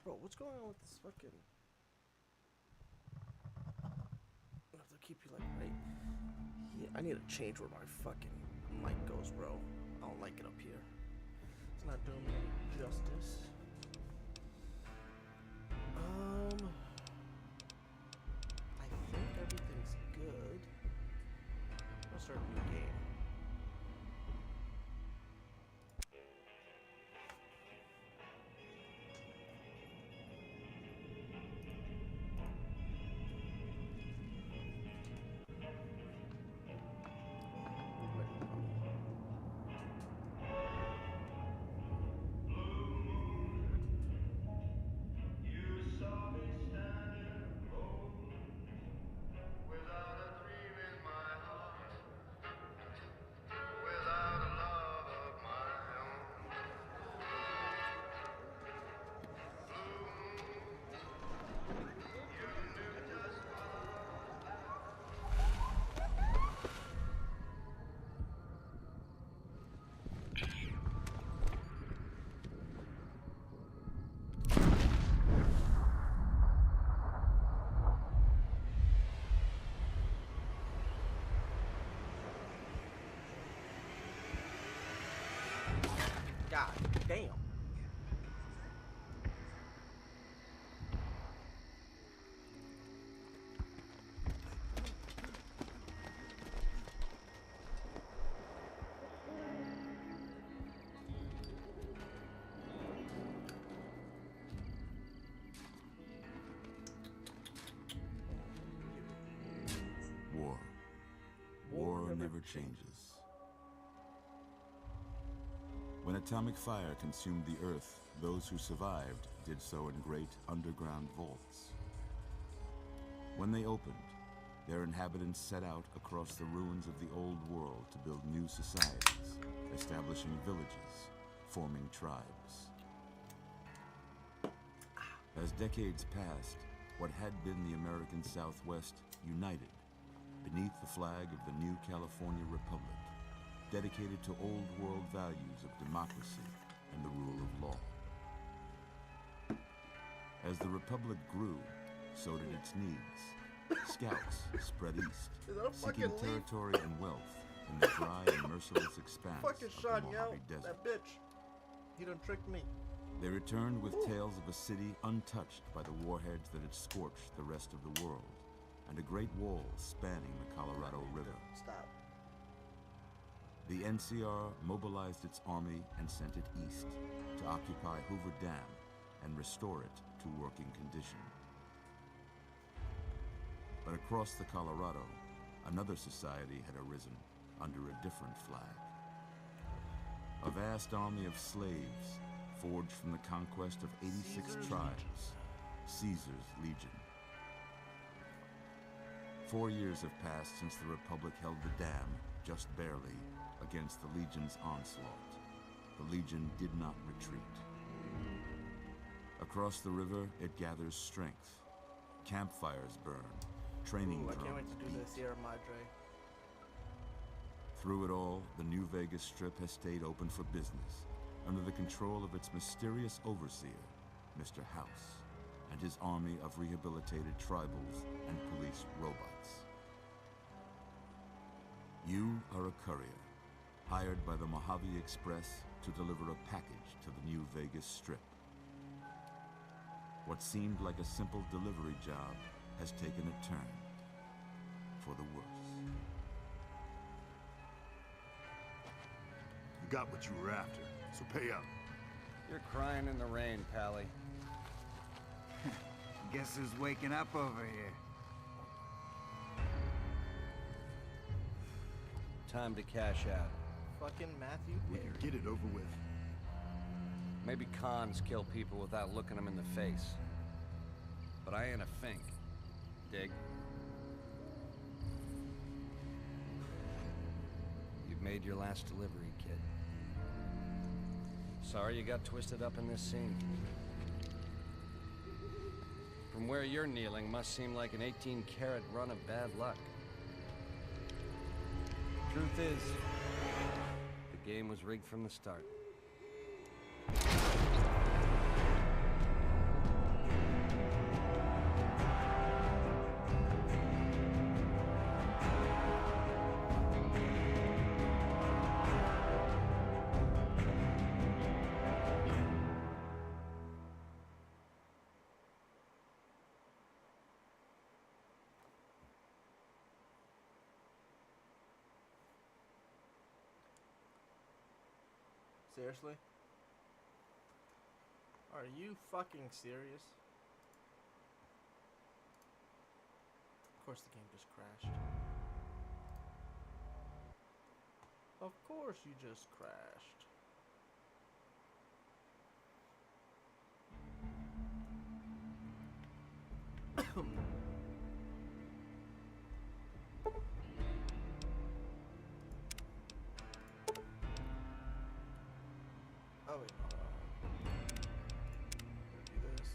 Bro, what's going on with this fucking... I have to keep you like right. Yeah, I need to change where my fucking mic goes, bro. I don't like it up here. It's not doing me any justice. I think everything's good. I'll start a new game. God damn. War. War never changes. When atomic fire consumed the Earth, those who survived did so in great underground vaults. When they opened, their inhabitants set out across the ruins of the old world to build new societies, establishing villages, forming tribes. As decades passed, what had been the American Southwest united beneath the flag of the new California Republic, dedicated to old world values of democracy and the rule of law. As the Republic grew, so did its needs. Scouts spread east, seeking territory and wealth in the dry and merciless expanse of the Mojave Desert. That bitch. He done tricked me. They returned with tales of a city untouched by the warheads that had scorched the rest of the world, and a great wall spanning the Colorado River. Stop. The NCR mobilized its army and sent it east to occupy Hoover Dam and restore it to working condition. But across the Colorado, another society had arisen under a different flag. A vast army of slaves forged from the conquest of 86 tribes, Caesar's Legion. 4 years have passed since the Republic held the dam, just barely, against the Legion's onslaught. The Legion did not retreat. Across the river, it gathers strength. Campfires burn, training I drums can't wait to do beat. this Sierra Madre. Through it all, the New Vegas Strip has stayed open for business, under the control of its mysterious overseer, Mr. House, and his army of rehabilitated tribals and police robots. You are a courier, hired by the Mojave Express to deliver a package to the New Vegas Strip. What seemed like a simple delivery job has taken a turn for the worse. You got what you were after, so pay up. You're crying in the rain, Pally. Guess who's waking up over here? Time to cash out. Fucking Matthew We can Perry. get it over with. Maybe cons kill people without looking them in the face. But I ain't a fink. Dig? You've made your last delivery, kid. Sorry you got twisted up in this scene. From where you're kneeling must seem like an 18-carat run of bad luck. Truth is, the game was rigged from the start. Seriously? Are you fucking serious? Of course the game just crashed. Of course you just crashed. Oh wait, no. Do this.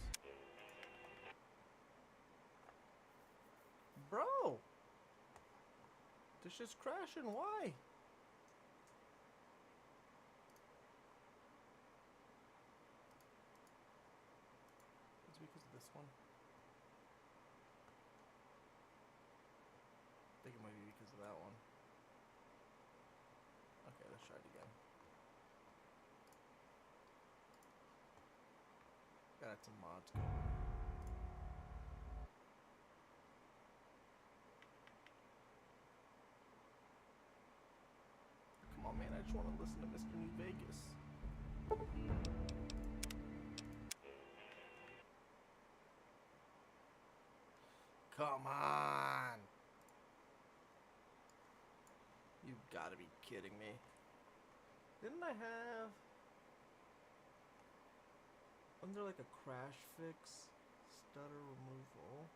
Bro! This just crashing, why? It's because of this one. I think it might be because of that one. Okay, let's try it again. Got some mods going. Come on, man, I just want to listen to Mr. New Vegas. Come on! You gotta be kidding me. Didn't I have... Wasn't there like a crash fix? Stutter removal?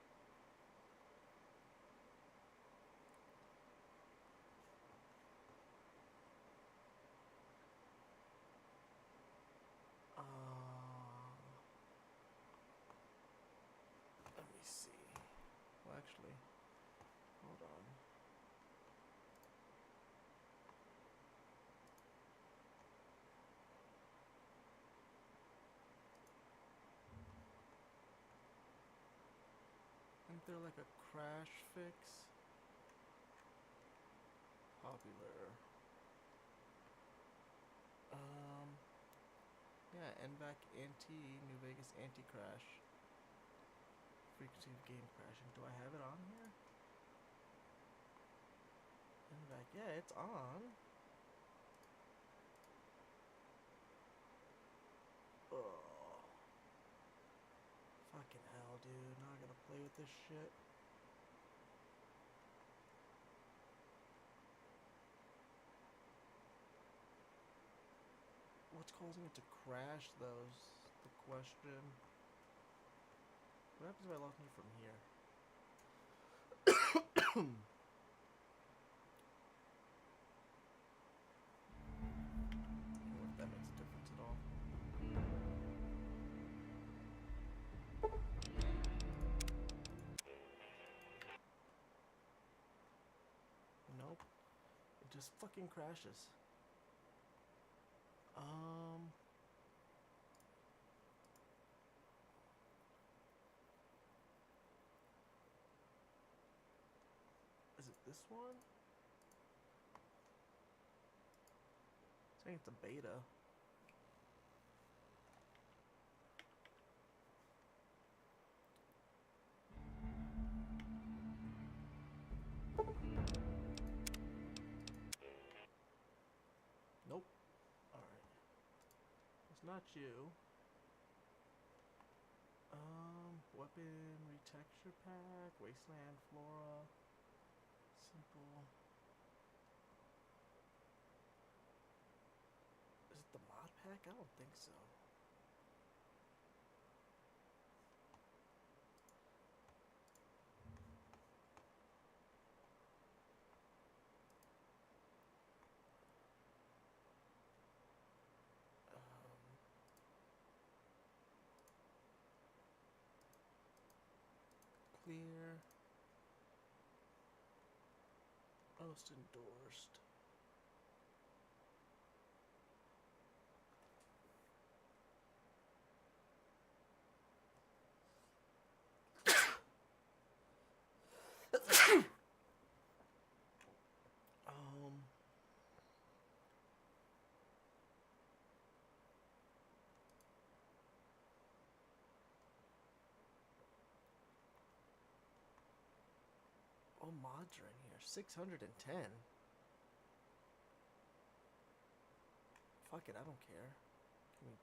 Let me see. Well, actually, hold on. Isn't there like a crash fix? Popular. Yeah, NVAC New Vegas anti-crash. Frequency of game crashing. Do I have it on here? NVAC, yeah, it's on. Oh. Fucking hell, dude. Now I gotta play with this shit. What's causing it to crash, though, is the question. What happens if I log me from here? I wonder if that makes a difference at all. Nope. It just fucking crashes. Is it this one? It's saying it's a beta. Nope. Alright. It's not you. Weapon retexture pack, wasteland flora, simple. Is it the mod pack? I don't think so. Clear. Most endorsed. Oh, mods are in here. 610. fuck it, I don't care. Can we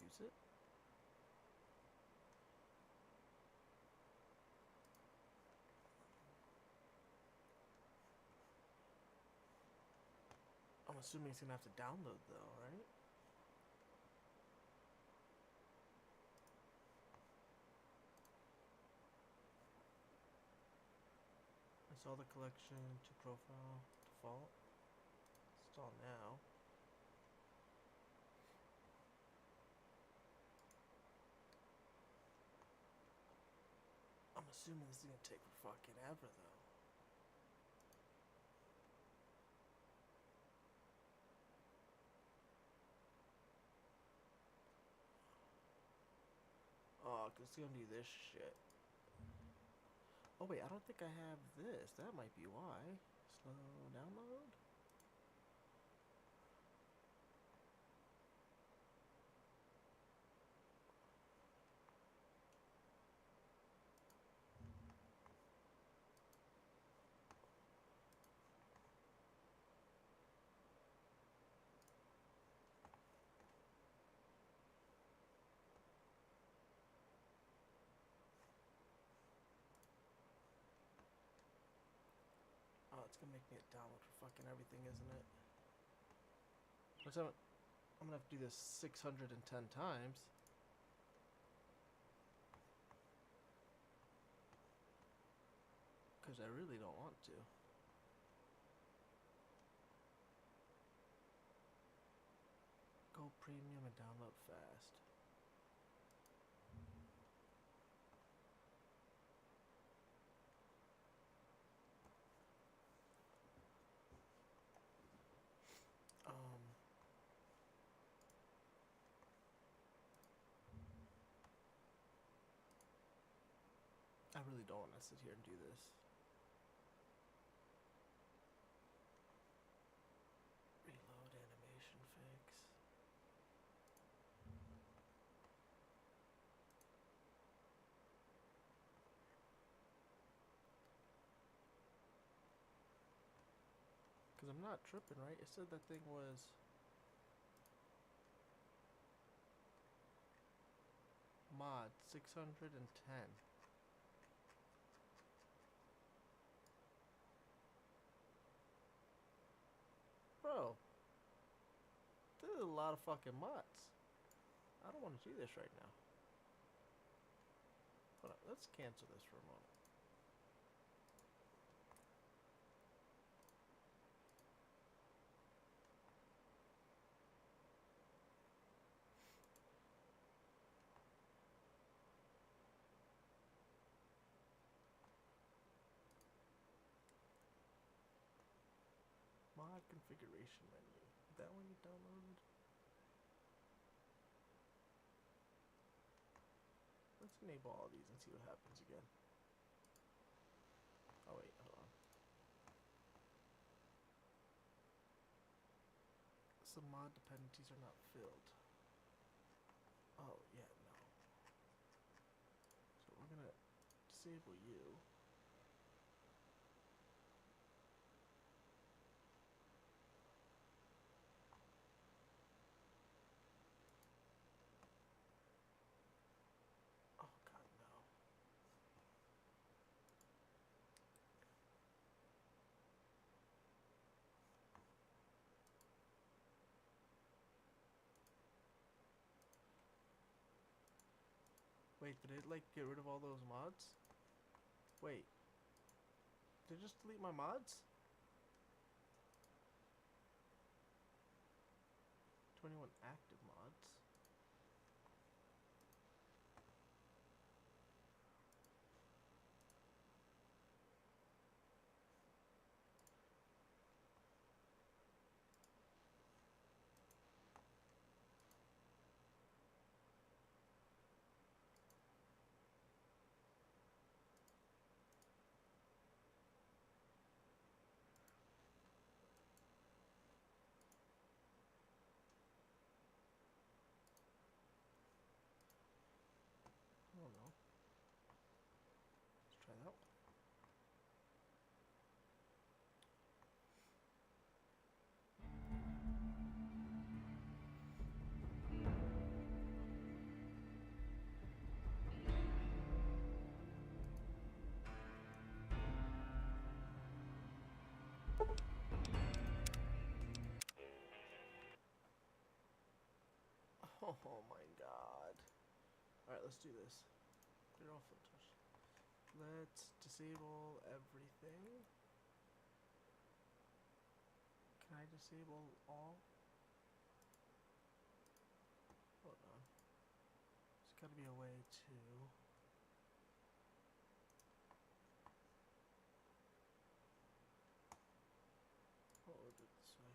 use it? I'm assuming he's gonna have to download though, right? Install the collection to profile default. Install now. I'm assuming this is gonna take fucking ever though. Oh, cause it's gonna do this shit. Oh wait, I don't think I have this. That might be why. Slow download. Oh, it's gonna make me a download for fucking everything, isn't it? What's up? I'm gonna have to do this 610 times. Because I really don't want to. Go premium and download fast. I really don't want to sit here and do this. Reload animation fix. Because I'm not tripping, right? It said that thing was mod 610. Bro, this is a lot of fucking mods. I don't want to do this right now. Hold on, let's cancel this for a moment. Mod configuration menu. That one you downloaded? Let's enable all these and see what happens again. Oh wait, hold on. Some mod dependencies are not filled. Oh yeah, no. So we're gonna disable you. Oh god, no. Wait, did it like get rid of all those mods? Wait. Did it just delete my mods? 21 active mods. Oh my god. Alright, let's do this. Clear all filters. Let's disable everything. Can I disable all? Hold on. There's gotta be a way to... Oh, we'll do it this way.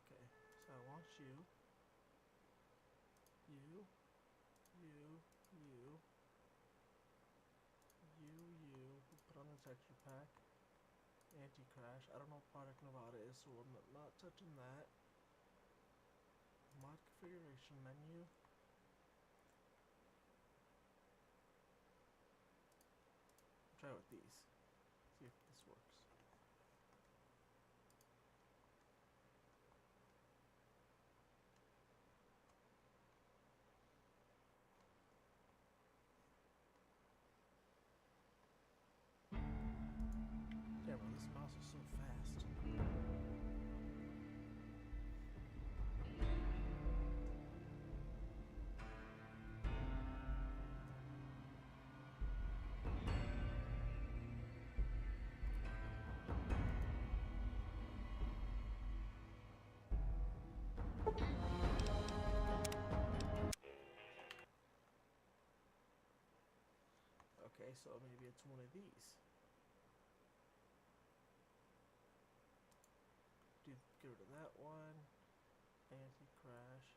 Okay, so I want you, you, put on the texture pack, anti-crash. I don't know what product Nevada is, so I'm not touching that. Mod configuration menu. Try with these. See if this works. Damn, bro, this mouse is so fast. Okay, so maybe it's one of these. Get rid of that one. Anti-crash.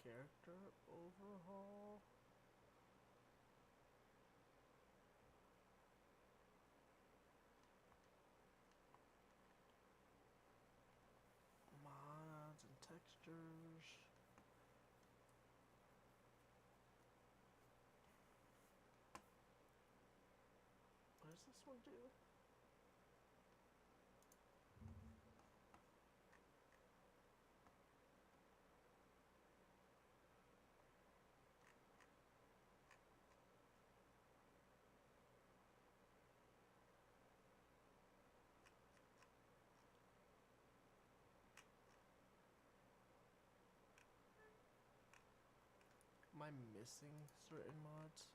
Character overhaul. Mods and textures. What does this one do? Am I missing certain mods?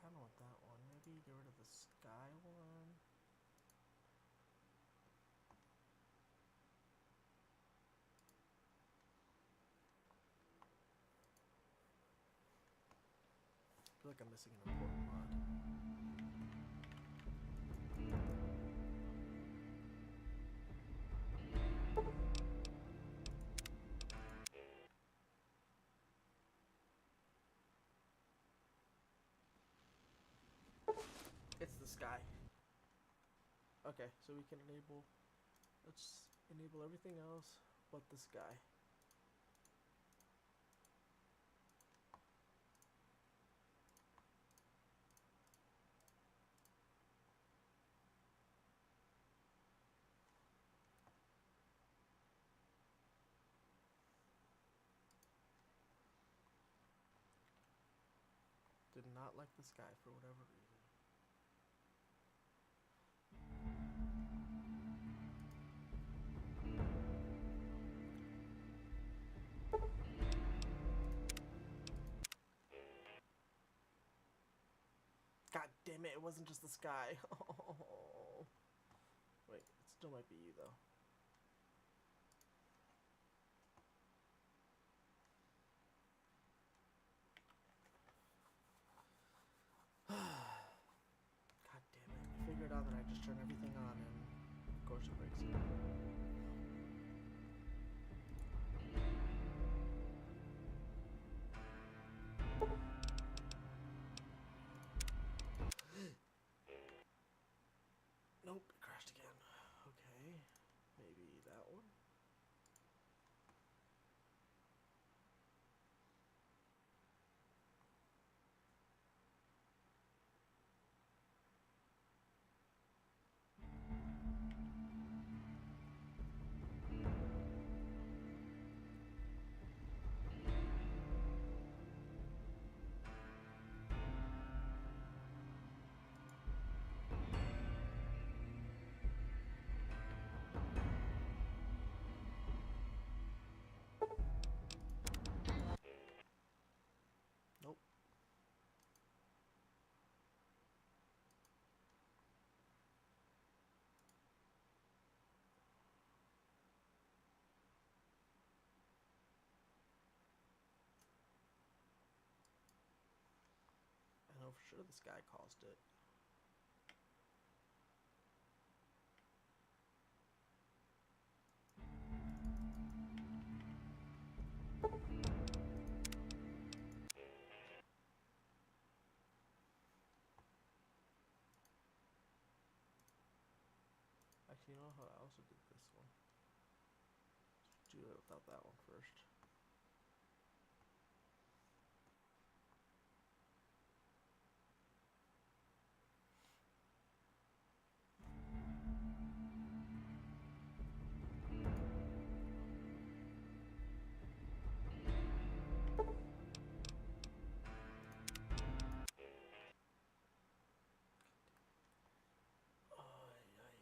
Kinda want that one. Maybe get rid of the sky one. I feel like I'm missing an important mod. It's the sky. Okay, so we can enable, let's enable everything else but the sky. Did not like the sky for whatever reason. God damn it, it wasn't just the sky. Oh. Wait, it still might be you though. God damn it. I figured out that I just turn everything on and of course it breaks it. sure this guy caused it. Actually, you know how I also did this one. Do it without that one first. Ay, ay.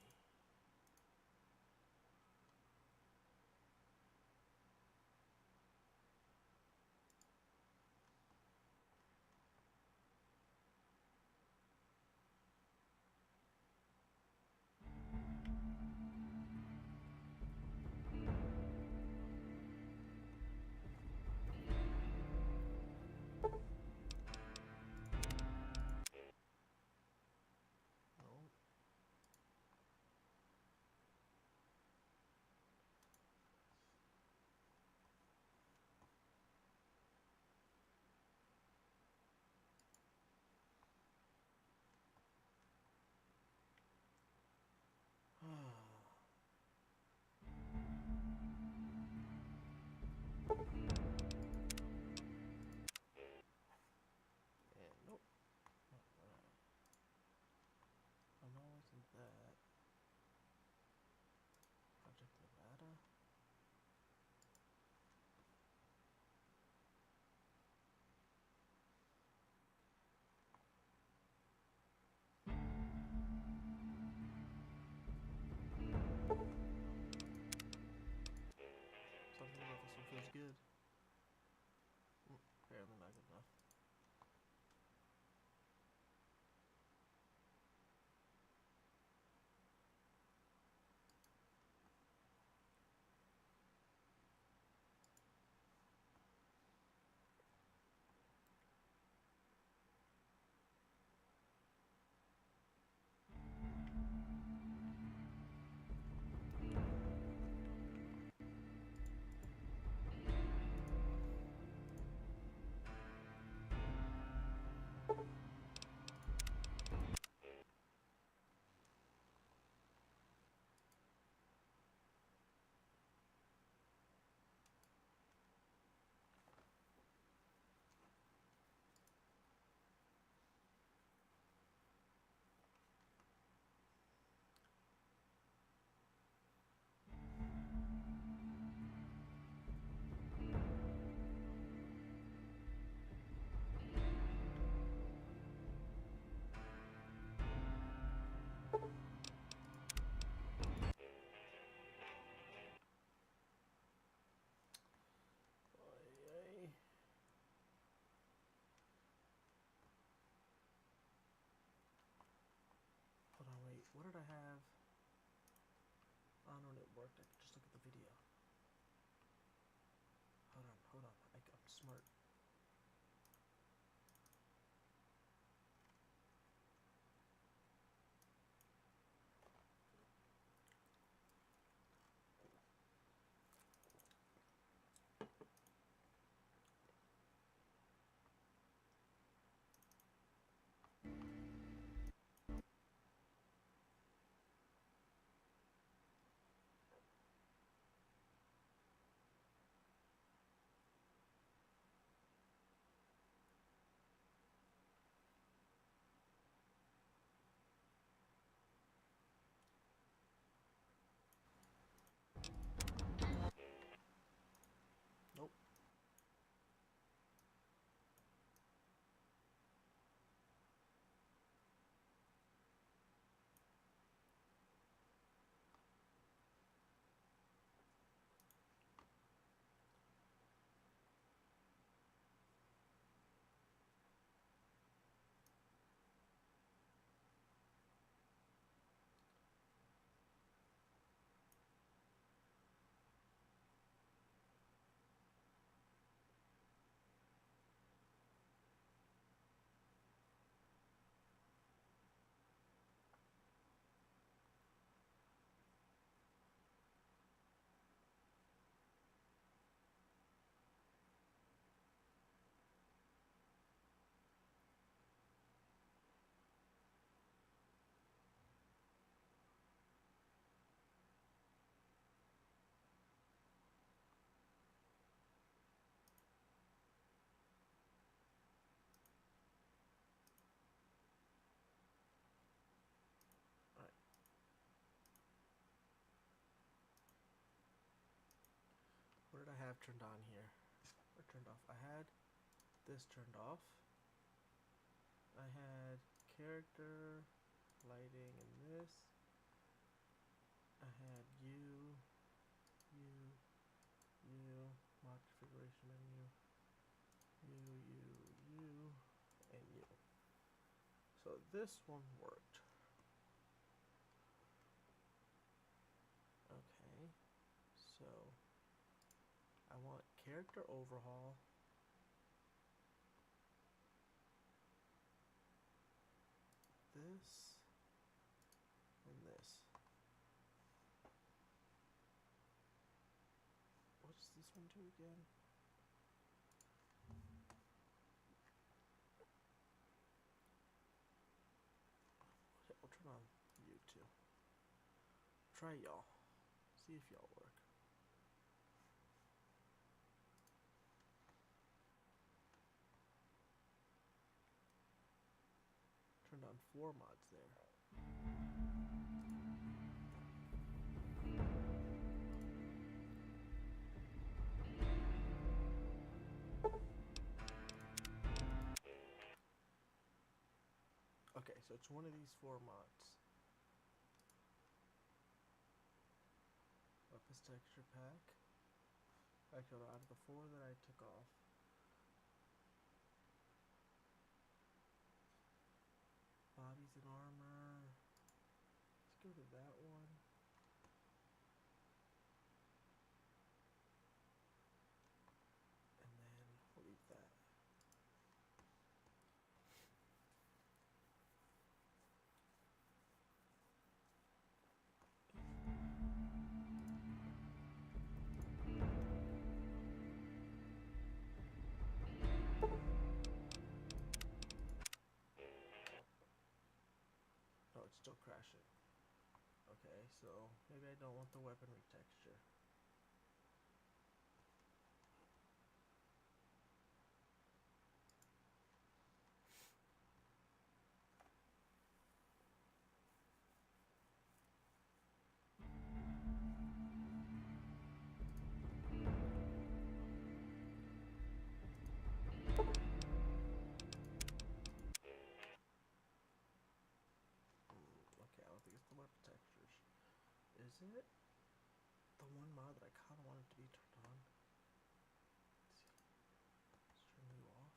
No. And nope. Alright. Oh no, isn't that Project Nevada? Something about this one feels good. Apparently not good enough. Ay, ay. Hold on, wait. What did I have? I don't know when it worked. I could just look at the video. Hold on, hold on. I'm smart. have turned on here? Or turned off? I had this turned off. I had character, lighting, and this. I had you, mod configuration menu, you, and you. So this one worked. Okay, so I want character overhaul. This and this. What does this one do again? Okay, I'll turn on you too. Try y'all. See if y'all work. Turned on 4 mods there. Okay, so it's one of these 4 mods. Weapons texture pack. Actually, out of the 4 that I took off, bodies and armor. Let's go to that one. And then we'll leave that. Oh, it's still crashing. Okay, so maybe I don't want the weaponry texture. Okay, I don't think it's the weapon textures. Is it? The one mod that I kind of wanted to be turned on. Let's see. Let's turn you off.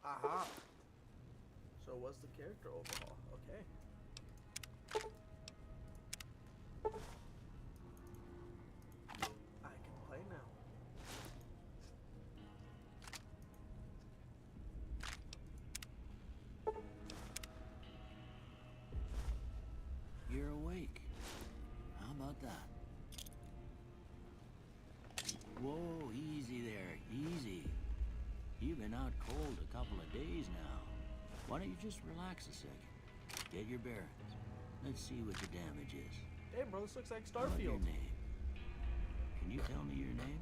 Aha! So what's the character overhaul? Okay. I can play now. You're awake. How about that? Whoa, easy there, easy. You've been out cold a couple of days now. Why don't you just relax a second? Get your bearings. Let's see what the damage is. Hey bro, this looks like What's your Starfield. name? Can you tell me your name?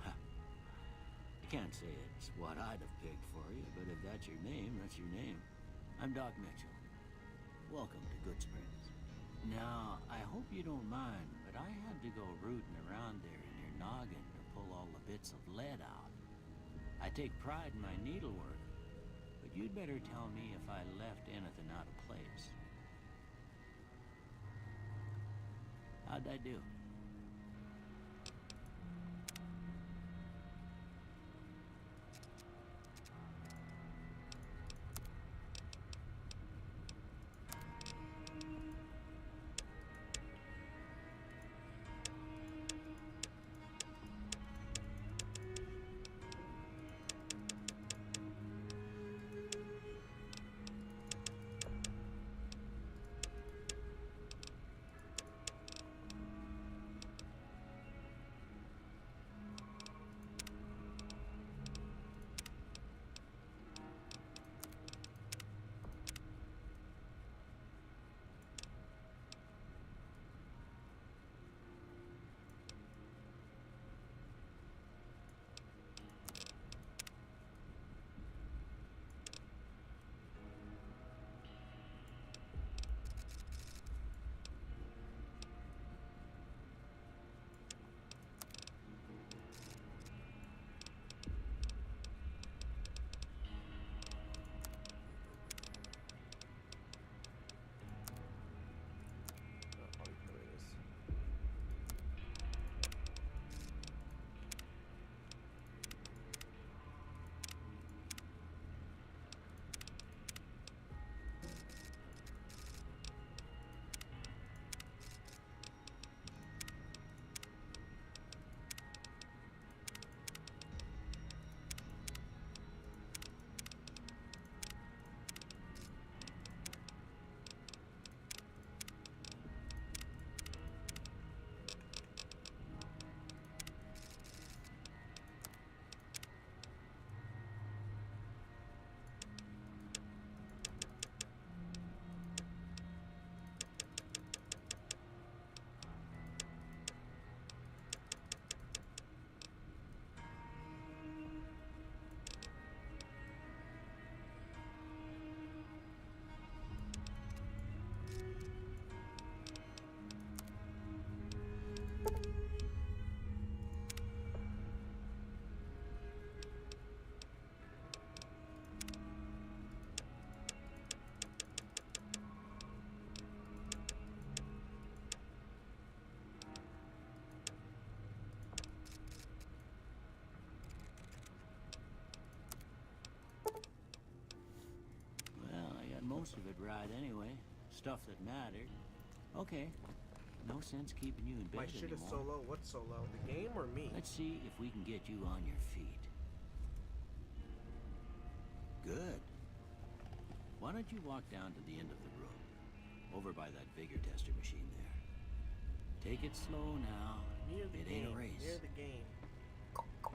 Huh. I can't say it's what I'd have picked for you, but if that's your name, that's your name. I'm Doc Mitchell. Welcome to Good Springs. Now, I hope you don't mind, but I had to go rooting around there in your noggin to pull all the bits of lead out. I take pride in my needlework, but you'd better tell me if I left anything out of place. How'd I do? most of it right anyway. Stuff that mattered. Okay. No sense keeping you in bed My shit anymore. is solo. What's solo? The game or me? Let's see if we can get you on your feet. Good. Why don't you walk down to the end of the room? Over by that vigor tester machine there. Take it slow now. Near the It game. ain't a race. Near the game. Fuck.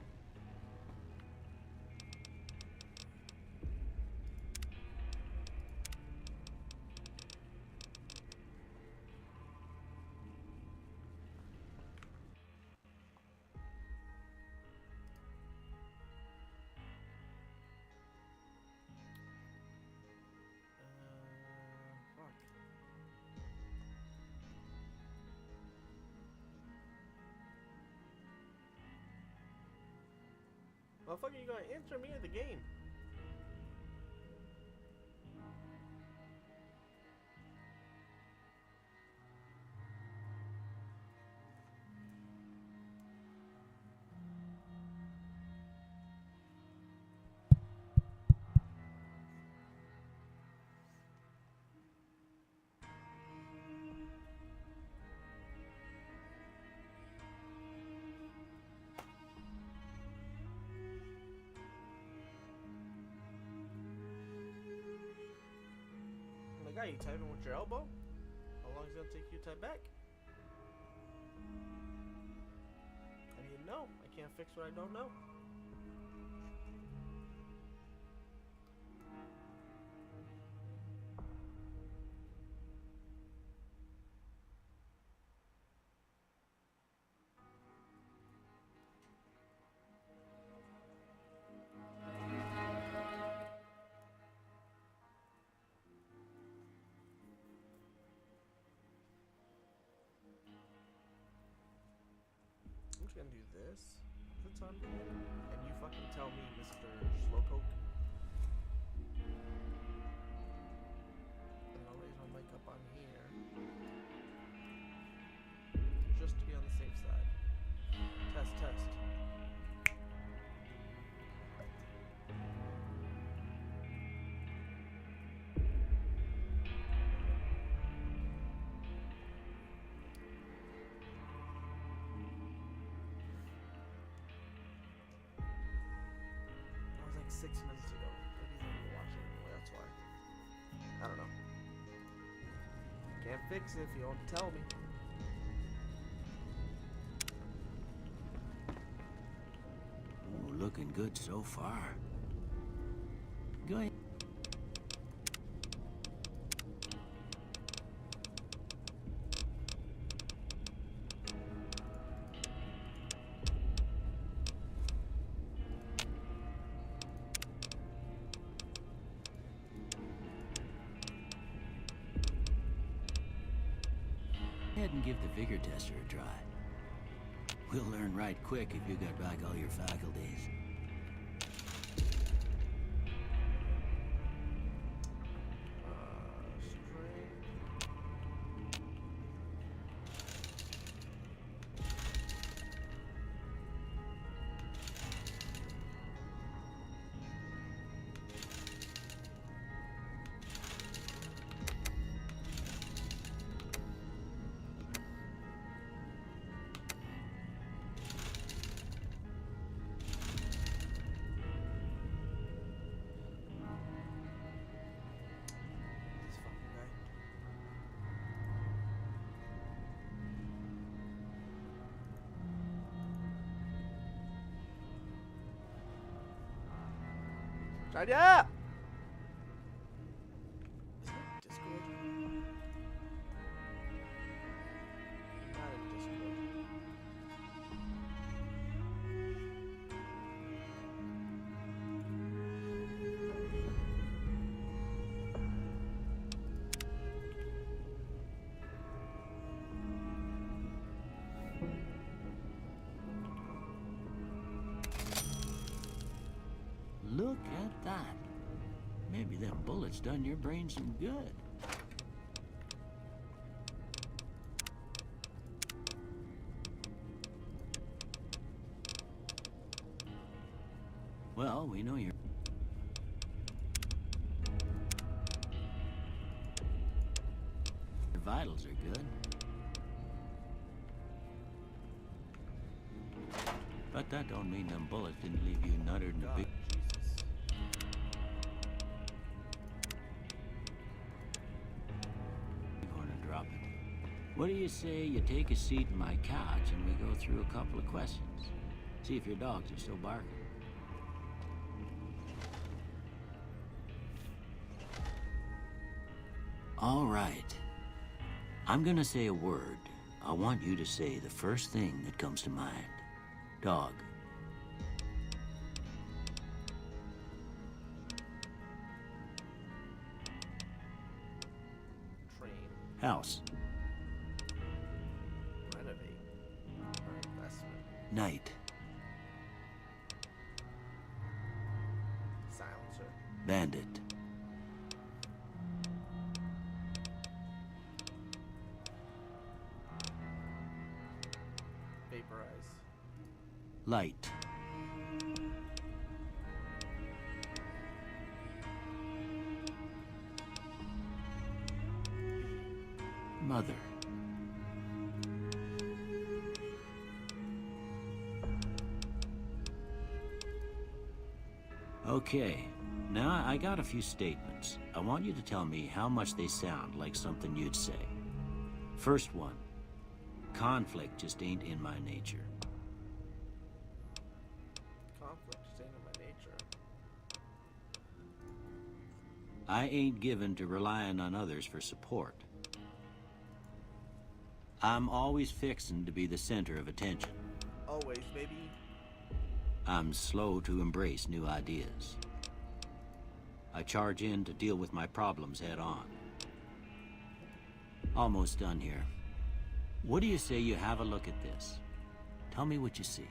Motherfucker, you gonna enter me at the game? Like, are you typing with your elbow? How long is it gonna take you to type back? I mean, no, I can't fix what I don't know. I'm just gonna do this for the time being, and you fucking tell me, Mr. Slowpoke. And I'll raise my mic up on here, just to be on the safe side. Test, test. That was like 6 minutes ago. Maybe he's not even watching anyway, that's why. I don't know. Can't fix it if you don't tell me. Ooh, looking good so far. Go ahead. Go ahead and give the vigor tester a try. We'll learn right quick if you got back all your faculties. String. This fucking guy. China! Is it Discord? Not in Discord. Look at that. Maybe them bullets done your brain some good. Well, we know you're... vitals are good. But that don't mean them bullets didn't leave you nuttered in a God, big... Jesus. Gonna drop it. What do you say you take a seat in my couch and we go through a couple of questions? See if your dogs are still barking. All right. I'm gonna say a word. I want you to say the first thing that comes to mind. Dog. Train. House. Renovate. Or investment. Night. Silencer. Bandit. Vaporize. Light. Mother. Okay, now I got a few statements. I want you to tell me how much they sound like something you'd say. First one. Conflict just ain't in my nature. Conflict just ain't in my nature. I ain't given to relying on others for support. I'm always fixin' to be the center of attention. Always, baby. I'm slow to embrace new ideas. I charge in to deal with my problems head on. Almost done here. What do you say you have a look at this? Tell me what you see.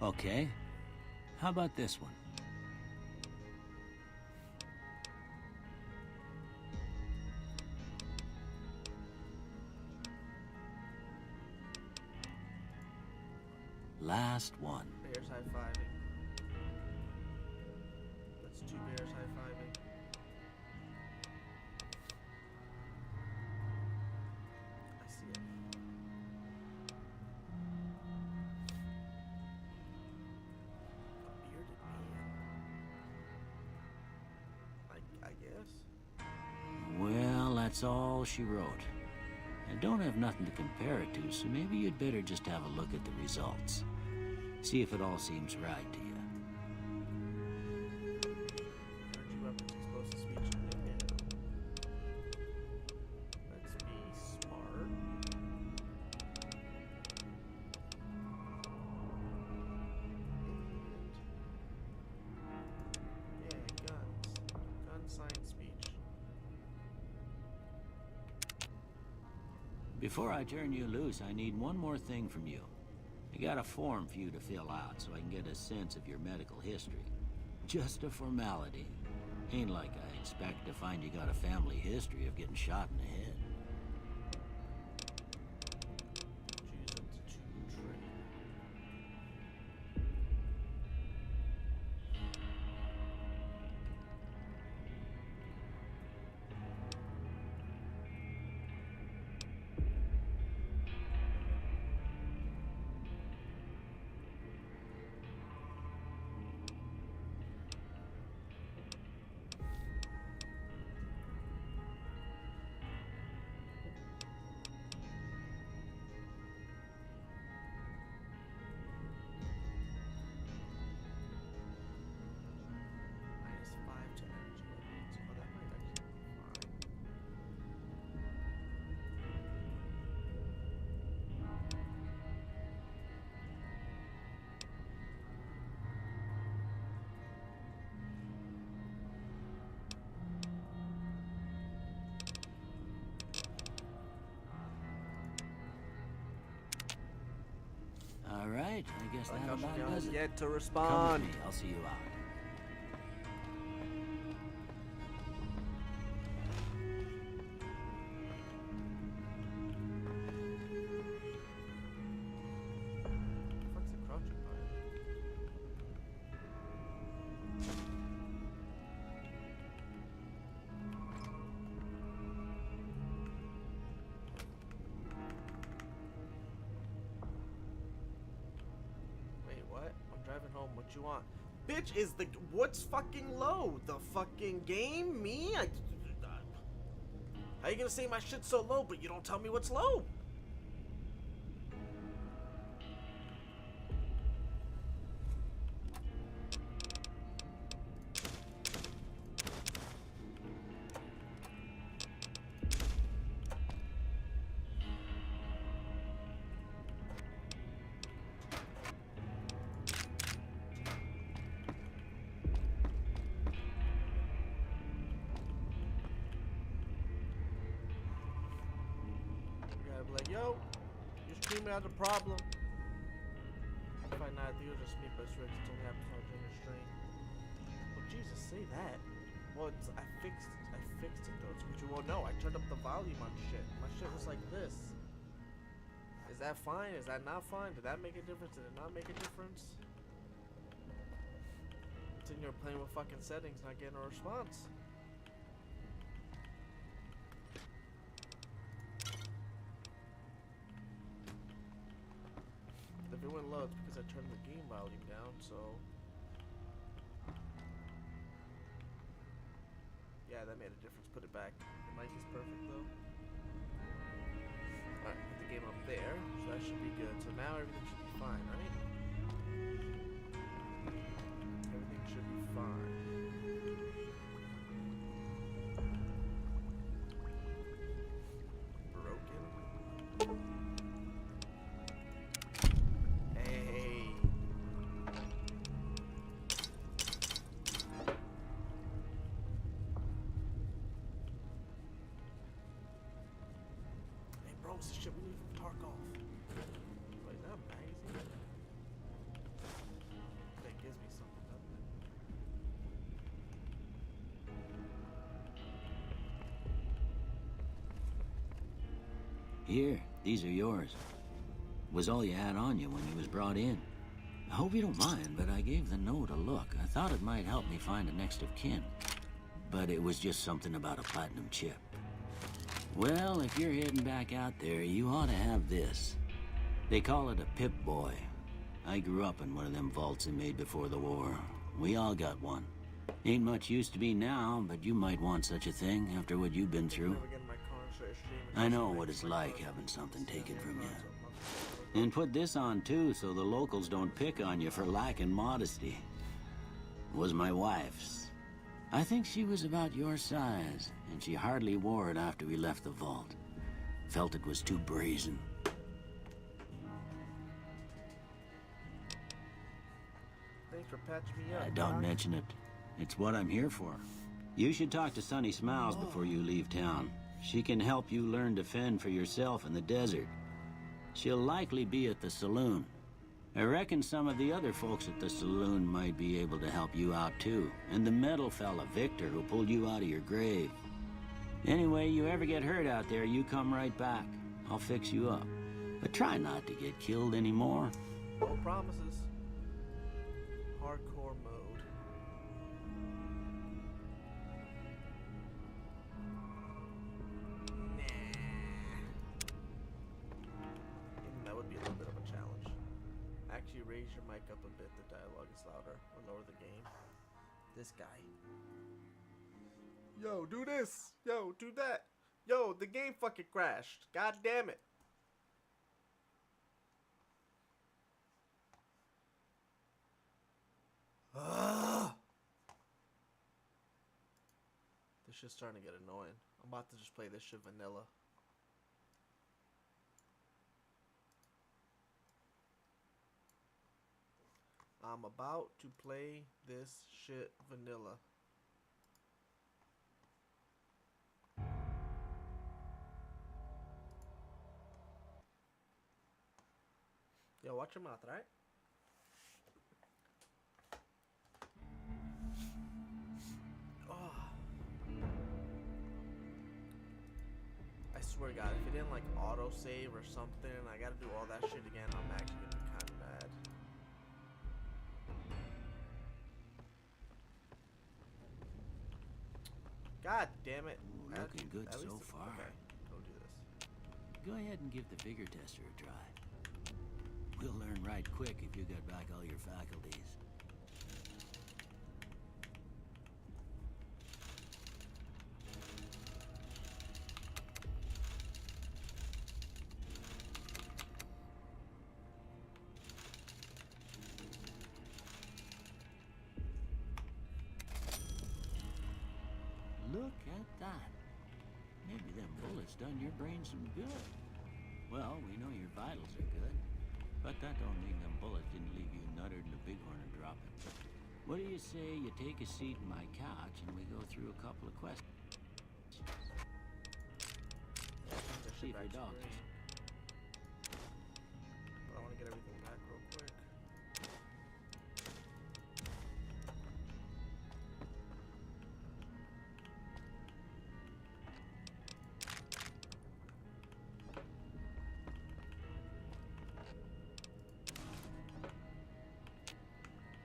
Okay. How about this one? Last one. Bears high-fiving. That's two bears high-fiving. I see it. A bearded man. I guess. Well, that's all she wrote. I don't have nothing to compare it to, so maybe you'd better just have a look at the results. See if it all seems right to you. Energy weapons, explosive speech, no. Let's be smart. Yeah, guns. Gun science speech. Before I turn you loose, I need one more thing from you. I got a form for you to fill out so I can get a sense of your medical history. Just a formality. Ain't like I expect to find you got a family history of getting shot in the head. Choose up to 2 trade. -5 to energy weapons. Oh, that might actually be fine. All right, I guess that Like, about I'll does it. get to Come respond. with me, I'll see you out. Driving home, what you want? Bitch, is the what's fucking low? The fucking game? Me? How you gonna say my shit's so low, but you don't tell me what's low? Like, yo, you're screaming out the problem. If I not, you'll just me, but it's only happens on during the stream. Well, Jesus, say that. Well, I fixed it though. It's what you won't know. I turned up the volume on shit. My shit was like this. Is that fine? Is that not fine? Did that make a difference? Did it not make a difference? Sitting here playing with fucking settings, not getting a response. If it went low, it's because I turned the game volume down, so... Yeah, that made a difference. Put it back. The mic is perfect, though. Alright, put the game up there, so that should be good. So now everything should be fine, right? Everything should be fine. Broken. What's the shit we need from Tarkov? Wait, is that a magazine? That gives me something, doesn't it? Here, these are yours. Was all you had on you when you was brought in. I hope you don't mind, but I gave the note a look. I thought it might help me find a next of kin. But it was just something about a platinum chip. Well, if you're heading back out there, you ought to have this. They call it a Pip-Boy. I grew up in one of them vaults they made before the war. We all got one. Ain't much use to me now, but you might want such a thing after what you've been through. I know what it's like having something taken from you. And put this on too, so the locals don't pick on you for lacking modesty. It was my wife's. I think she was about your size, and she hardly wore it after we left the vault. Felt it was too brazen. Thanks for patching me up. Don't mention it. It's what I'm here for. You should talk to Sunny Smiles before you leave town. She can help you learn to fend for yourself in the desert. She'll likely be at the saloon. I reckon some of the other folks at the saloon might be able to help you out too. And the metal fella, Victor, who pulled you out of your grave. Anyway, you ever get hurt out there, you come right back. I'll fix you up. But try not to get killed anymore. No promises. Hardcore mode. That would be a little bit of a challenge. Actually, raise your mic up a bit. The dialogue is louder. Or lower the game. This guy. Yo, do this. Yo, do that. Yo, the game fucking crashed. God damn it. This shit's starting to get annoying. I'm about to just play this shit vanilla. I'm about to play this shit vanilla. Yo, watch your mouth, right? I swear to God, if it didn't like auto save or something, I gotta do all that shit again, I'm actually gonna be kind of mad. God damn it. Looking good so far. Okay, go do this. Go ahead and give the vigor tester a try. You'll learn right quick if you get back all your faculties. Look at that. Maybe them bullets done your brain some good. Well, we know your vitals are good, but that don't mean them bullets didn't leave you nuttered in the bighorn and dropping. What do you say you take a seat in my couch and we go through a couple of questions? See if your dog. But I want to get everything back real quick.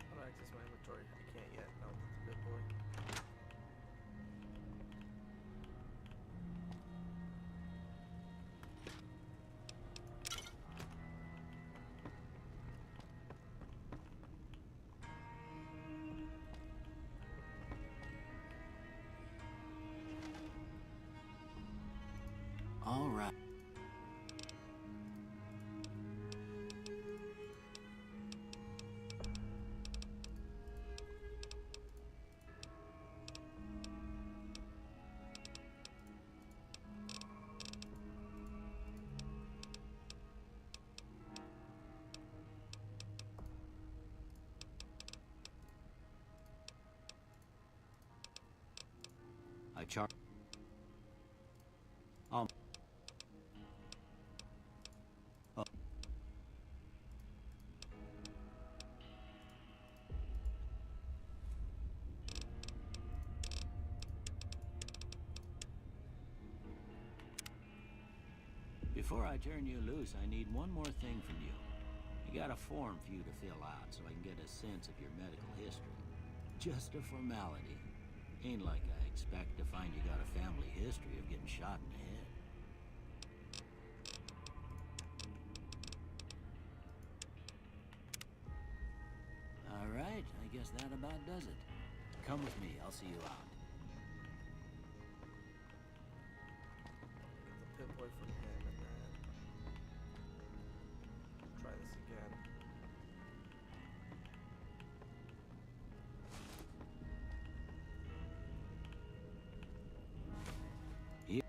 How do I access my inventory? I can't yet. No, good boy. All right. I charge. Before I turn you loose, I need one more thing from you. I got a form for you to fill out so I can get a sense of your medical history. Just a formality. Ain't like I expect to find you got a family history of getting shot in the head. All right, I guess that about does it. Come with me, I'll see you out. Get the Pip-Boy from him and then try this again. Here.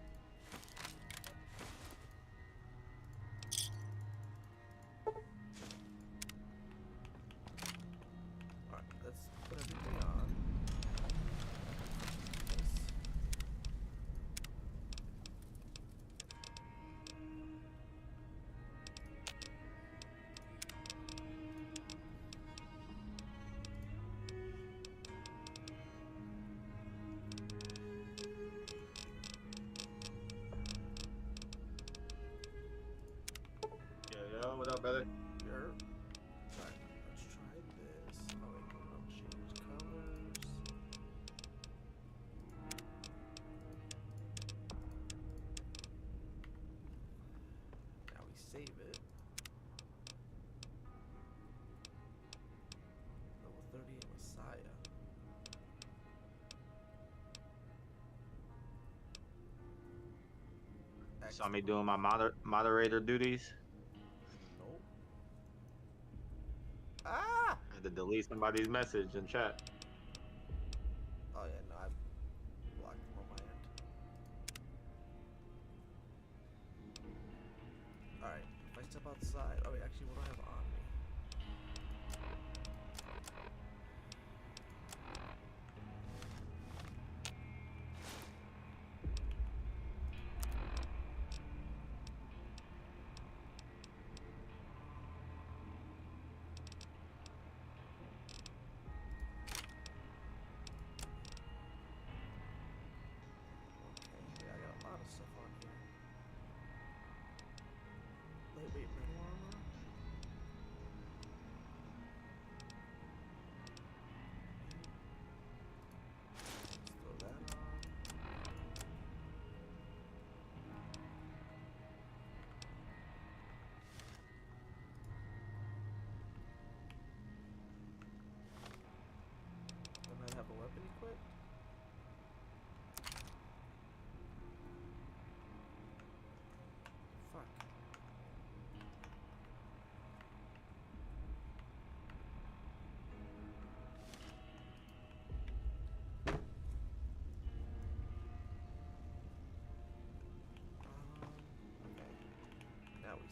Alright, let's put everything on. Yo, what up, brother? Here. Alright, let's try this. Oh wait, hold on, change colors. Now we save it. Level 38 Messiah. Saw me doing my moderator duties. Nope. Ah! I had to delete somebody's message in chat. Oh yeah, no, I blocked them on my end. Alright, if I step outside. Oh wait, actually, what do I have on me? Okay, yeah, I got a lot of stuff on here. Lightweight metal armor.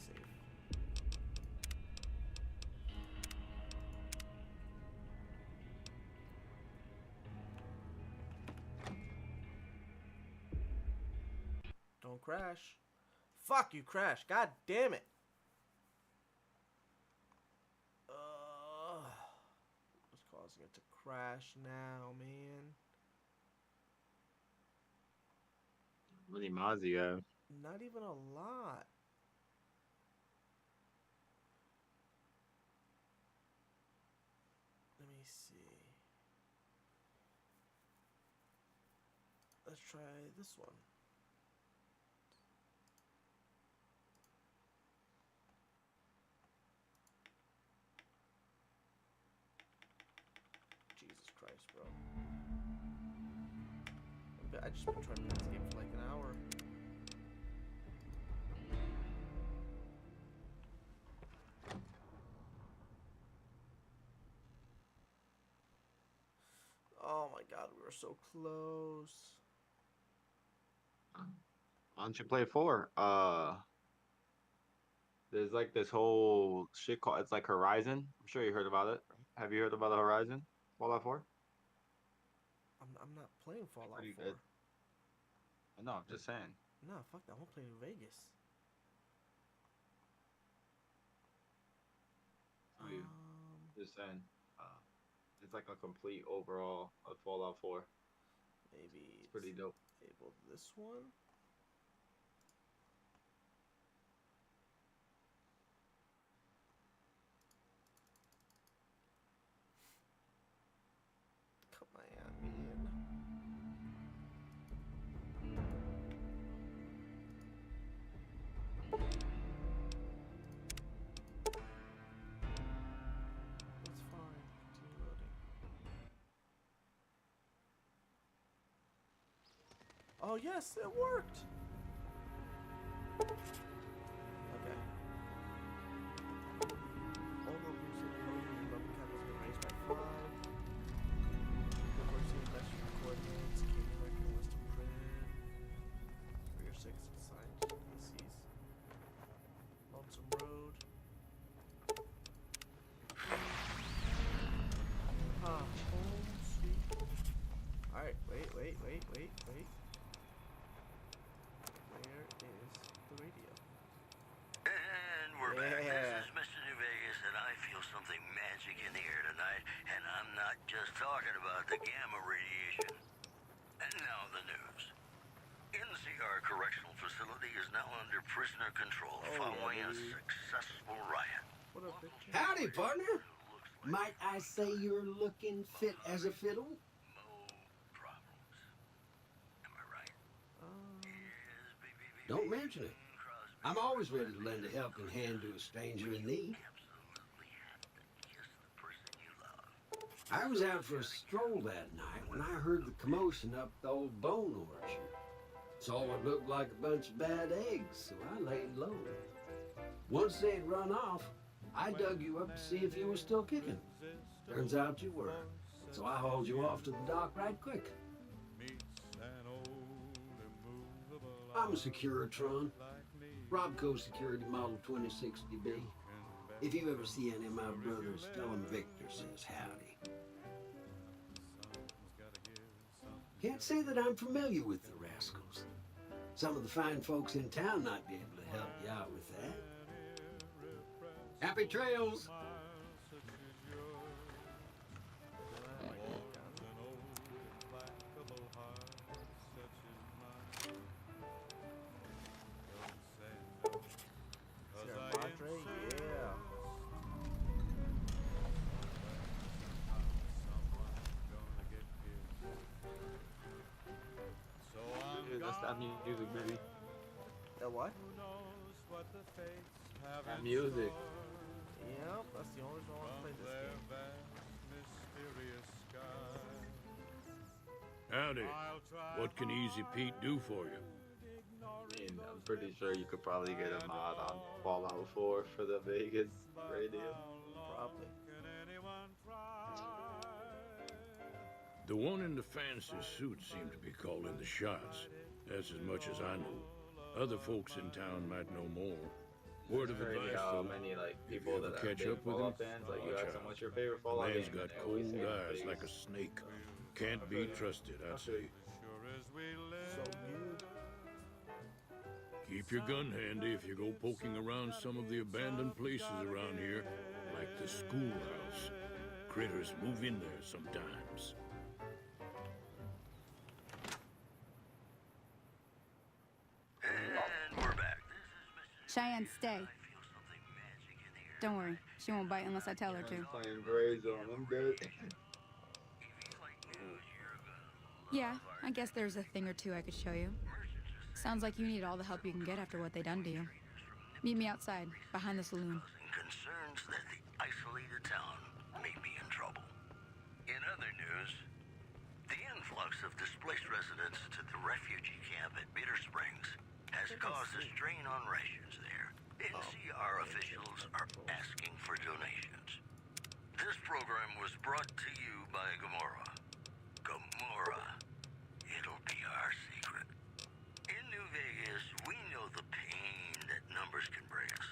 save. Don't crash. Fuck you, crash. God damn it. What's causing it to crash now, man? How many mods you have? Not even a lot. Let me see. Let's try this one. Jesus Christ, bro. I just been trying to play this game for like an hour. Oh my god, we were so close. Why don't you play 4? There's like this whole shit called, it's like Horizon. I'm sure you heard about it. Have you heard about the Horizon? Fallout 4? I'm not playing Fallout 4. Pretty good. No, I'm just saying. Nah, fuck that. I want to play in Vegas. Oh, you. Just saying. It's like a complete overall of Fallout 4. Maybe It's pretty dope. Able this one. Come on, man. That's fine. Continue loading. Oh yes, it worked. Okay. Although boosted loading and level cap has been raised by 5. Before seeing mesh coordinates, King Reckon was to print. For your 6 assigned PCs. Lonesome Road. Home sweet. Alright, wait. Where is the radio? And we're back. Yeah. This is Mr. New Vegas, and I feel something magic in the air tonight, and I'm not just talking about the gamma radiation. And now the news. NCR Correctional Facility is now under prisoner control following a successful riot. What a picture. Howdy, partner. Might I say you're looking fit as a fiddle? No problems. Am I right? Yes, baby. Don't mention it. I'm always ready to lend a helping hand to a stranger in need. Absolutely have to kiss the person you love. I was out for a stroll that night when I heard the commotion up the old bone orchard. Saw what looked like a bunch of bad eggs, so I laid low. Once they'd run off, I dug you up to see if you were still kicking. Turns out you were, so I hauled you off to the dock right quick. I'm a Securitron. Robco Security Model 2060B. If you ever see any of my brothers, tell them Victor says howdy. Can't say that I'm familiar with the rascals. Some of the fine folks in town might be able to help you out with that. Happy trails! Sierra Madre, yeah. Dude, that's that music, baby. That what? That music. Yep, that's the only reason I want to play this game. Howdy. What can Easy Pete do for you? I mean, I'm pretty sure you could probably get a mod on Fallout 4 for the Vegas radio. Probably. The one in the fancy suit seemed to be calling the shots. That's as much as I know. Other folks in town might know more. Word of crazy advice, how though. many like If you people ever that are catch big up with him, Fallout fans, like you watch ask them out. what's your favorite The Fallout man's game, got and they always cold say eyes Vegas. like a snake. Can't be trusted, I'd say. So weird. Keep your gun handy if you go poking around some of the abandoned places around here, like the schoolhouse. Critters move in there sometimes. And we're back. Cheyenne, stay. Don't worry, she won't bite unless I tell her to. I'm playing Gray Zone. I'm good. Yeah, I guess there's a thing or two I could show you. Sounds like you need all the help you can get after what they done to you. Meet me outside, behind the saloon. Concerns that the isolated town may be in trouble. In other news, the influx of displaced residents to the refugee camp at Bitter Springs has caused a strain on rations there. NCR officials are asking for donations. This program was brought to you by Gamora. Gamora. It'll be our secret. In New Vegas, we know the pain that numbers can bring us.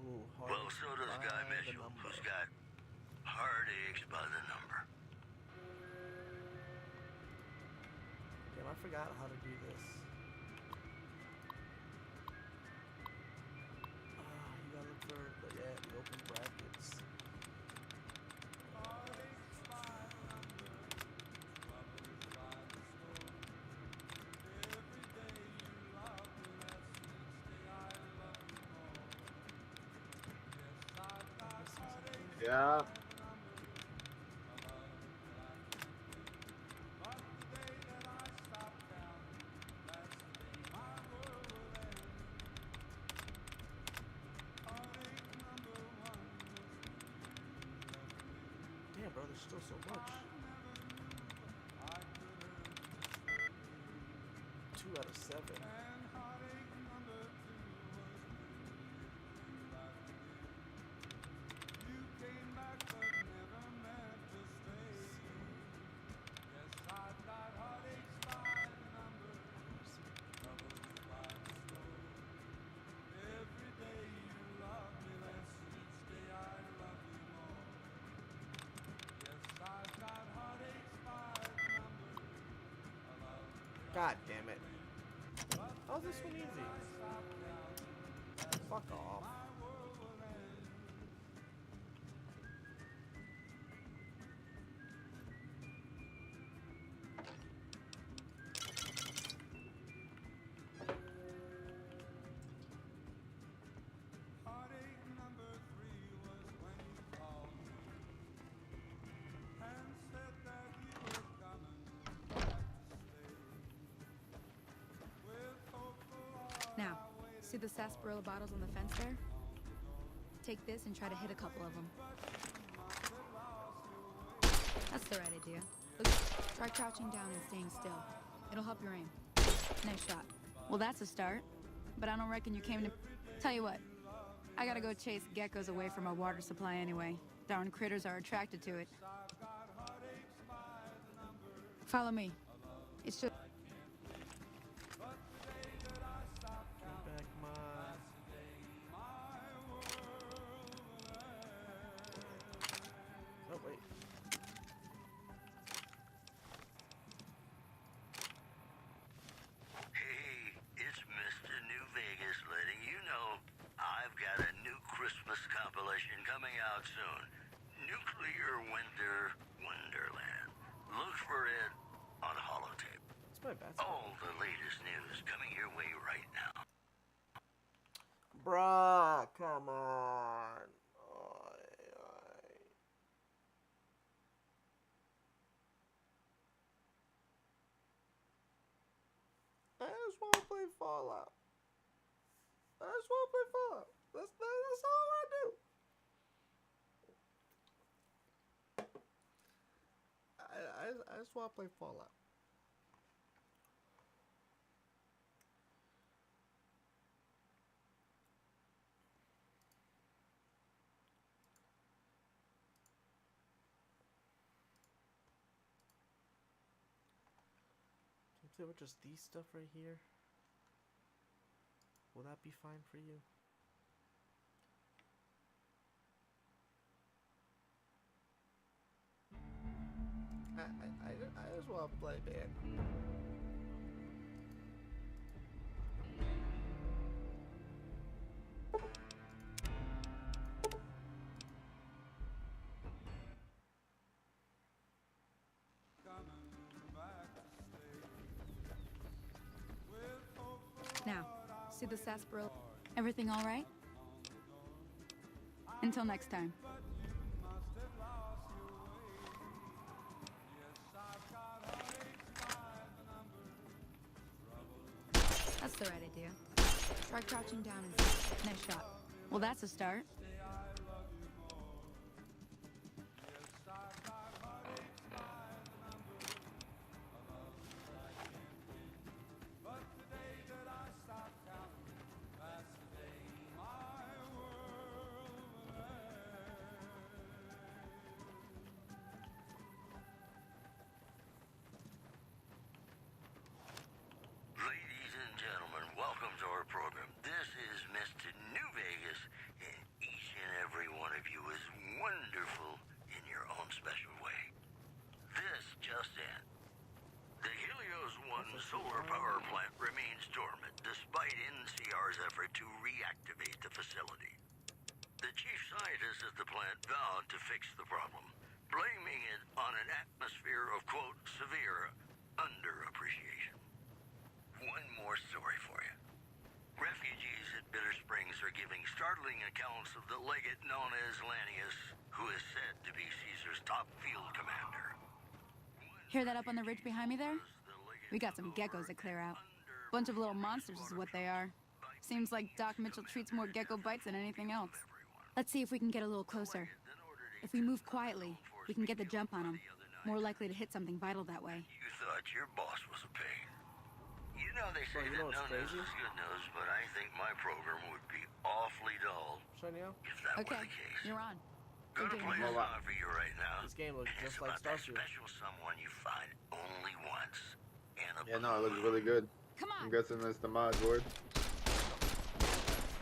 Ooh, Well, so does by Guy the Mitchell, number. who's got heartaches by the number. Damn, I forgot how to do this. You gotta look for the open brackets. Yeah. Damn, bro, there's still so much. 2 out of 7. God damn it. How's this one easy? Fuck off. Now, see the sarsaparilla bottles on the fence there? Take this and try to hit a couple of them. That's the right idea. Look, try crouching down and staying still. It'll help your aim. Nice shot. Well, that's a start. But I don't reckon you came to... Tell you what. I gotta go chase geckos away from our water supply anyway. Darn critters are attracted to it. Follow me. It's just... Back my... Oh, wait. Hey, it's Mr. New Vegas letting you know I've got a new Christmas compilation coming out soon. Nuclear Winter Wonderland. Look for it on holotape. It's my bad. All the latest news coming your way right now. Bruh, come on. Oy, oy. I just want to play Fallout. I just want to play Fallout. That's all I do. I just want to play Fallout. Can you play with just these stuff right here? Will that be fine for you? I just want to play, man. Now, see the sarsaparilla? Everything all right? Until next time. That's the right idea. Try crouching down and nice shot. Well, that's a start. Ladies and gentlemen, welcome to our program. This is Mr. New Vegas, and each and every one of you is wonderful in your own special way. This just in. The Helios 1 solar power plant remains dormant despite NCR's effort to reactivate the facility. The chief scientist at the plant vowed to fix the problem, blaming it on an atmosphere of, quote, severe underappreciation. One more story for you. Refugees at Bitter Springs are giving startling accounts of the legate known as Lanius, who is said to be Caesar's top field commander. Hear that up on the ridge behind me there? We got some geckos to clear out. Bunch of little monsters is what they are. Seems like Doc Mitchell treats more gecko bites than anything else. Let's see if we can get a little closer. If we move quietly, we can get the jump on them. More likely to hit something vital that way. You thought your boss was a pain. You know they say Bro, you know that what's no news crazy? is good news, but I think my program would be awfully dull Shania, if that were Okay, the case. you're on. Gonna Thinking play a ahead. song for you right now. this game looks And just it's like about that Starfield. special someone you find only once. And a Yeah, no, it looks really good. Come on! I'm guessing that's the mod board.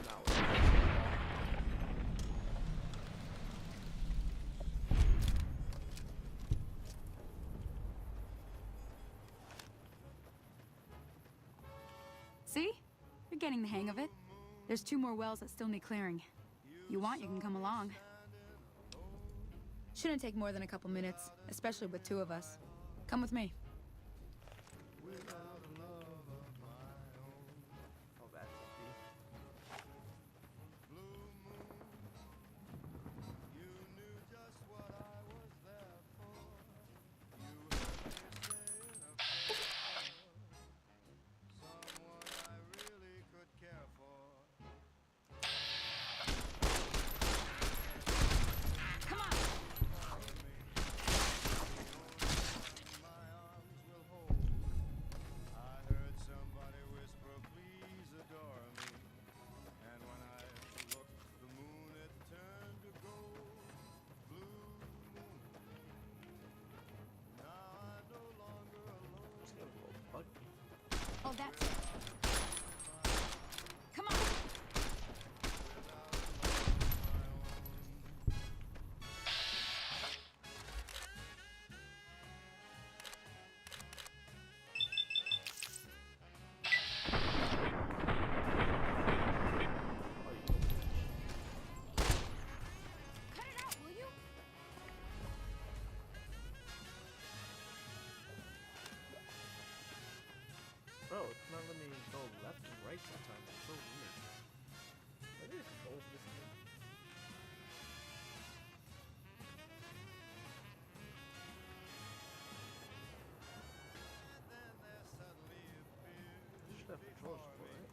No. See? You're getting the hang of it. There's 2 more wells that still need clearing. You want, you can come along. Shouldn't take more than a couple minutes, especially with 2 of us. Come with me. Oh, that's a Come on! It's gonna go bug. Oh, that's it. Come on! Cut it out, will you? Bro, it's not letting me go left and right sometimes. It's so weird. What are the controls of this game? You should have controls for it.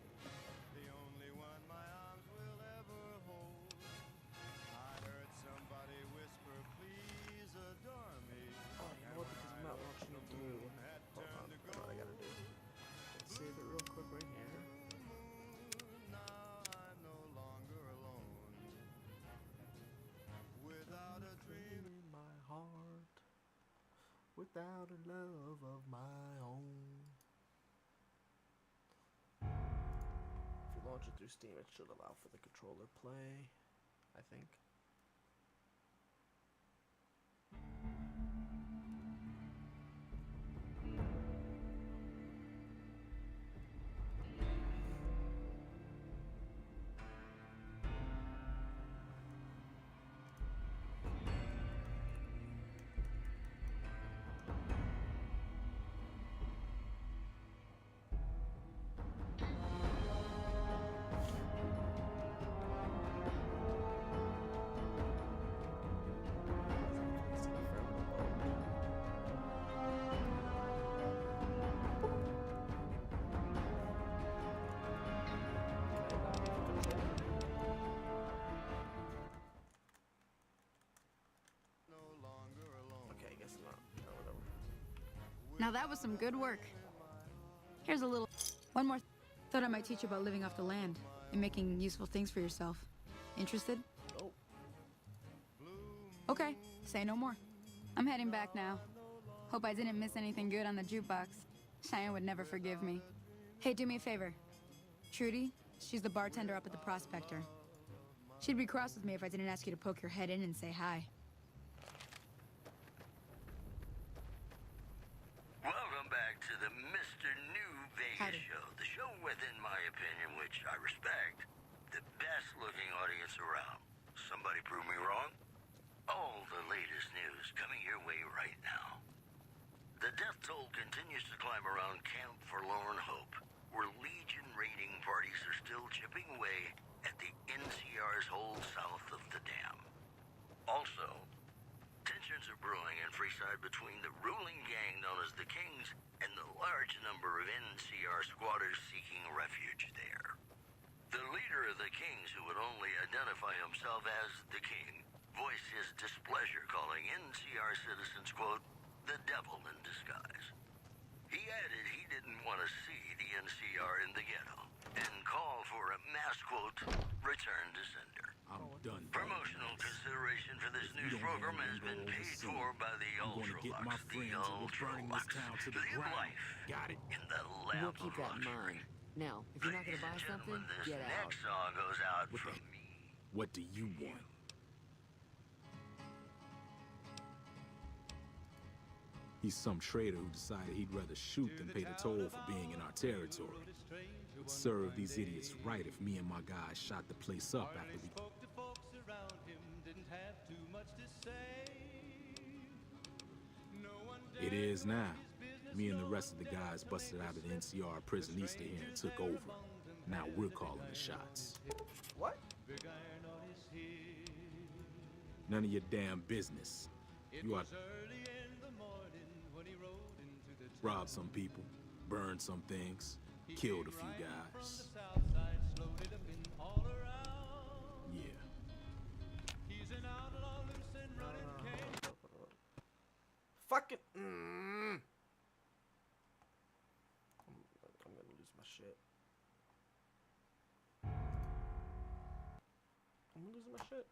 Oh, you know what? Because I'm not watching it through. Hold on, I know what I gotta do. Let's save it real quick right here. Without a dream in my heart, without a love of my own. If you launch it through Steam, it should allow for the controller play, I think. Now that was some good work. Here's a little... One more. Thought I might teach you about living off the land and making useful things for yourself. Interested? Nope. Okay, say no more. I'm heading back now. Hope I didn't miss anything good on the jukebox. Cheyenne would never forgive me. Hey, do me a favor. Trudy, she's the bartender up at the Prospector. She'd be cross with me if I didn't ask you to poke your head in and say hi. Welcome back to the Mr. New Vegas Howdy. show. The show with, in my opinion, which I respect, the best-looking audience around. Somebody prove me wrong? All the latest news coming your way right now. The death toll continues to climb around Camp Forlorn Hope, where Legion raiding parties are still chipping away at the NCR's hold south of the dam. Also, tensions are brewing in Freeside between the ruling gang known as the Kings and the large number of NCR squatters seeking refuge there. The leader of the Kings, who would only identify himself as the King, voiced his displeasure, calling NCR citizens, quote, the devil in disguise. He added he didn't want to see the NCR in the ghetto and called for a mass, quote, return to sender. I'm done. Promotional consideration for this news program has been paid for by the Ultralux. The Ultralux. Live life. Got it. In the lap We'll keep of that in luxury. mind. Now, if you're not going to buy something, This get out. next song goes out from me. What do you want? He's some traitor who decided he'd rather shoot than pay the toll for being in our territory. It'd serve these idiots right if me and my guys shot the place up after we... It is now. Me and the rest of the guys busted out of the NCR prison east of here and took over. Now we're calling the shots. What? None of your damn business. You ought to rob some people, burn some things, killed a few guys. Yeah. Fucking. I'm gonna lose my shit. I'm losing my shit.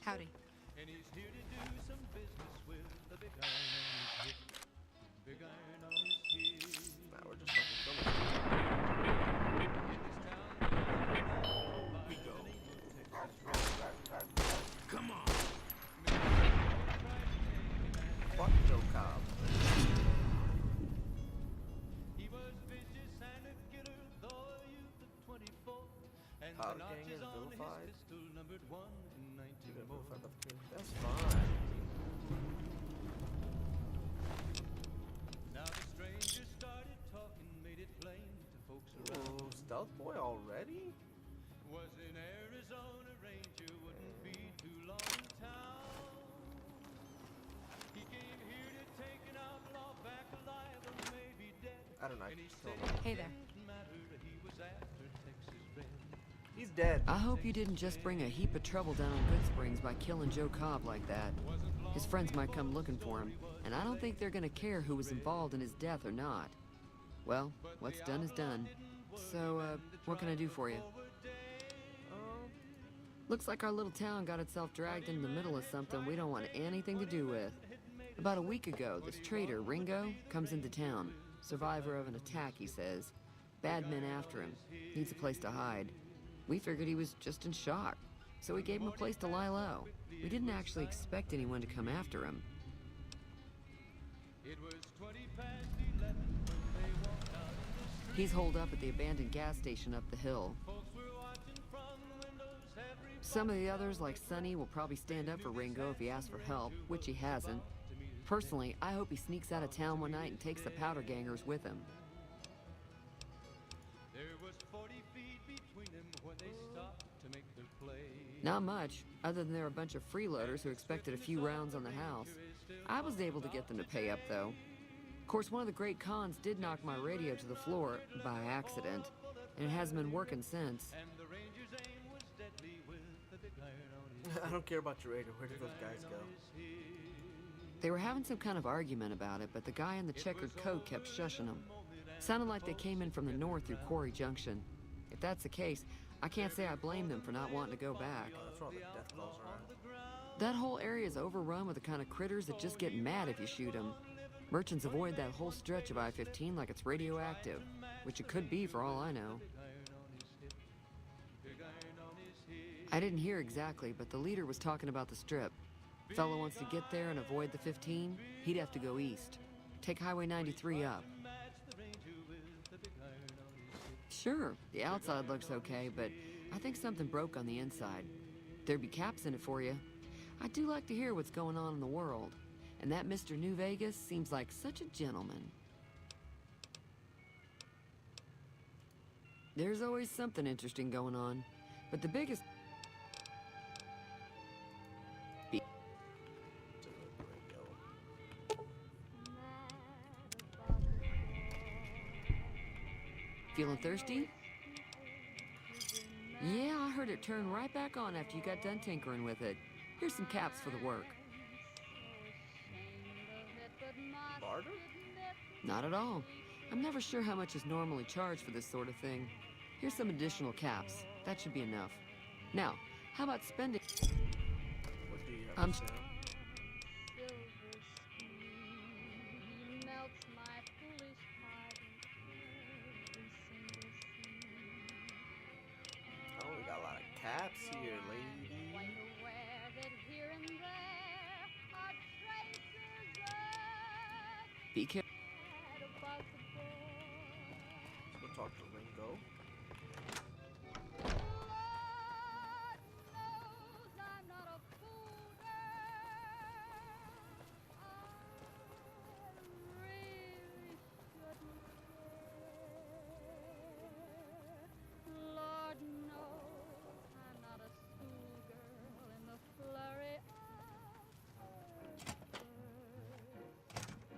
Howdy. And he's here to do some business with the big iron on his hip. Big iron on his hip. Nah, we're just fucking filming. We go. Come on. Fuck Joe Cobb. He was vicious and a killer, though a youth of 24. And Powder the Gang notches is on his vilified. pistol numbered 1 in 19 more. That's fine. Now the stranger started talking, made it plain to folks around. Oh, Stealth Boy already? Was in Arizona Ranger, wouldn't be too long in town. He came here to take an outlaw back alive or maybe dead. I don't know. And he Kill said him. Hey there. it didn't matter, he was after Texas Red. He's dead. I hope you didn't just bring a heap of trouble down on Goodsprings by killing Joe Cobb like that. His friends might come looking for him, and I don't think they're gonna care who was involved in his death or not. Well, what's done is done. So, what can I do for you? Looks like our little town got itself dragged into the middle of something we don't want anything to do with. About a week ago, this traitor, Ringo, comes into town. Survivor of an attack, he says. Bad men after him. Needs a place to hide. We figured he was just in shock, so we gave him a place to lie low. We didn't actually expect anyone to come after him. It was 20 past 11 when they walked out in the street. He's holed up at the abandoned gas station up the hill. Folks were watching from the windows, every Some of the others, like Sonny, will probably stand up for Ringo if he asks for help, which he hasn't. Personally, I hope he sneaks out of town one night and takes the powder gangers with him. There was 40 feet between them when they stopped to make their play. Not much, other than they're a bunch of freeloaders who expected a few rounds on the house. I was able to get them to pay up, though. Of course, one of the great cons did knock my radio to the floor by accident, and it hasn't been working since. I don't care about your radio. Where did those guys go? They were having some kind of argument about it, but the guy in the checkered coat kept shushing them. Sounded like they came in from the north through Quarry Junction. If that's the case, I can't say I blame them for not wanting to go back. That's where all the death calls are at. That whole area is overrun with the kind of critters that just get mad if you shoot them. Merchants avoid that whole stretch of I-15 like it's radioactive, which it could be for all I know. I didn't hear exactly, but the leader was talking about the strip. Fellow wants to get there and avoid the 15, he'd have to go east. Take Highway 93 up. Sure, the outside looks okay, but I think something broke on the inside. There'd be caps in it for you. I do like to hear what's going on in the world, and that Mr. New Vegas seems like such a gentleman. There's always something interesting going on, but the biggest... Feeling thirsty? Yeah, I heard it turn right back on after you got done tinkering with it. Here's some caps for the work. Barter? Not at all. I'm never sure how much is normally charged for this sort of thing. Here's some additional caps. That should be enough. Now, how about spending... What do you have to say? Oh, we got a lot of caps here, lady. Be careful. Let's go talk to Ringo.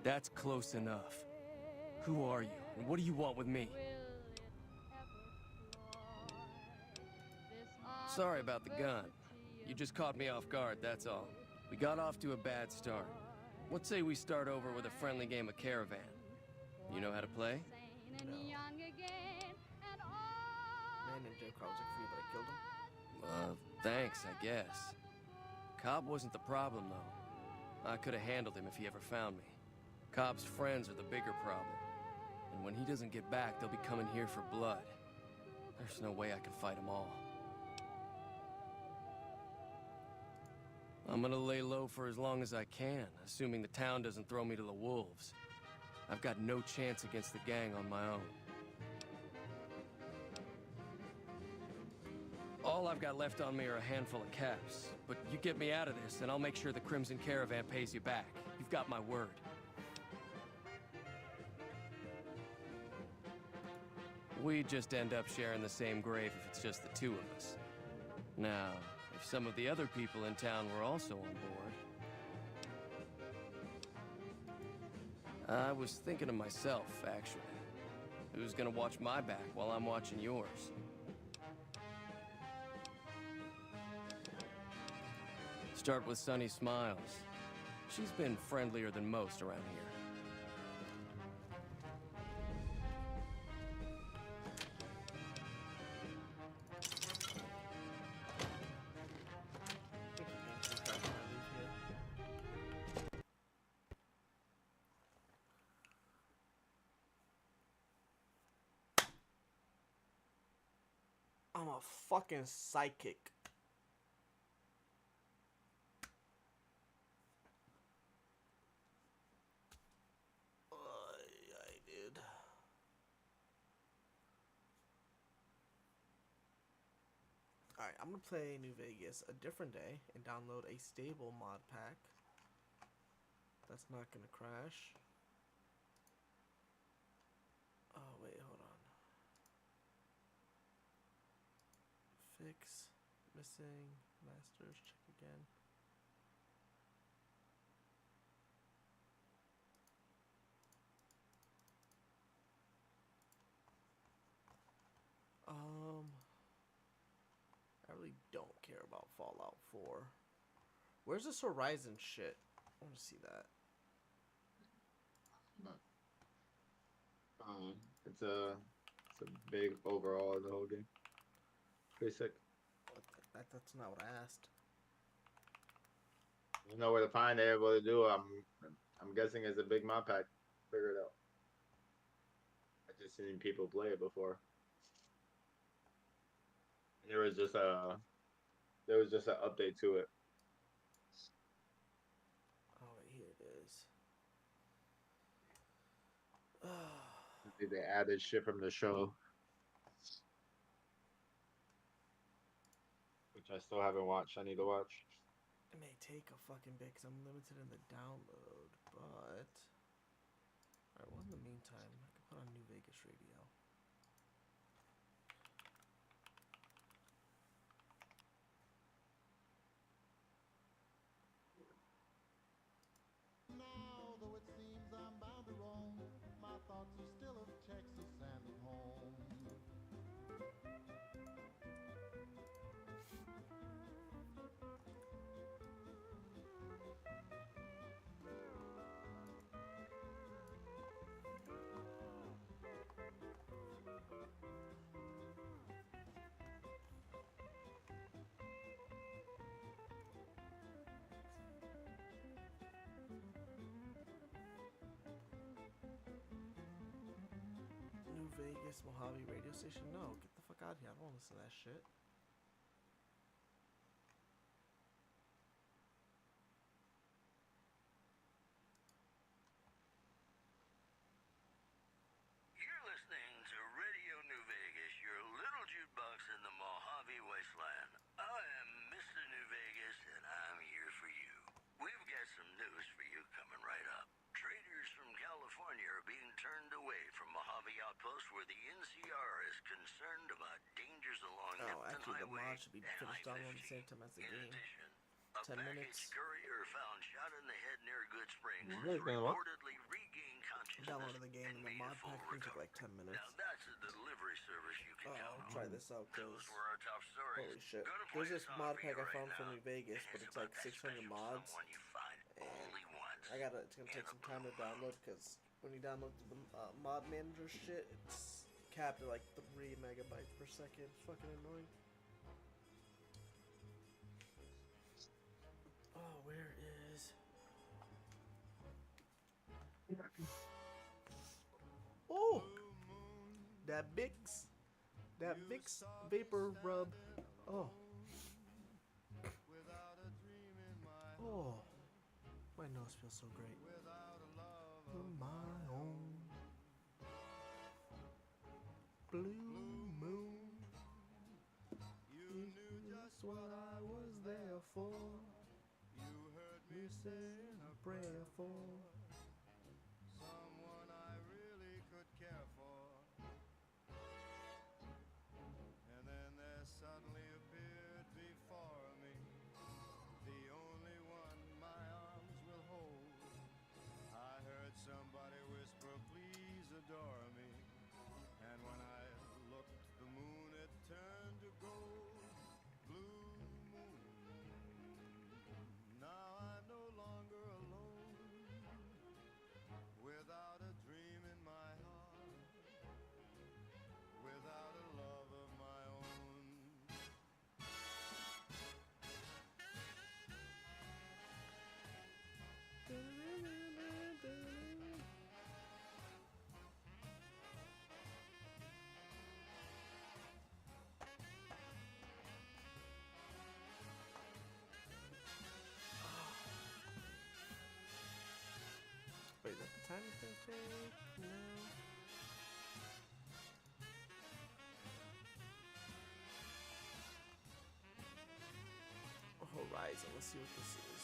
That's close enough. Who are you, and what do you want with me? Sorry about the gun. You just caught me off guard, that's all. We got off to a bad start. What say we start over with a friendly game of Caravan? You know how to play? No. Man named Jim Cobb was like free, but I killed him. Thanks, I guess. Cobb wasn't the problem, though. I could have handled him if he ever found me. Cobb's friends are the bigger problem. And when he doesn't get back, they'll be coming here for blood. There's no way I can fight them all. I'm gonna lay low for as long as I can, assuming the town doesn't throw me to the wolves. I've got no chance against the gang on my own. All I've got left on me are a handful of caps, but you get me out of this and I'll make sure the Crimson Caravan pays you back. You've got my word. We just end up sharing the same grave if it's just the two of us. Now, if some of the other people in town were also on board... I was thinking of myself, actually. Who's gonna watch my back while I'm watching yours? Start with Sunny Smiles. She's been friendlier than most around here. I'm a fucking psychic. I did. Alright, I'm gonna play New Vegas a different day and download a stable mod pack. That's not gonna crash. Oh, wait, hold on. Fix, missing, masters, check again. don't care about Fallout 4. Where's this Horizon shit? I want to see that. It's a big overall of the whole game. Pretty sick. That's not what I asked. You know where to find it, what to do. I'm guessing it's a big mod pack. Figure it out. I just seen people play it before. There was just an update to it. Oh, here it is. They added shit from the show, which I still haven't watched. I need to watch. It may take a fucking bit because I'm limited in the download, but... Alright, well, in the meantime, I can put on New Vegas Radio. Now, though it seems I'm bound to roam, my thoughts are still of Texas and of home. New Vegas Mojave radio station? No, get the fuck out of here. I don't want to listen to that shit. You're listening to Radio New Vegas, your little jukebox in the Mojave Wasteland. I am Mr. New Vegas, and I'm here for you. We've got some news for you coming right up. Traders from California are being turned away from Mojave Outpost where the NCR is concerned about dangers along Oh, Neptune actually, the Highway mod should be and finished down at the I-50. same time as the In game. addition, 10 a minutes. package courier found shot in the head near Good Springs Really has gonna what? reportedly regained consciousness Downloaded the game and and the made a mod full pack can take recovery. like 10 minutes. Now that's a delivery service you can count I'll on. try this out Those because were our top stories. holy shit. Gonna play There's this a song mod for pack you I found right from now, New Vegas, and but it's it's like about that 600 special mods. someone you find only once. It's gonna take some time to download because when you download the mod manager shit, it's capped at like 3 megabytes per second. It's fucking annoying. Oh, where is? Oh, that Vicks vapor rub. Oh. Oh, my nose feels so great. Of my own blue moon. You knew just what I was there for. You heard me say a prayer for Someone I really could care for. And then there suddenly appeared before me the only one my arms will hold. I heard somebody whisper, please adore me. And when I looked, the moon had turned to gold. Blue moon. Now I'm no longer alone. Without a dream in my heart. Without a love of my own. Wait, is that the time it's gonna take? No. Horizon, let's see what this is.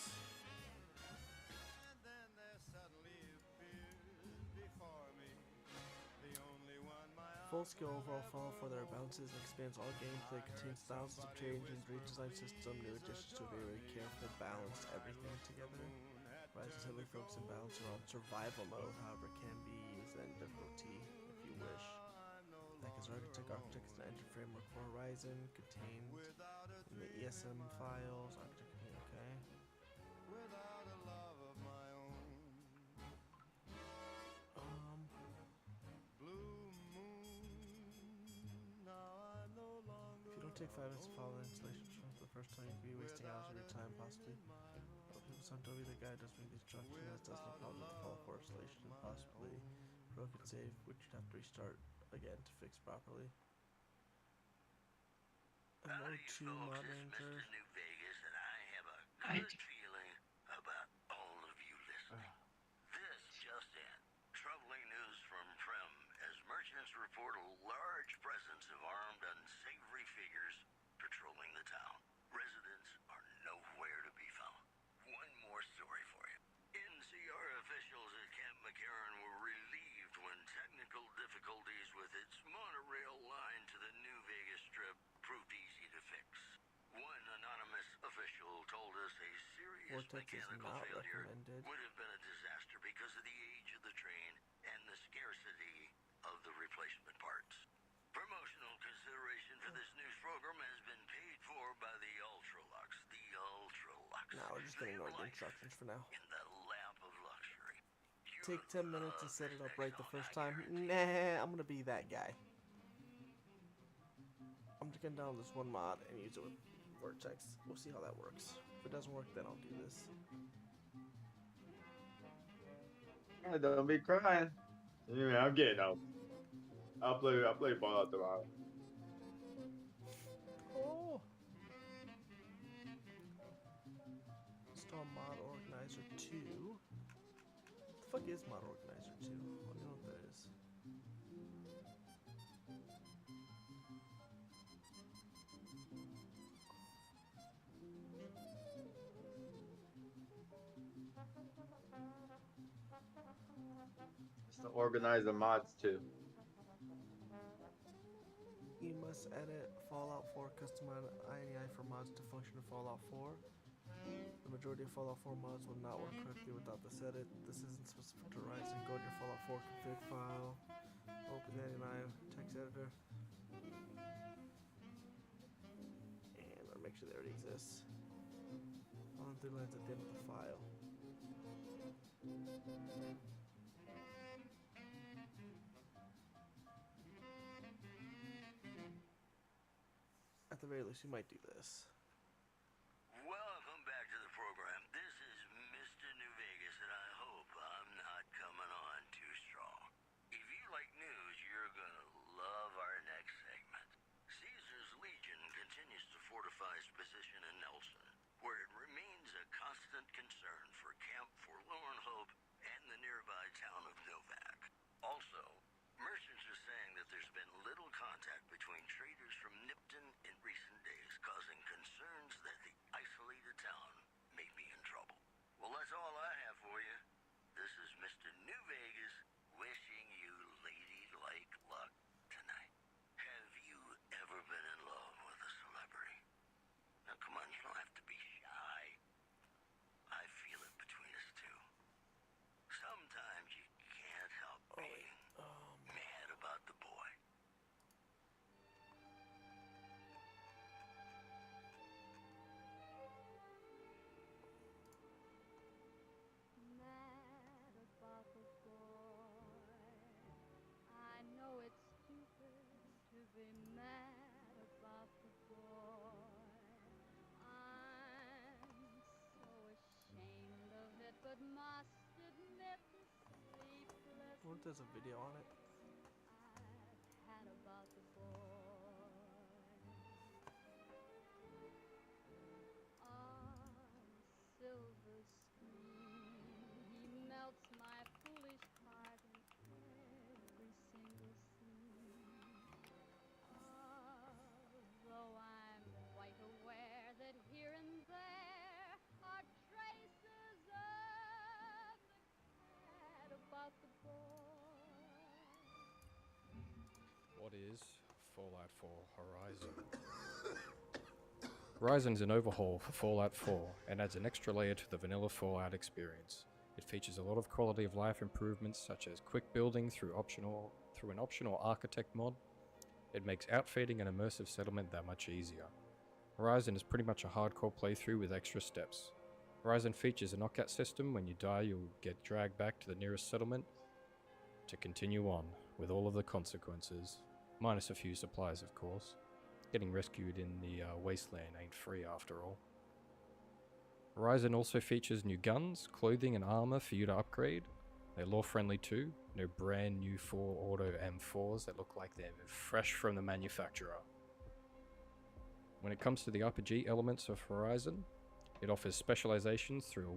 And then there suddenly appeared before me the only one my Full scale overall Fallout 4 there bounces and expands all gameplay, contains thousands of changes, redesign system, new additions to a very careful balance, everything together. Rise is heavily focused and balanced around survival mode, however, can be used in difficulty if you wish. Like his architects and engine framework for Horizon contained in in the ESM files. Architecting, okay. Without a love of my own. Blue moon, now I no longer. If you don't take 5 minutes to follow the installation instructions for the first time, you could be wasting hours of your time, possibly. Some W, the guy does make the instructions, as does no problem with the follow for installation, and possibly broken save, which you'd have to restart again to fix properly. Howdy, Mode 2 folks. mod It's manager. Mr. New Vegas, and I have a good feeling about all of you listening. This just in. Troubling news from Prem, as merchants report a large presence of armed, unsavory figures patrolling the town. Residents are nowhere to be found. One more story for you. NCR officials at Camp McCarran were relieved when technical difficulties with its monorail line to the New Vegas Strip proved easy to fix. One anonymous official told us a serious Vortex is mechanical not failure recommended. would have been a disaster because of the age of the train and the scarcity of the replacement parts. Promotional consideration for this news program has been paid for by the Ultralux. The Ultralux. Now we're just gonna ignore the instructions for now. In the lap of luxury. Take 10 minutes to set it up right the first time. Nah, I'm gonna be that guy. I'm just gonna download this one mod and use it with Vortex. We'll see how that works. If it doesn't work, then I'll do this. Don't be crying. Yeah, I'm getting out. I'll play Fallout tomorrow. Oh. Install Mod Organizer 2. What the fuck is Mod Organizer 2? I don't know what that is. It's to organize the mods too. You must edit Fallout 4 custom INI for mods to function in Fallout 4. The majority of Fallout 4 mods will not work correctly without this edit. This isn't specific to Horizon. Go to your Fallout 4 config file, open the INI text editor, and make sure that it exists. On 3 lines at the end of the file. At the very least, you might do this. Welcome back to the program. This is Mr. New Vegas, and I hope I'm not coming on too strong. If you like news, you're gonna love our next segment. Caesar's Legion continues to fortify its position in Nelson, where it remains a constant concern for Camp Forlorn Hope and the nearby town of Novak. Also, merchants are saying that there's been little contact between traders from Nipton in recent days, causing concerns that the isolated town may be in trouble. Well, that's all I have for you. This is Mr. New Vegas wishing you ladylike luck tonight. Have you ever been in love with a celebrity? Now, come on, you don't have to be shy. I feel it between us two. Sometimes you can't help being mad about the boy. Mad about the boy. I know it's stupid to be mad about the boy. I'm so ashamed of it, but must admit the sleepless What if there's a video on it? I've had about the boy. On silver screen, he melts my foolish heart in every single scene. Although I'm quite aware that here and there are traces of the cat about the boy. What is Fallout 4 Horizon? Horizon's an overhaul for Fallout 4 and adds an extra layer to the vanilla Fallout experience. It features a lot of quality of life improvements such as quick building through an optional architect mod. It makes outfitting an immersive settlement that much easier. Horizon is pretty much a hardcore playthrough with extra steps. Horizon features a knockout system. When you die, you'll get dragged back to the nearest settlement to continue on, with all of the consequences, minus a few supplies of course. Getting rescued in the wasteland ain't free after all. Horizon also features new guns, clothing and armor for you to upgrade. They're lore friendly too, no brand new 4 auto M4s that look like they're fresh from the manufacturer. When it comes to the RPG elements of Horizon, it offers specializations through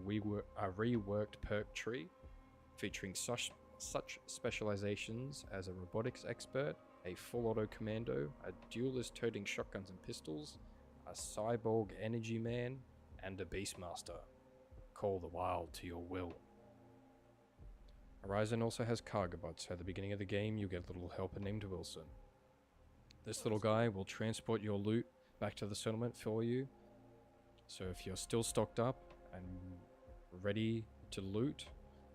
a reworked perk tree, featuring such specializations as a robotics expert, a full auto commando, a duelist toting shotguns and pistols, a cyborg energy man, and a beastmaster. Call the wild to your will. Horizon also has cargo bots. At the beginning of the game, you get a little helper named Wilson. This little guy will transport your loot back to the settlement for you. So if you're still stocked up and ready to loot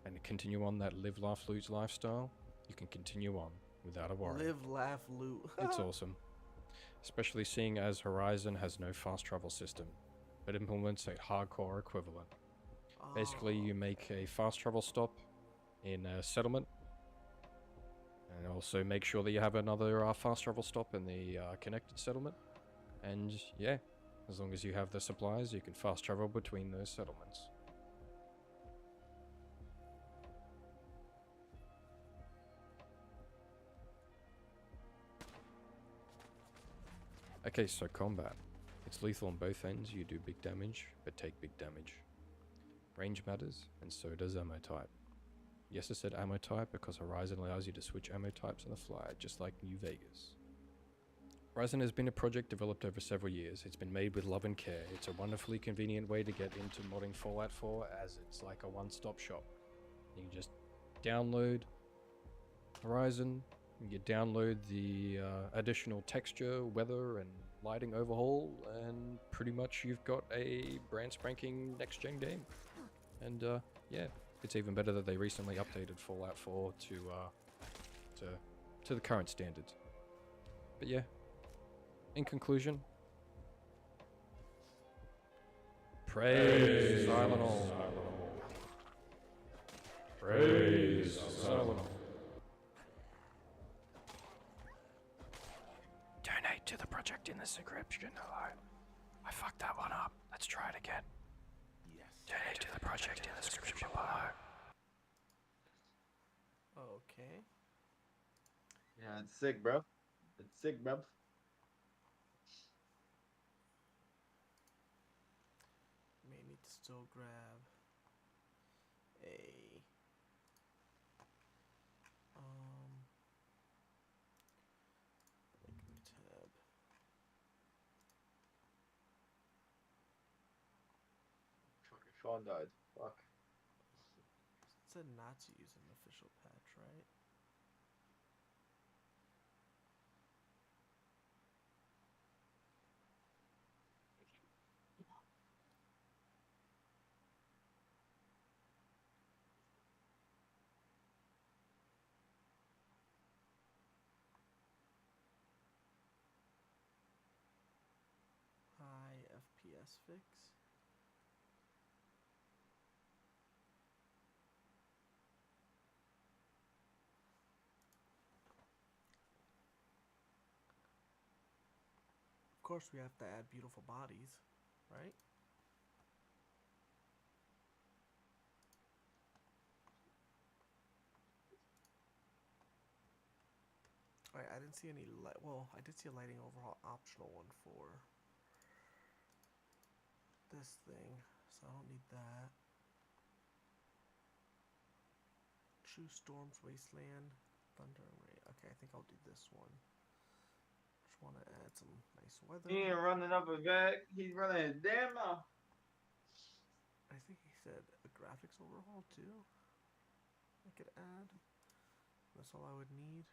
and continue on that live, laugh, loot lifestyle, you can continue on without a worry. Live, laugh, loot. It's awesome. Especially seeing as Horizon has no fast travel system, but implements a hardcore equivalent. Basically, you make a fast travel stop in a settlement, and also make sure that you have another fast travel stop in the connected settlement. And yeah, as long as you have the supplies, you can fast travel between those settlements. Okay, so combat. It's lethal on both ends. You do big damage, but take big damage. Range matters, and so does ammo type. Yes, I said ammo type because Horizon allows you to switch ammo types on the fly, just like New Vegas. Horizon has been a project developed over several years. It's been made with love and care. It's a wonderfully convenient way to get into modding Fallout 4, as it's like a one-stop shop. You can just download Horizon, you download the additional texture, weather, and lighting overhaul, and pretty much you've got a brand spanking next-gen game. And yeah, it's even better that they recently updated Fallout 4 to the current standards. But yeah, in conclusion, praise Tylenol. Praise Tylenol. Donate to the project in the description below. I fucked that one up. Let's try it again. Yes. Donate to the project in the description below. Okay. Yeah, it's sick, bro. It's sick, bro. May need to still grab a like tab. Fucking Sean died. Fuck. It said not to use an official patch, right? High FPS fix. Of course, we have to add beautiful bodies, right? Alright, I didn't see any light. Well, I did see a lighting overhaul optional one for this thing, so I don't need that. True Storms, Wasteland, Thunder and Rain. Okay, I think I'll do this one. Just want to add some nice weather. He ain't running up a back. He's running his damn mouth. I think he said a graphics overhaul too. I could add. That's all I would need.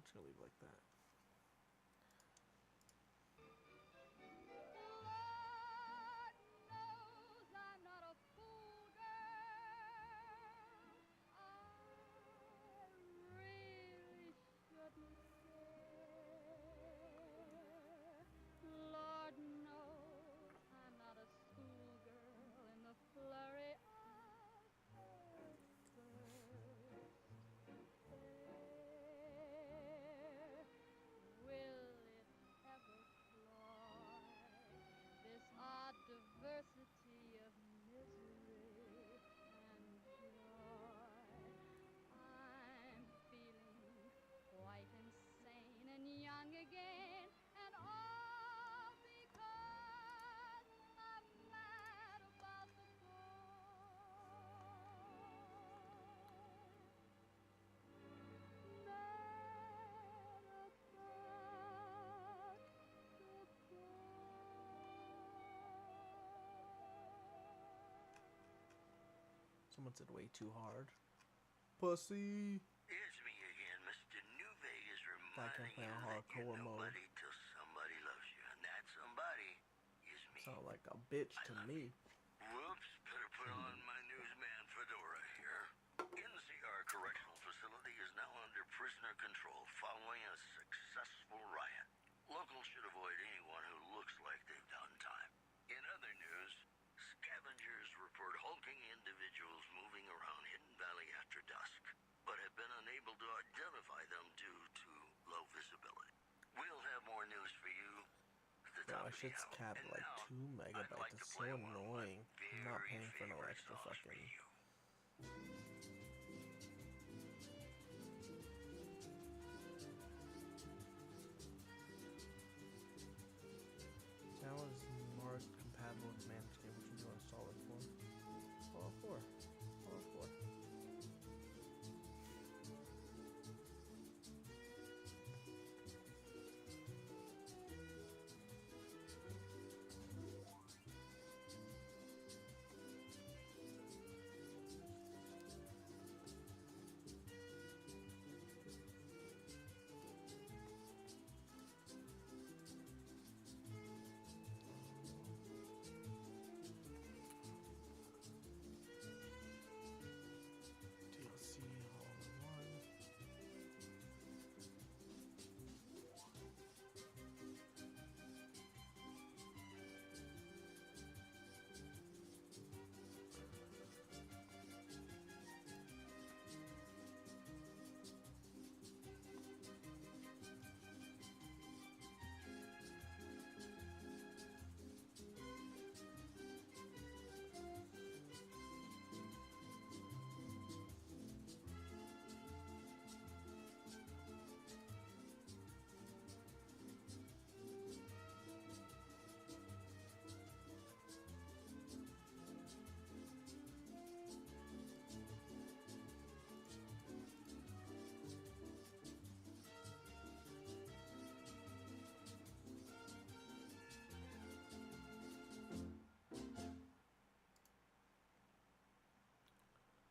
just gonna leave it like that. Lord knows I'm not a fool, girl. I really shouldn't care. Lord knows I'm not a schoolgirl in the flurry of will it ever cloy this odd diversity of misery and joy? I'm feeling quite insane and young again, and all because I'm mad about the Someone said way too hard. Pussy. It's me again, Mr. New Vegas, I can reminding play you on that hardcore you're mode. nobody till somebody loves you, and that somebody is me. Sound like a bitch to me. Whoops, better put on my newsman fedora here. NCR Correctional Facility is now under prisoner control following a successful riot. Locals should avoid anyone who looks like they've done time. In other news, scavengers report hulking individuals moving around Hidden Valley after dusk, but have been unable to identify them due to low visibility. We'll have more news for you at the Bro, top my of the shit's hour. capped And like now, 2 megabytes. It's so annoying. I'm not paying for no extra fucking. Channel is marked compatible with managed game. Which one do you want to install it for? Fallout 4. Fallout 4. DLC all in one.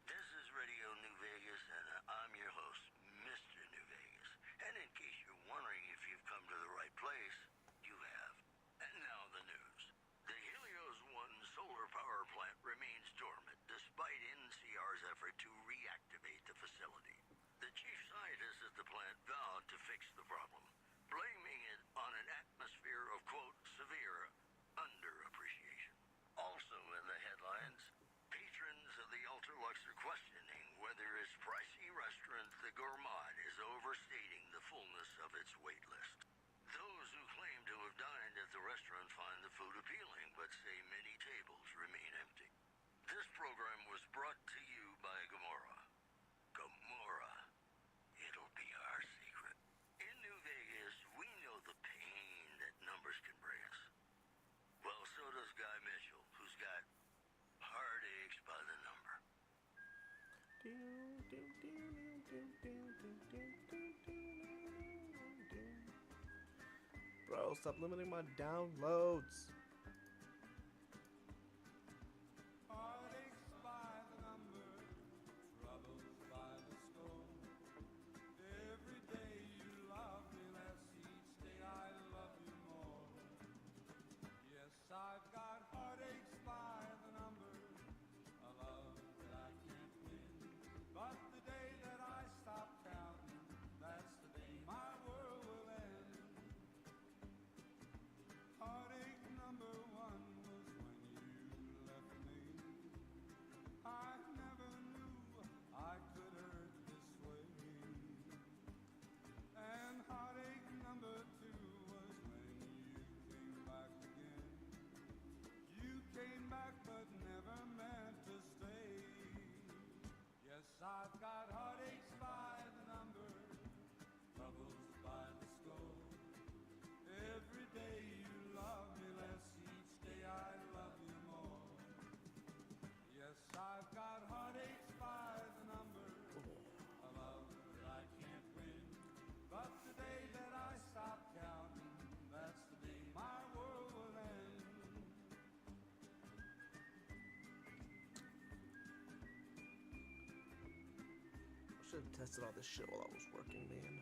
This is Radio New Vegas, and I'm your host, Mr. New Vegas. And in case you're wondering if you've come to the right place, you have. And now the news. The Helios 1 solar power plant remains dormant despite NCR's effort to reactivate the facility. The chief scientist at the plant vowed to fix the problem, blaming it on an atmosphere of, quote, severe underappreciation. Also in the headlines, patrons of the Ultralux are questioning whether its pricey restaurant, the Gourmand, is overstating the fullness of its wait list. Those who claim to have dined at the restaurant find the food appealing, but say many tables remain empty. This program was brought to you by Gamora. Gamora. It'll be our secret. In New Vegas, we know the pain that numbers can bring us. Well, so does Guy Mitchell, who's got heartaches by the number. Bro, stop limiting my downloads. Heartaches by the number, troubles by the score. Every day you should have tested all this shit while I was working, man.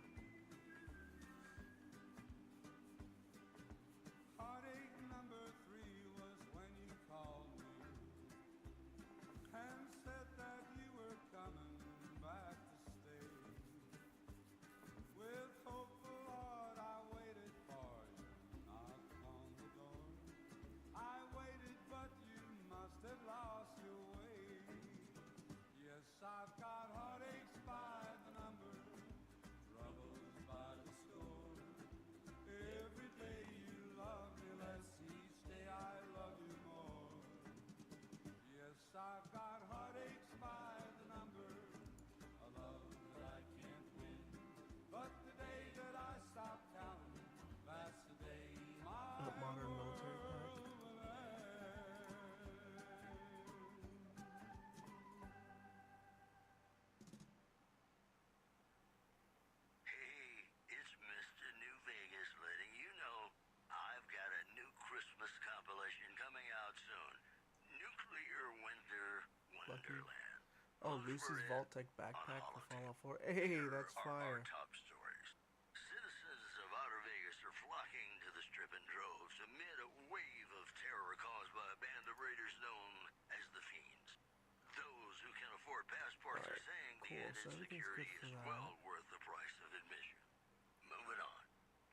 Heartache number 3 was when you called me and said that you were coming back to stay. With hopeful heart I waited for you, knocked on the door. I waited, but you must have lost your way. Yes, I've got heartaches by the number, troubles by the score. Every day you love me less, each day I love you more. Yes, I've got heartaches by the number, a love that I can't win. But the day that I stop counting, that's the day my Modern military pack. Hey, it's Mr. New Vegas letting you know I've got a new Christmas compilation coming out soon. Nuclear Winter Wonderland. Oh, Lucy's Vault-Tec backpack for Fallout 4. Hey, that's fire. Our top stories. Citizens of Outer Vegas are flocking to the Strip in droves amid a wave of terror caused by a band of raiders known as the Fiends. Those who can afford passports are saying the cool. added So everything's security good for is that. well worth the price of admission. Moving on.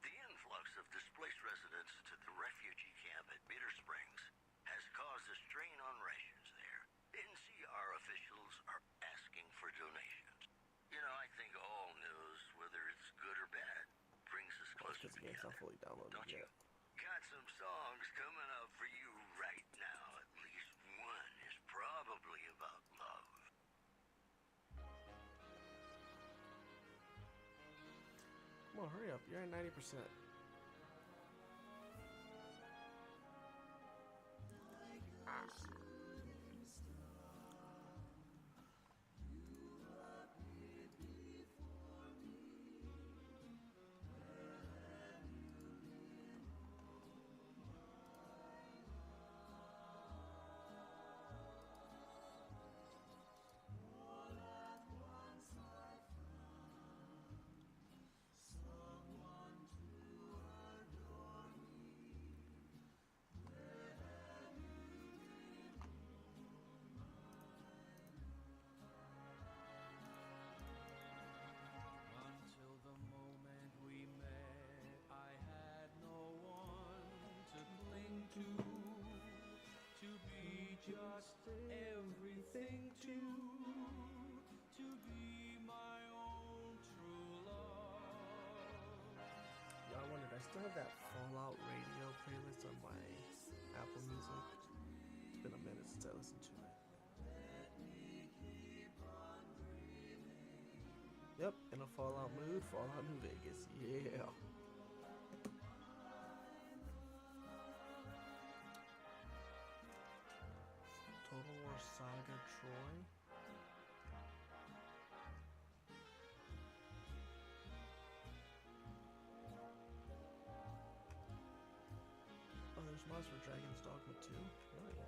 The influx of displaced residents to the refugee camp at Bitter Springs has caused a strain on rations there. NCR officials are asking for donations. You know, I think all news, whether it's good or bad, brings us closer Because the game's not together. fully downloaded Don't you? yet. Got some songs coming up for you right now. At least one is probably about love. Come on, hurry up. You're at 90%. Until the moment we met, I had no one to cling to be just everything to be my own true love. Yeah, I wondered, I still have that Fallout radio playlist on my Apple Music. It's been a minute since I listened to it. Yep, in a Fallout mood, Fallout New Vegas. Yeah. Total War Saga Troy. Oh, there's mods for Dragon's Dogma 2. Nice.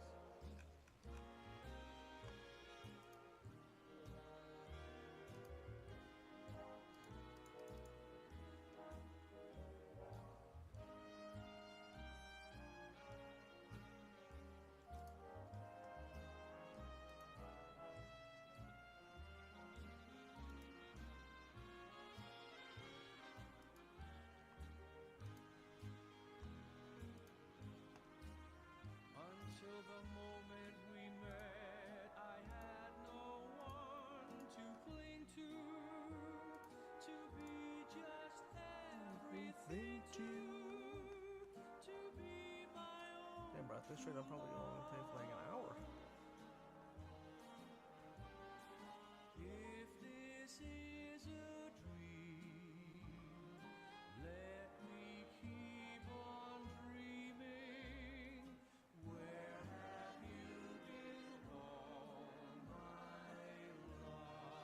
Until the moment we met, I had no one to cling to be just everything to be my own. Damn, bro, at this rate, I'm probably only play for like an hour. If this is a dream, let me keep on dreaming. Where have you been all my life?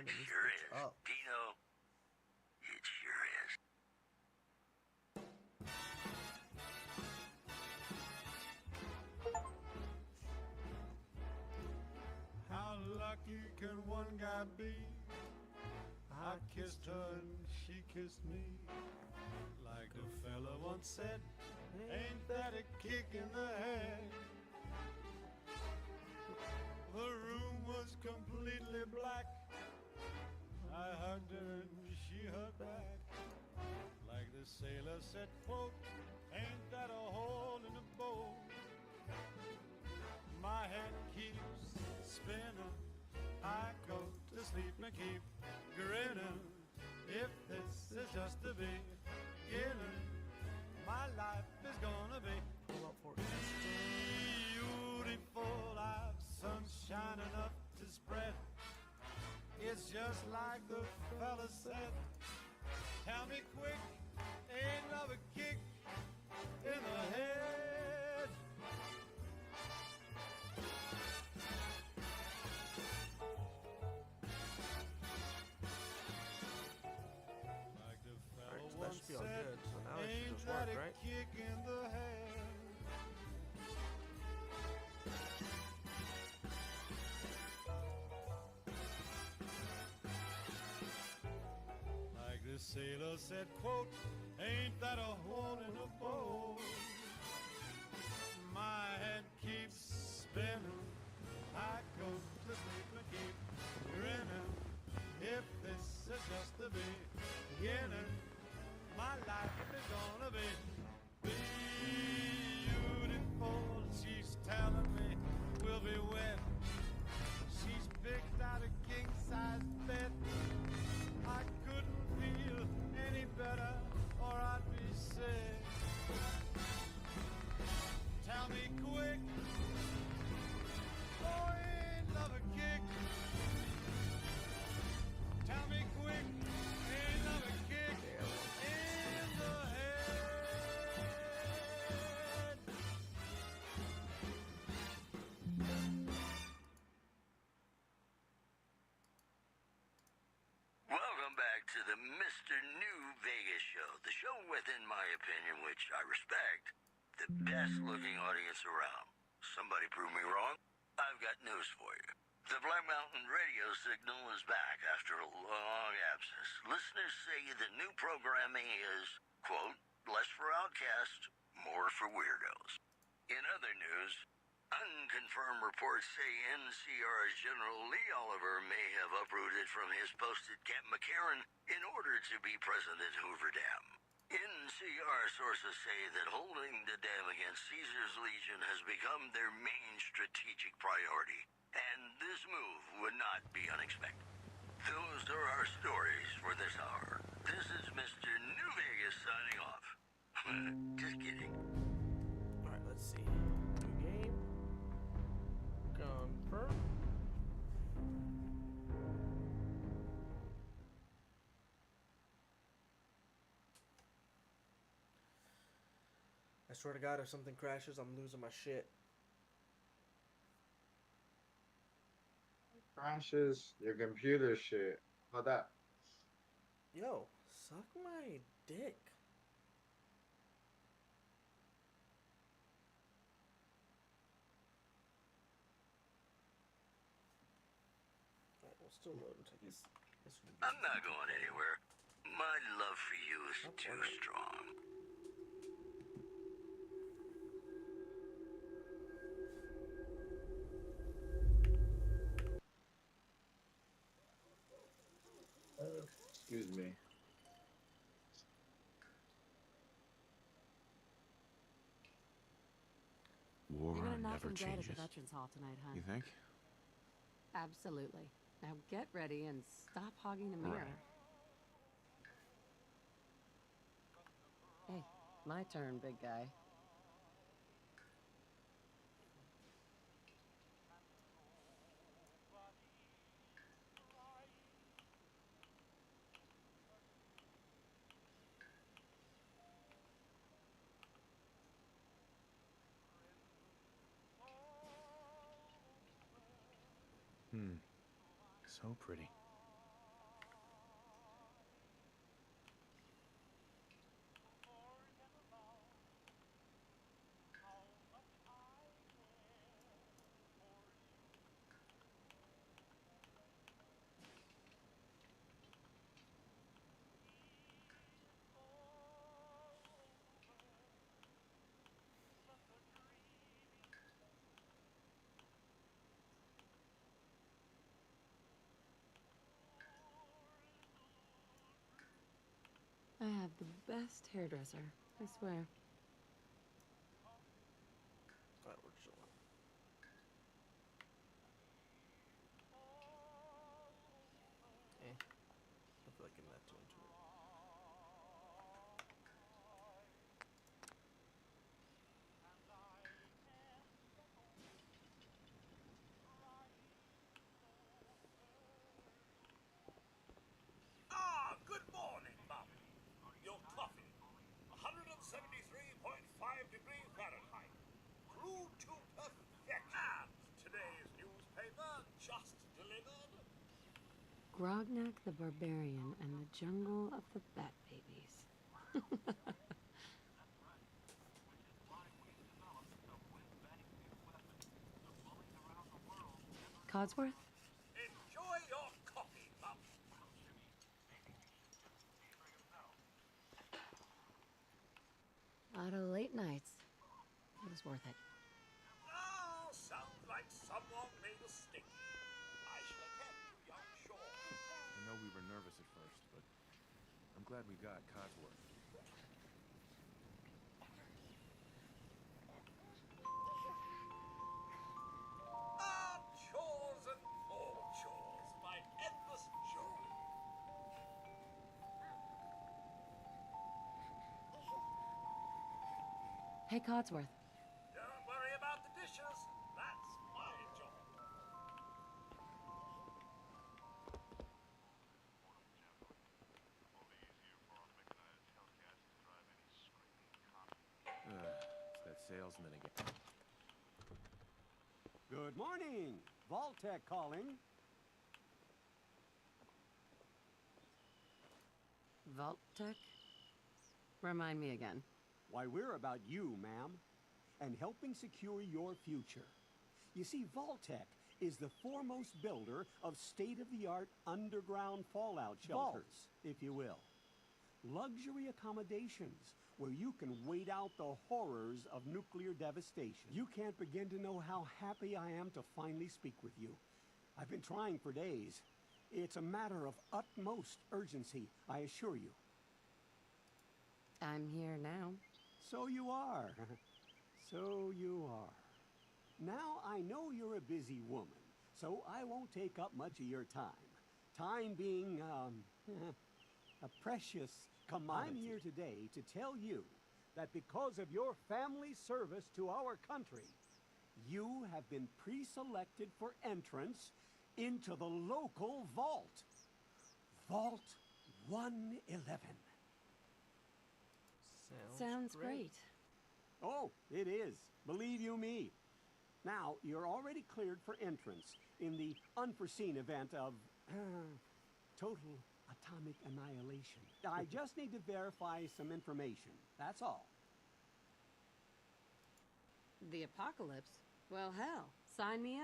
winding this Sure bitch is. up. Dino, it sure is. How lucky can one guy be? I kissed her and she kissed me. Like a fella once said, ain't that a kick in the head? The room was completely black. I hugged her and she hugged back. Like the sailor said, quote, ain't that a hole in the boat? My head keeps spinning. I go to sleep and keep grinning. If this is just the beginning, my life is gonna be beautiful. I've sunshine enough to spread. It's just like the fella said. Tell me quick, ain't love a kick in the head? Alright, so that should be all good. So now it should just work, right? Kick in the head. Like the sailor said, quote, ain't that a hole in the boat? My head keeps spinning. I go to sleep and keep grinning. If this is just the beginning, my life is gonna be beautiful. She's telling me we'll be wed. She's picked out a king-size bed. I couldn't feel any better or I'd be sick. Tell me quick, oh, ain't love a kick? Tell me quick, ain't love a kick in the head? Welcome back to the Mr. New Vegas show. The show with, in my opinion, which I respect, the best looking audience around. Somebody prove me wrong? I've got news for you. The Black Mountain radio signal is back after a long absence. Listeners say the new programming is, quote, less for outcasts, more for weirdos. In other news, unconfirmed reports say NCR's General Lee Oliver may have uprooted from his post at Camp McCarran in order to be present at Hoover Dam. NCR sources say that holding the dam against Caesar's Legion has become their main strategic priority, and this move would not be unexpected. Those are our stories for this hour. This is Mr. New Vegas signing off. Just kidding. Alright, let's see. New game. Confirm. I swear to God, if something crashes, I'm losing my shit. Crashes your computer shit. How about that? Yo, suck my dick. Alright, we'll still load until this. I'm not going anywhere. My love for you is too strong. Excuse me. War You're gonna knock never him dead at changes. the Veterans Hall tonight, huh? You think? Absolutely. Now get ready and stop hogging the mirror. Hey, my turn, big guy. So pretty. have the best hairdresser, I swear. Alright, we're chilling. I feel like getting that too into it. Ah, good morning, Mum. Your coffee. 173.5 degrees Fahrenheit. Brewed to perfection. And today's newspaper just delivered. Grognak the Barbarian and the Jungle of the Bat Babies. Codsworth? Enjoy your coffee, Mum. A lot of late nights. It was worth it. Oh, sounds like someone made a mistake. I shall attend to young Shaw. I know we were nervous at first, but I'm glad we got Codsworth. Ah, chores and more chores. My endless joy. Hey, Codsworth. Don't worry about the dishes. That's my job. It's that salesman again. Good morning. Vault-Tec calling. Vault-Tec? Remind me again. Why, we're about you, ma'am, and helping secure your future. You see, Vault-Tec is the foremost builder of state-of-the-art underground fallout shelters, if you will. Luxury accommodations where you can wait out the horrors of nuclear devastation. You can't begin to know how happy I am to finally speak with you. I've been trying for days. It's a matter of utmost urgency, I assure you. I'm here now. So you are. So you are. Now, I know you're a busy woman, so I won't take up much of your time. Time being, a precious commodity. I'm here today to tell you that because of your family's service to our country, you have been pre-selected for entrance into the local vault. Vault 111. Sounds great. Oh, it is. Believe you me. Now, you're already cleared for entrance in the unforeseen event of total atomic annihilation. I just need to verify some information. That's all. The apocalypse? Well, hell, sign me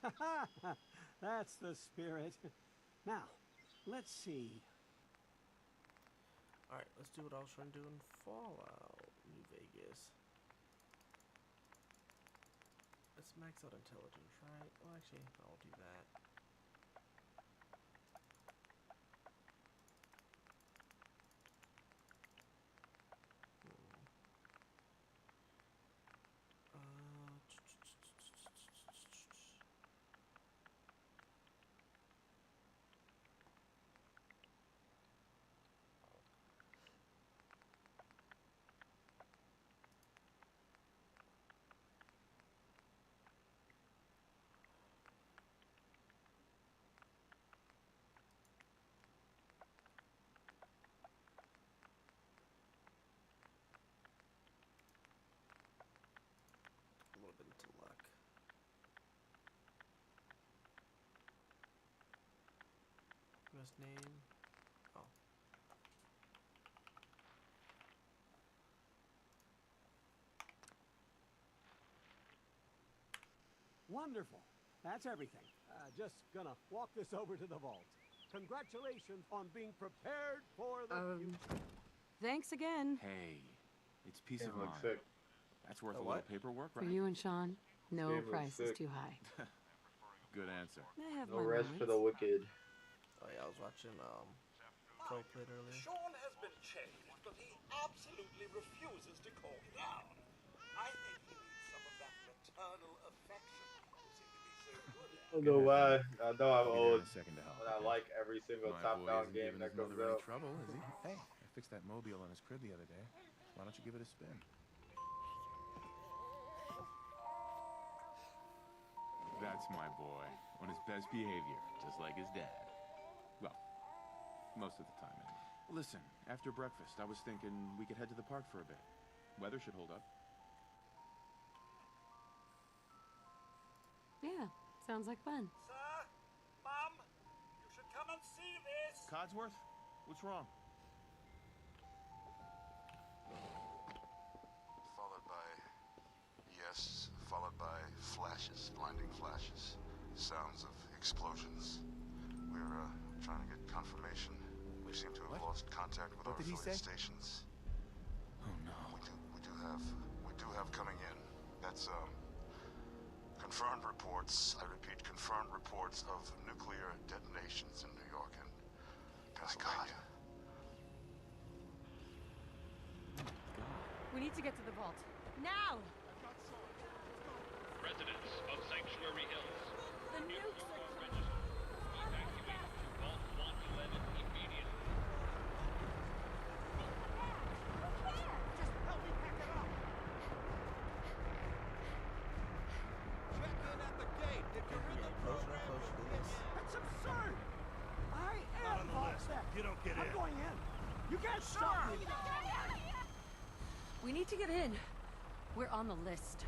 up. That's the spirit. Now, let's see. Alright, let's do what I was trying to do in Fallout New Vegas. Let's max out intelligence, right? Well, actually, I'll do that. A little bit into luck. Best name. Oh. Wonderful. That's everything. Just gonna walk this over to the vault. Congratulations on being prepared for the future. Thanks again. Hey, it's peace Game of looks mind. sick. That's worth A a little what? paperwork, For right? you and Sean, no Game looks price is sick. too high. Good answer. I have No my rest for the moments. wicked. Oh yeah, I was watching Cole played earlier. Sean has been changed, but he absolutely refuses to calm down. I think he needs some of that maternal affection you seem to be so good at. I don't know why. I know I'm Be there in old, a second to help. but I okay? like every single My boy top-down isn't game giving that his comes mother any out. trouble, is he? Hey, I fixed that mobile on his crib the other day. Why don't you give it a spin? That's my boy, on his best behavior, just like his dad. Well, most of the time, anyway. Listen, after breakfast, I was thinking we could head to the park for a bit. Weather should hold up. Yeah, sounds like fun. Sir, Mum, you should come and see this. Codsworth, what's wrong? Followed by yes, followed by flashes, blinding flashes, sounds of explosions. We're trying to get confirmation. We seem to have lost contact with What our did he affiliate say? stations. Oh no. We do have coming in. That's confirmed reports. I repeat, confirmed reports of nuclear detonations in New York and Pennsylvania. We need to get to the vault. Now! Residents of Sanctuary Hills. The nukes are registered. Evacuate to Vault 111 immediately. Check in at the gate if you're in the program. That's absurd! I Not am on the list. Volstagg. You don't get I'm in. going in. You can't stop me. We need to get in. We're on the list.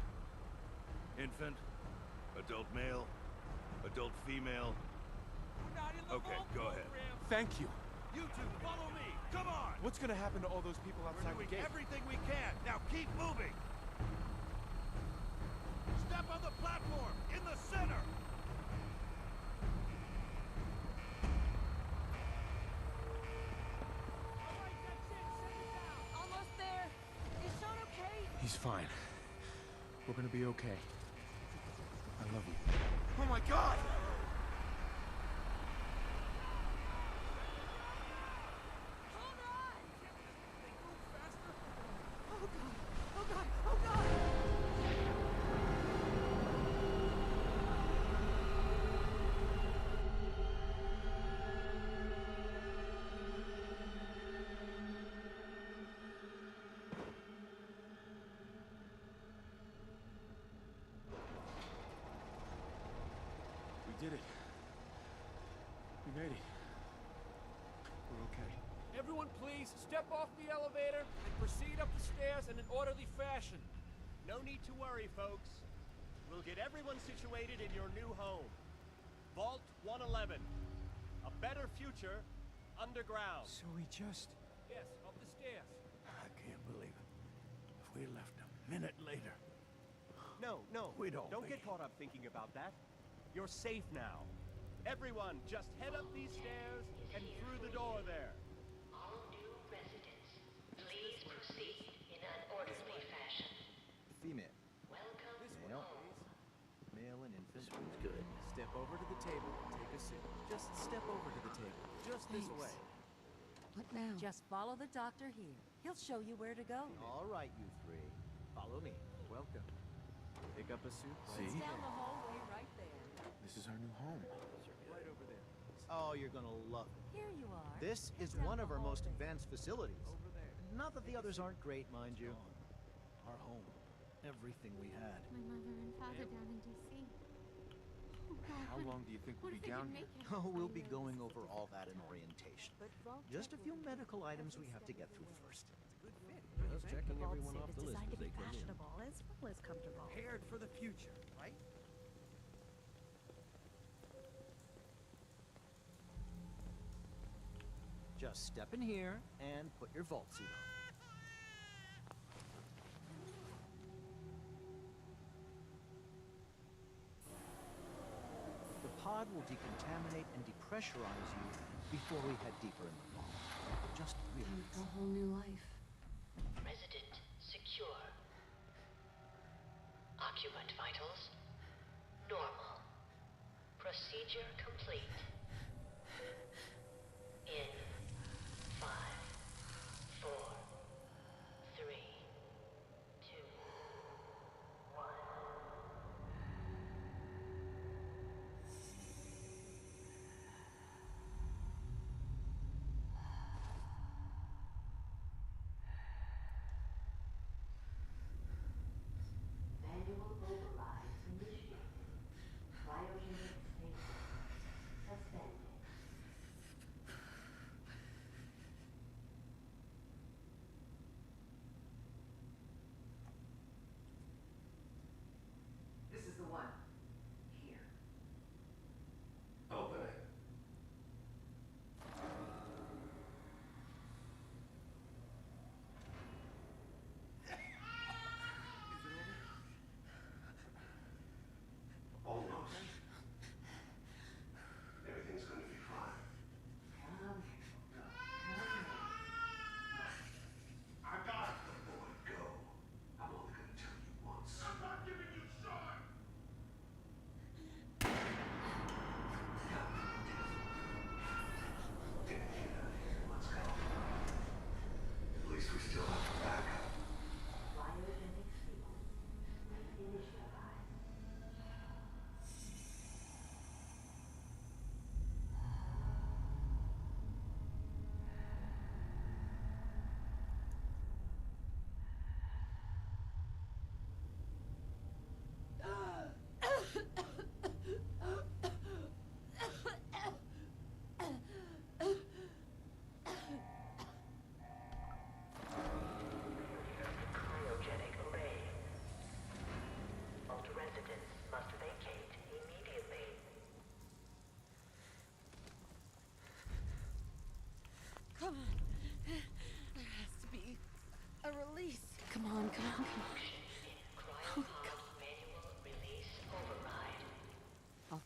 Infant, adult male, adult female. Okay, go ahead. Thank you. You two, follow me. Come on. What's gonna happen to all those people We're outside the doing gate? everything we can. Now keep moving. Step on the platform in the center. Almost there. Is Sean okay? He's fine. We're gonna be okay. I love you. Oh my God! Oh God! Oh God! Oh God! We did it. We made it. We're okay. Everyone please, step off the elevator and proceed up the stairs in an orderly fashion. No need to worry, folks. We'll get everyone situated in your new home. Vault 111. A better future underground. So we just... Yes, up the stairs. I can't believe it. If we left a minute later. No, We'd all don't be- get caught up thinking about that. You're safe now. Everyone, just head up these stairs and through the door there. All new residents, please proceed in an orderly fashion. Female. Welcome. Male. Male and infant. This one's good. Step over to the table, take a seat. Just step over to the table. Just this Thanks. way. What now? Just follow the doctor here. He'll show you where to go. All right, you three. Follow me. Welcome. Pick up a suit. See? It's down the hallway right there. This is our new home. Right over there. Oh, you're gonna love it. Here you are. This is one of our most advanced facilities. Not that the others aren't great, mind you. Our home. Everything we had. My mother and father down in D.C. Oh, God, How long do you think we'll be down here? Oh, we'll be going over all that in orientation. Just a few medical items we have to get through first. Just checking everyone off the list designed to as be they come in. fashionable as well as comfortable. Prepared for the future, right? Just step in here and put your vault suit on. The pod will decontaminate and depressurize you before we head deeper in the vault. Just relax. A whole new life. Resident secure. Occupant vitals normal. Procedure complete. In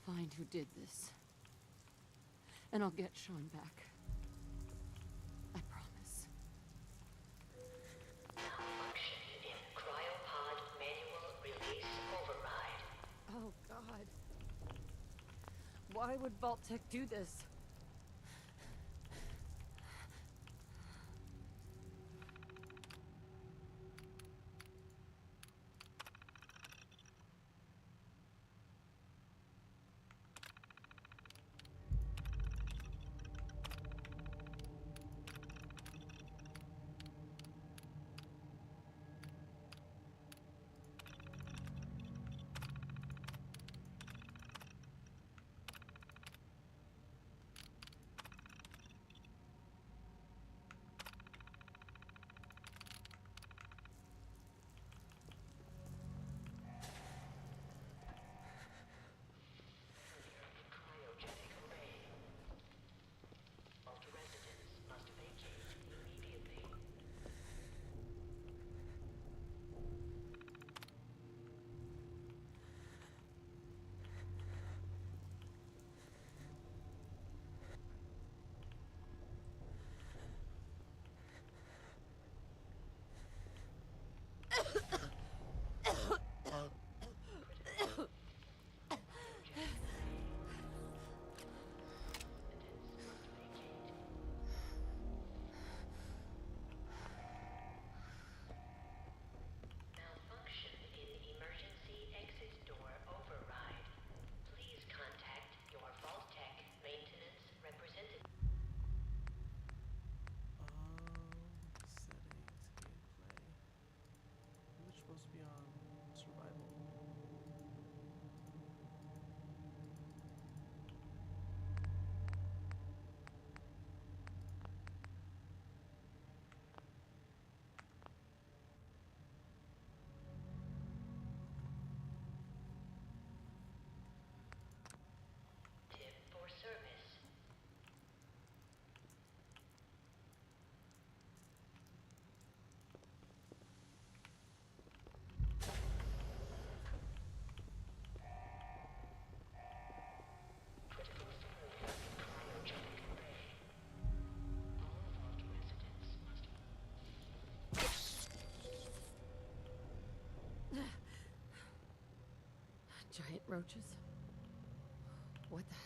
find who did this. And I'll get Sean back. I promise. Malfunction in cryopod manual release override. Oh, God. Why would Vault-Tec do this? Cryogenic array. Vault residents must vacate immediately. Malfunction in emergency exit door override. Please contact your Vault-Tec maintenance representative. Settings, gameplay. We're supposed to be on survival. Tip for service. Critical failure in cryogenic array. All Vault residents must. Giant roaches? What the hell?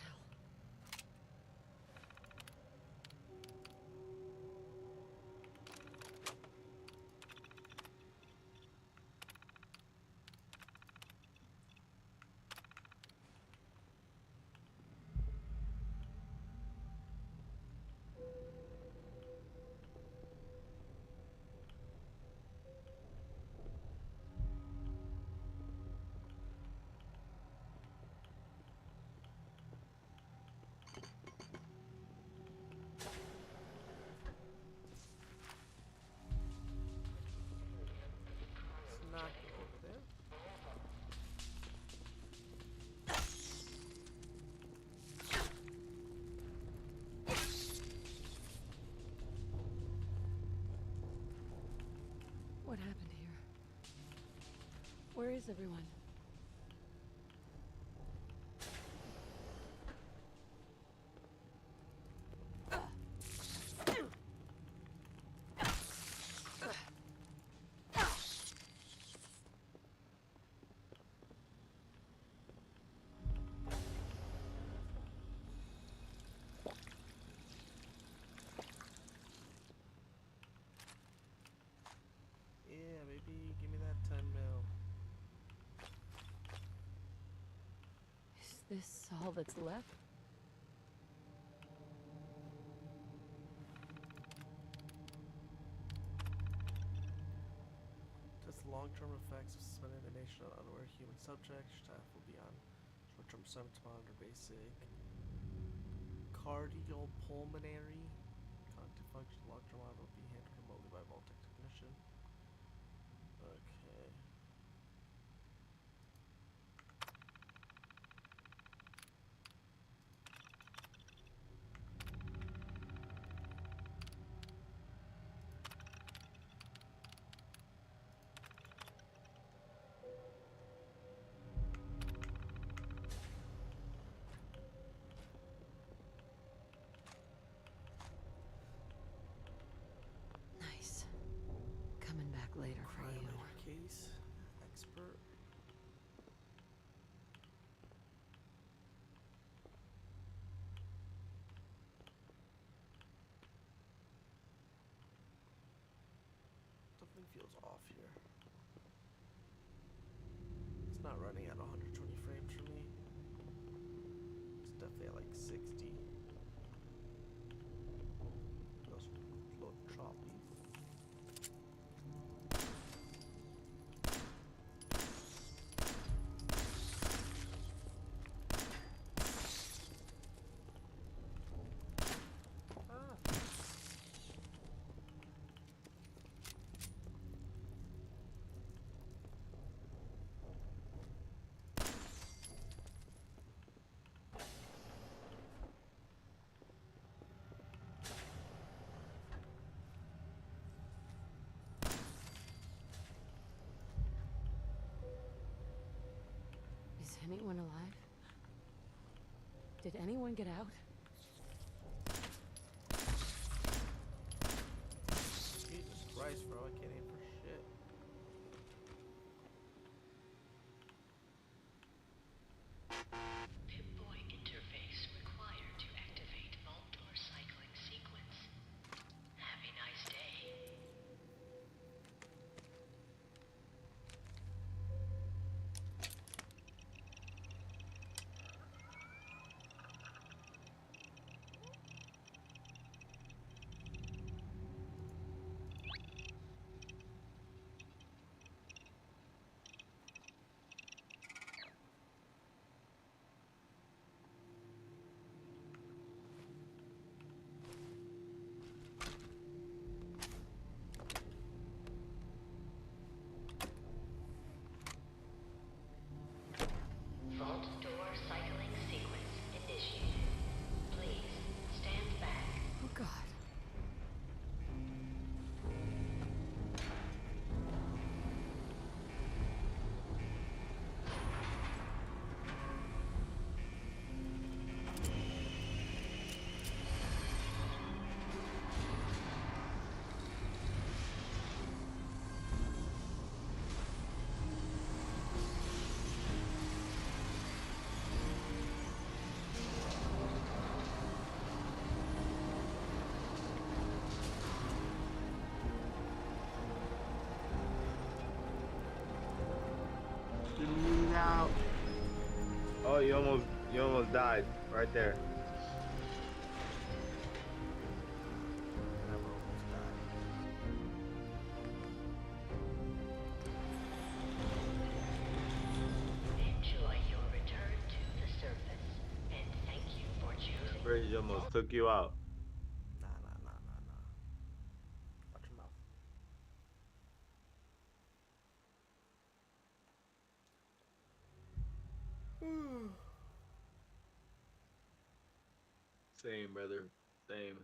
Let's not go over there. What happened here? Where is everyone? Yeah, baby, give me that 10 mil. Is this all that's left? Just long-term effects of suspended animation on unaware human subjects. Staff will be on short-term assignment to monitor basic cardiopulmonary cognitive function. Long-term monitor will be handled remotely by a Vault-Tec technician. Okay. Something feels off here. It's not running at 120 frames for me. It's definitely at like 60. Feels a little choppy. Is anyone alive? Did anyone get out? Jesus Christ, bro, I can't aim for shit. Pip-Boy interface required to activate vault door cycling sequence. Have a nice day. Vault door cycling sequence initiated. Please stand back. Oh God. Get me out. Oh, you almost died right there. Never almost died. Enjoy your return to the surface, and thank you for choosing. Bridge almost took you out. Nah. Watch your mouth. Same, brother. Same.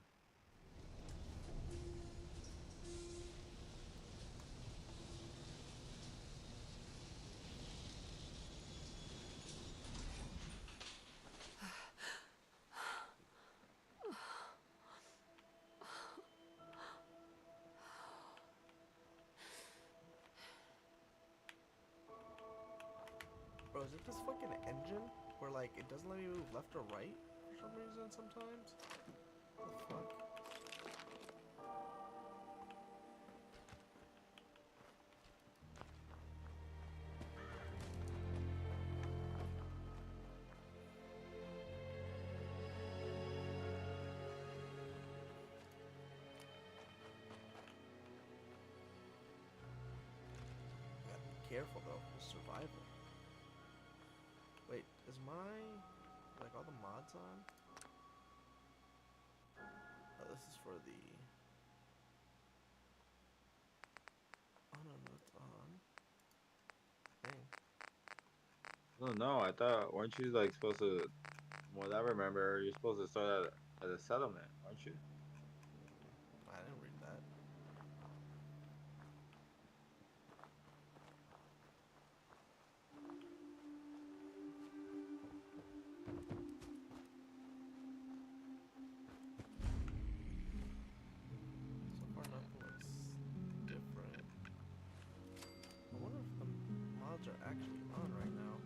Bro, is it this fucking engine where like it doesn't let me move left or right for some reason sometimes? What the fuck? Gotta be careful though, it's survival. Wait, is my like all the mods on? Oh, this is for the. Oh no, it's on. I think. No, no, I thought, weren't you like supposed to, from what I remember, you're supposed to start at a settlement, aren't you? I didn't read that. So far, nothing looks different. I wonder if the mods are actually on right now.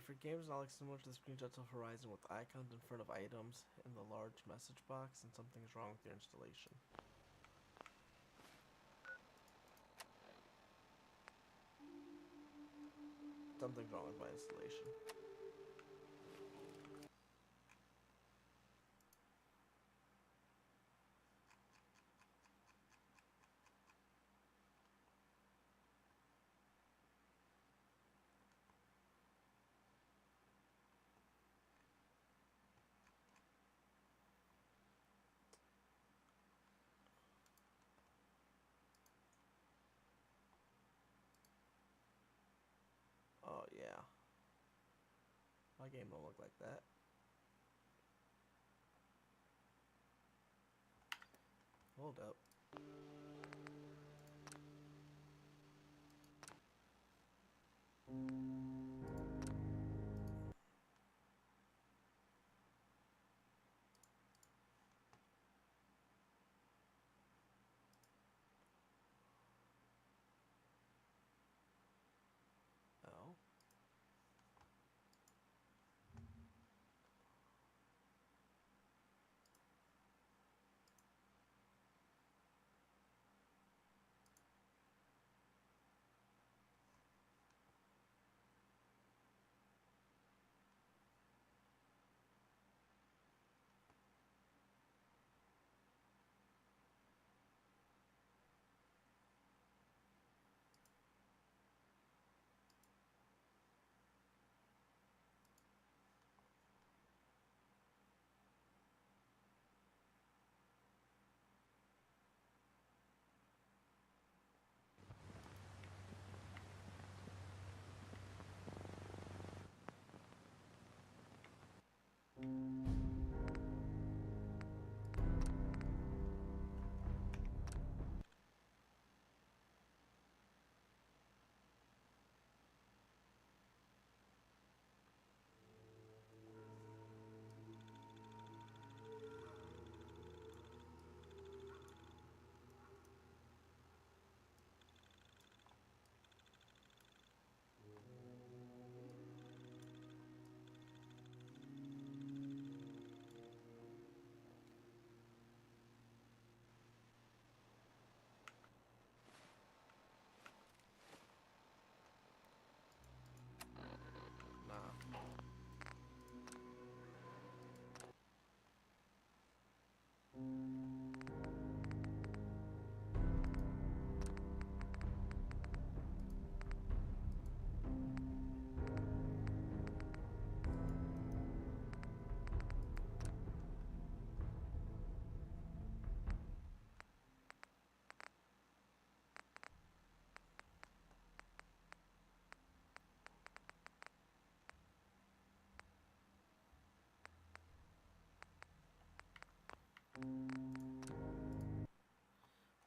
If your game does not look similar to the screenshots of Horizon with icons in front of items in the large message box, then something's wrong with your installation. Something's wrong with my installation. Oh yeah. My game don't look like that. Hold up. Oh.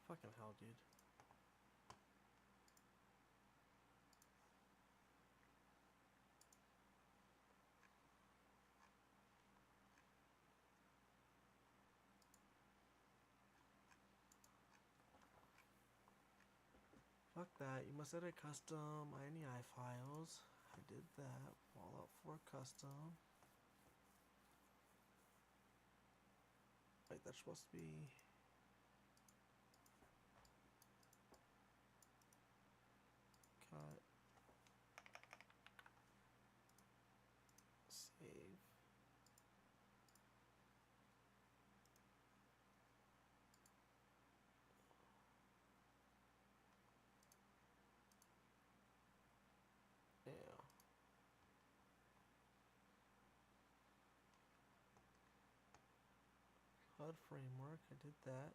Fucking hell, dude. Fuck that. You must edit custom INI files. I did that. Fallout 4 custom. Wait, that's supposed to be... Cut. Save. Yeah. HUD framework, I did that.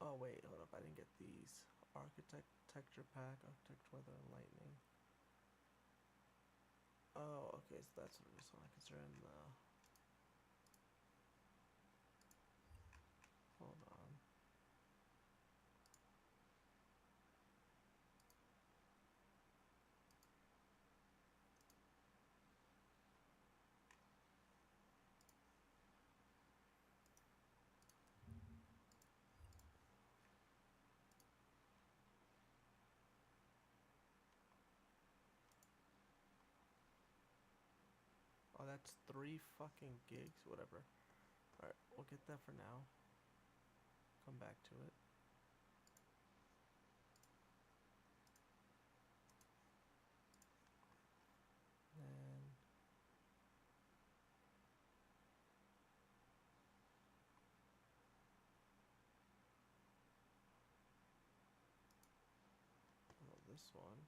Oh wait, hold up, I didn't get these. Architecture pack, architect, weather, and lightning. Oh, okay, so that's what it is. So I can start in the... Hold on. That's 3 fucking gigs, whatever. Alright, we'll get that for now. Come back to it. And this one.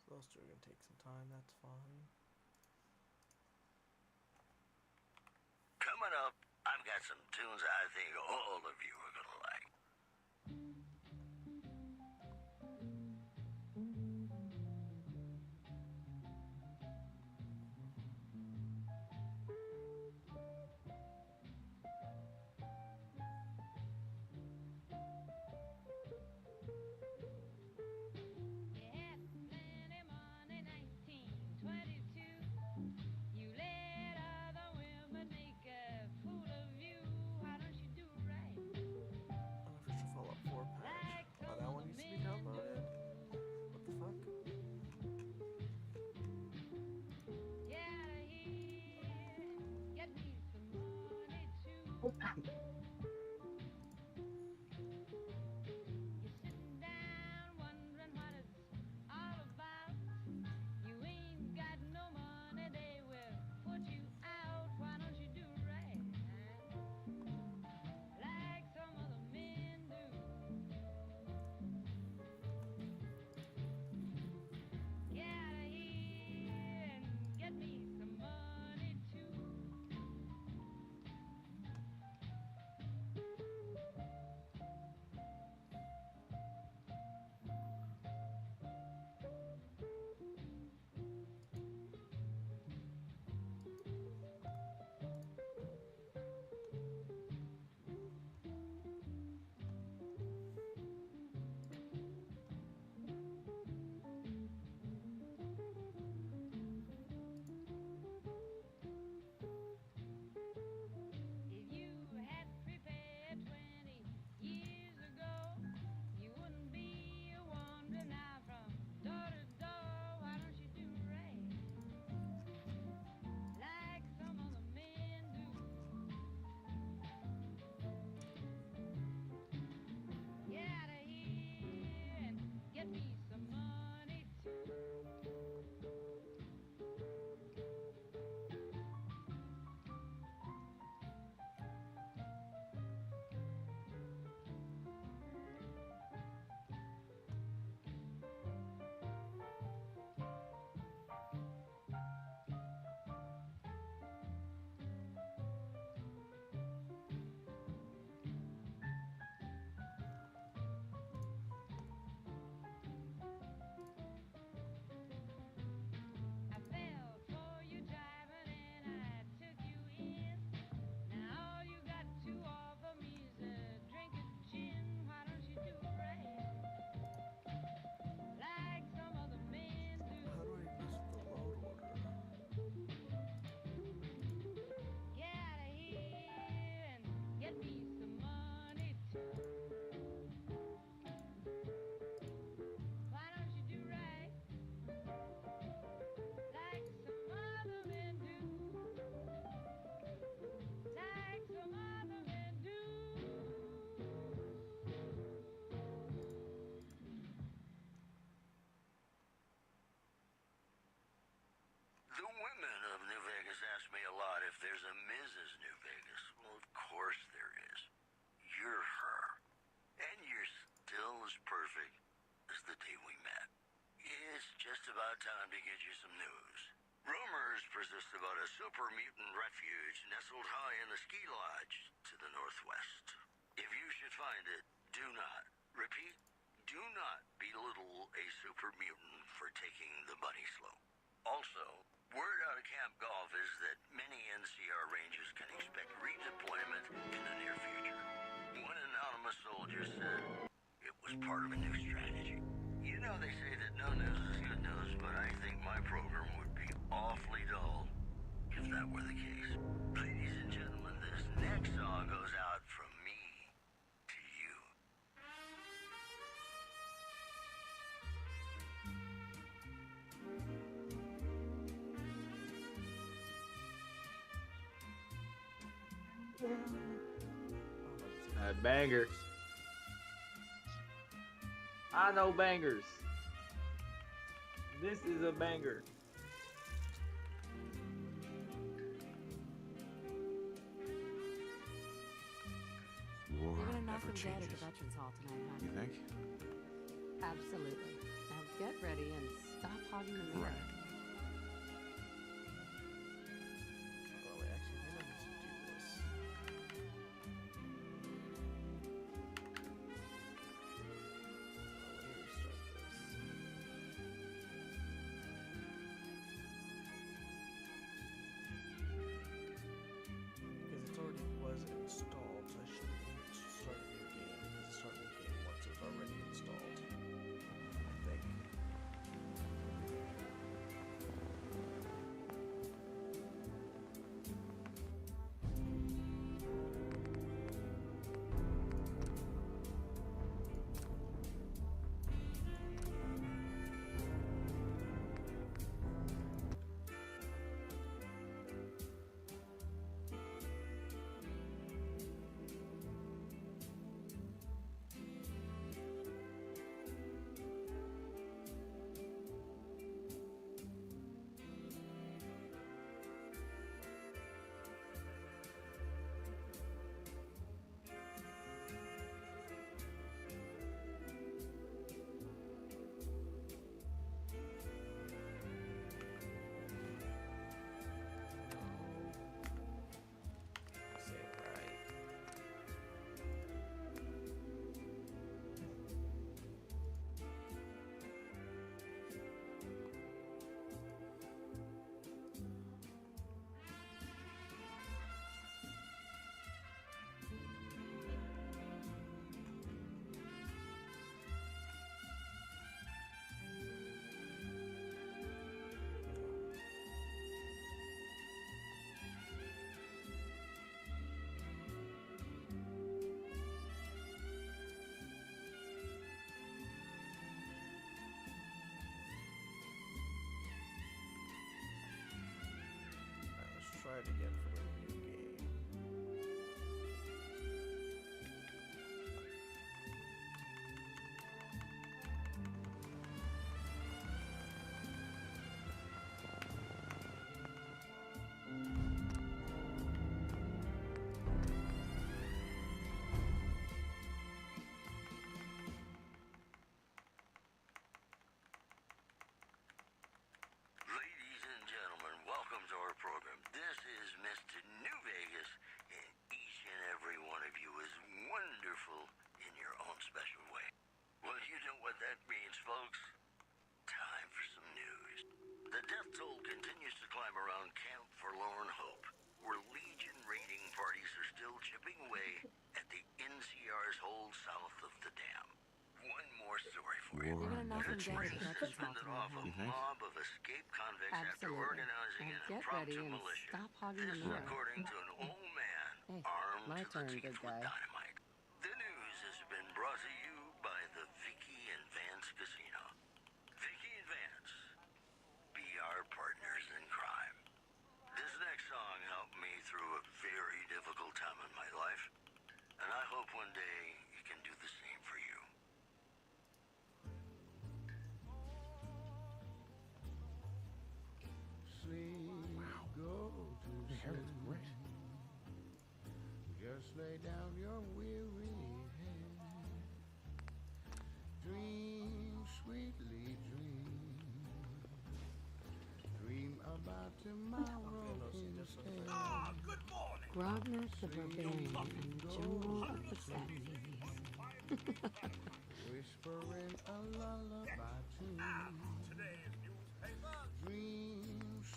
So those two are gonna take some time, that's fine. Coming up, I've got some tunes I think all of you are gonna like. You let other women make a fool of you. Why don't you do right? Unofficial Fallout 4 patch. Oh, that one needs to be downloaded? What the fuck? Get out of here. Get me some money too. You're sitting down wondering what it's all about. You ain't got no money, they will put you out. Why don't you do right? Like some other men do. Get out of here and get me some money too. If you had prepared 20 years ago, you wouldn't be wandering out from door to door. Why don't you do right? Like some other men do. Get out of here and get me some money too. I fell for your driving and I took you in. Now all you got to offer me is a drink of gin. Why don't you do right? Like some other men do. How do I mess with the load order? Get out of here and get me some money too. Why don't you do right? Like some other men do. Like some other men do. The women of New Vegas ask me a lot if there's a Mrs. New Vegas. Well, of course there is. You're her. And you're still as perfect as the day we met. It's just about time to get you some news. Rumors persist about a super mutant refuge nestled high in the ski lodge to the northwest. If you should find it, do not, repeat, do not belittle a super mutant for taking the bunny slope. Also, word out of Camp Golf is that many NCR Rangers can expect redeployment in the near future. One anonymous soldier said it was part of a new strategy. You know they say that no news is good news, but I think my program would be awfully dull if that were the case. Ladies and gentlemen, this next song goes out from me to you. Banger. I know bangers. This is a banger. War We're gonna knock never them dead at the changes. Veterans Hall tonight, honey. You think? Absolutely. Now get ready and stop hogging the mirror. Right. Oh, wait, actually, maybe I need to do this. Because it's already was installed, so I shouldn't need to start a new game. Because it started a new game once it was already installed. I think. Say it right. Alright, let's try it again for the new game. Ladies and gentlemen, welcome to our program. This is Mr. New Vegas, and each and every one of you is wonderful in your own special way. Well, you know what that means, folks. Time for some news. The death toll continues to climb around Camp Forlorn Hope, where Legion raiding parties are still chipping away at the NCR's hold south of the dam. One more story for you. We're gonna knock them dead at the Veterans Hall Suspended tonight, off a honey. mob of escaped convicts after Absolutely. organizing Now an get impromptu ready and militia. stop hogging the This mirror. according to an old man Hey, armed my to turn, the good teeth with guy. dynamite. The news has been brought to you by the Vicky and Vance Casino. Vicky and Vance, be our partners in crime. This next song helped me through a very difficult time in my life, and I hope one day it can do the same for you. Go to sleep. Just lay down your weary head. Dream, sweetly dream. Dream about tomorrow instead. Ah, good morning. Grogner the Barbarian and the General of the Fat Whispering a lullaby tune. Today's newspaper. Dream,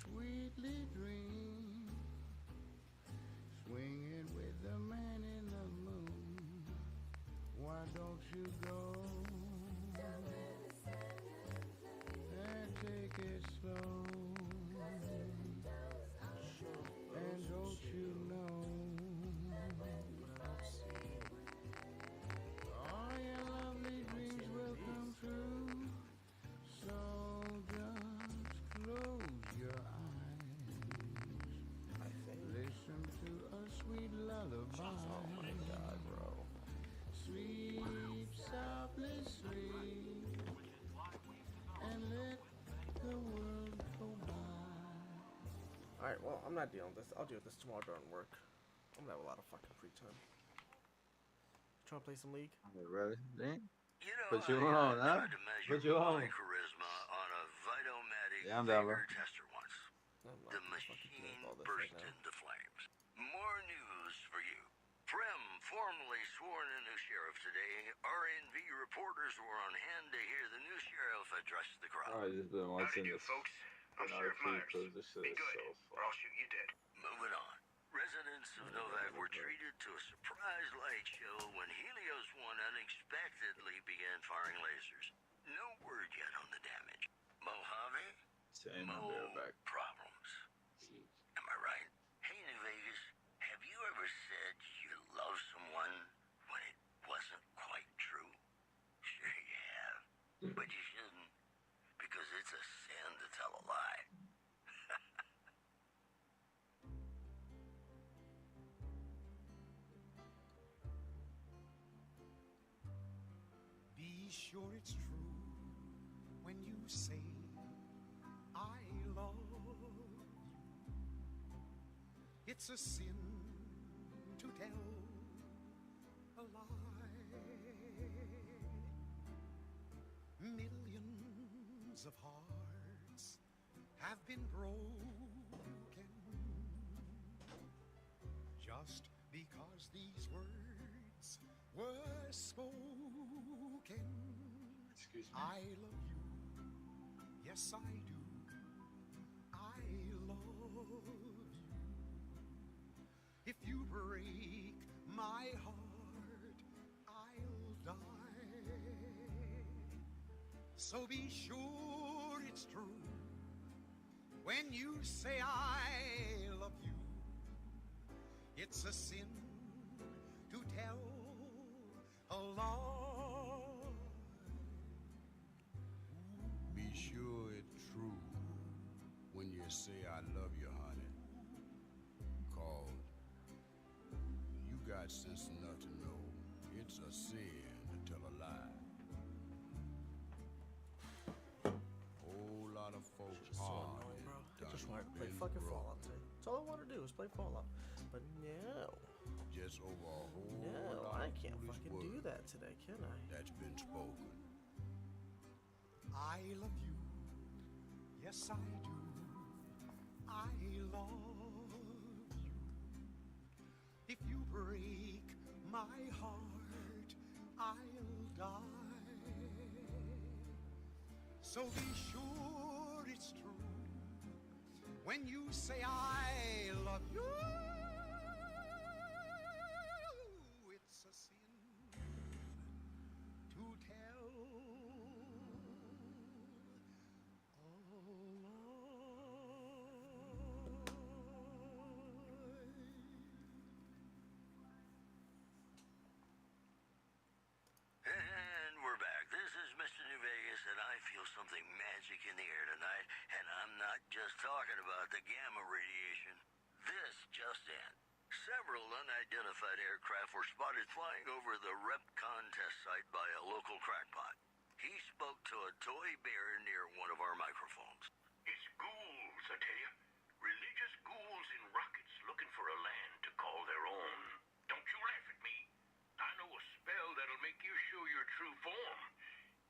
sweetly dream. Swinging with the man in the moon. Why don't you go and take it slow? And don't you know all your lovely dreams will come true? So just close your eyes. Listen to a sweet lullaby. Alright, well, I'm not dealing with this. I'll deal with this tomorrow during work. I'm gonna have a lot of fucking free time. Trying to play some League? Really? Dang. You know, Put you I on, huh? tried to measure Put you on. my charisma on a Vitomatic Yeah, I'm down, bro. Vader tester once. The machine burst into flames. More news for you. Frem formally sworn a new sheriff today. RNV reporters were on hand to hear the new sheriff address the crowd. I just been watching this. folks? I'm Sheriff Myers. This shit is so fun. shoot you dead. Moving on. Residents of Novak were treated to a surprise light show when Helios 1 unexpectedly began firing lasers. No word yet on the damage. Mojave? Saying I'll be right back. Problems. Am I right? Hey, New Vegas, have you ever said you love someone when it wasn't quite true? Sure you have. But you shouldn't, because it's a sin to tell a lie. Be sure it's true when you say I love you. It's a sin to tell a lie. Millions of hearts have been broken just because these words were spoken. Excuse me. I love you. Yes, I do. I love you. If you break my heart, I'll die. So be sure it's true when you say I love you. It's a sin to tell a lie. Be sure it's true when you say I love you, honey. 'Cause you got sense enough to know it's a sin to tell a lie. Whole lot of folks Just so hard annoying, bro. and I just done wanted to play been fucking broke. Fallout today. That's all I want to do is play Fallout. But no. Just over a whole No, lot I of can't foolish fucking do words that today, can I? that's been spoken. I love you. Yes, I do. I love you. If you break my heart, I'll die. So be sure it's true when you say I love you. It's a sin to tell And we're back. This is Mr. New Vegas, and I feel something magic in the air tonight, and I'm not just talking about the gamma radiation. This just in. Several unidentified aircraft were spotted flying over the REPCON test site by a local crackpot. He spoke to a toy bear near one of our microphones. It's ghouls, I tell you. Religious ghouls in rockets looking for a land to call their own. Don't you laugh at me. I know a spell that'll make you show your true form.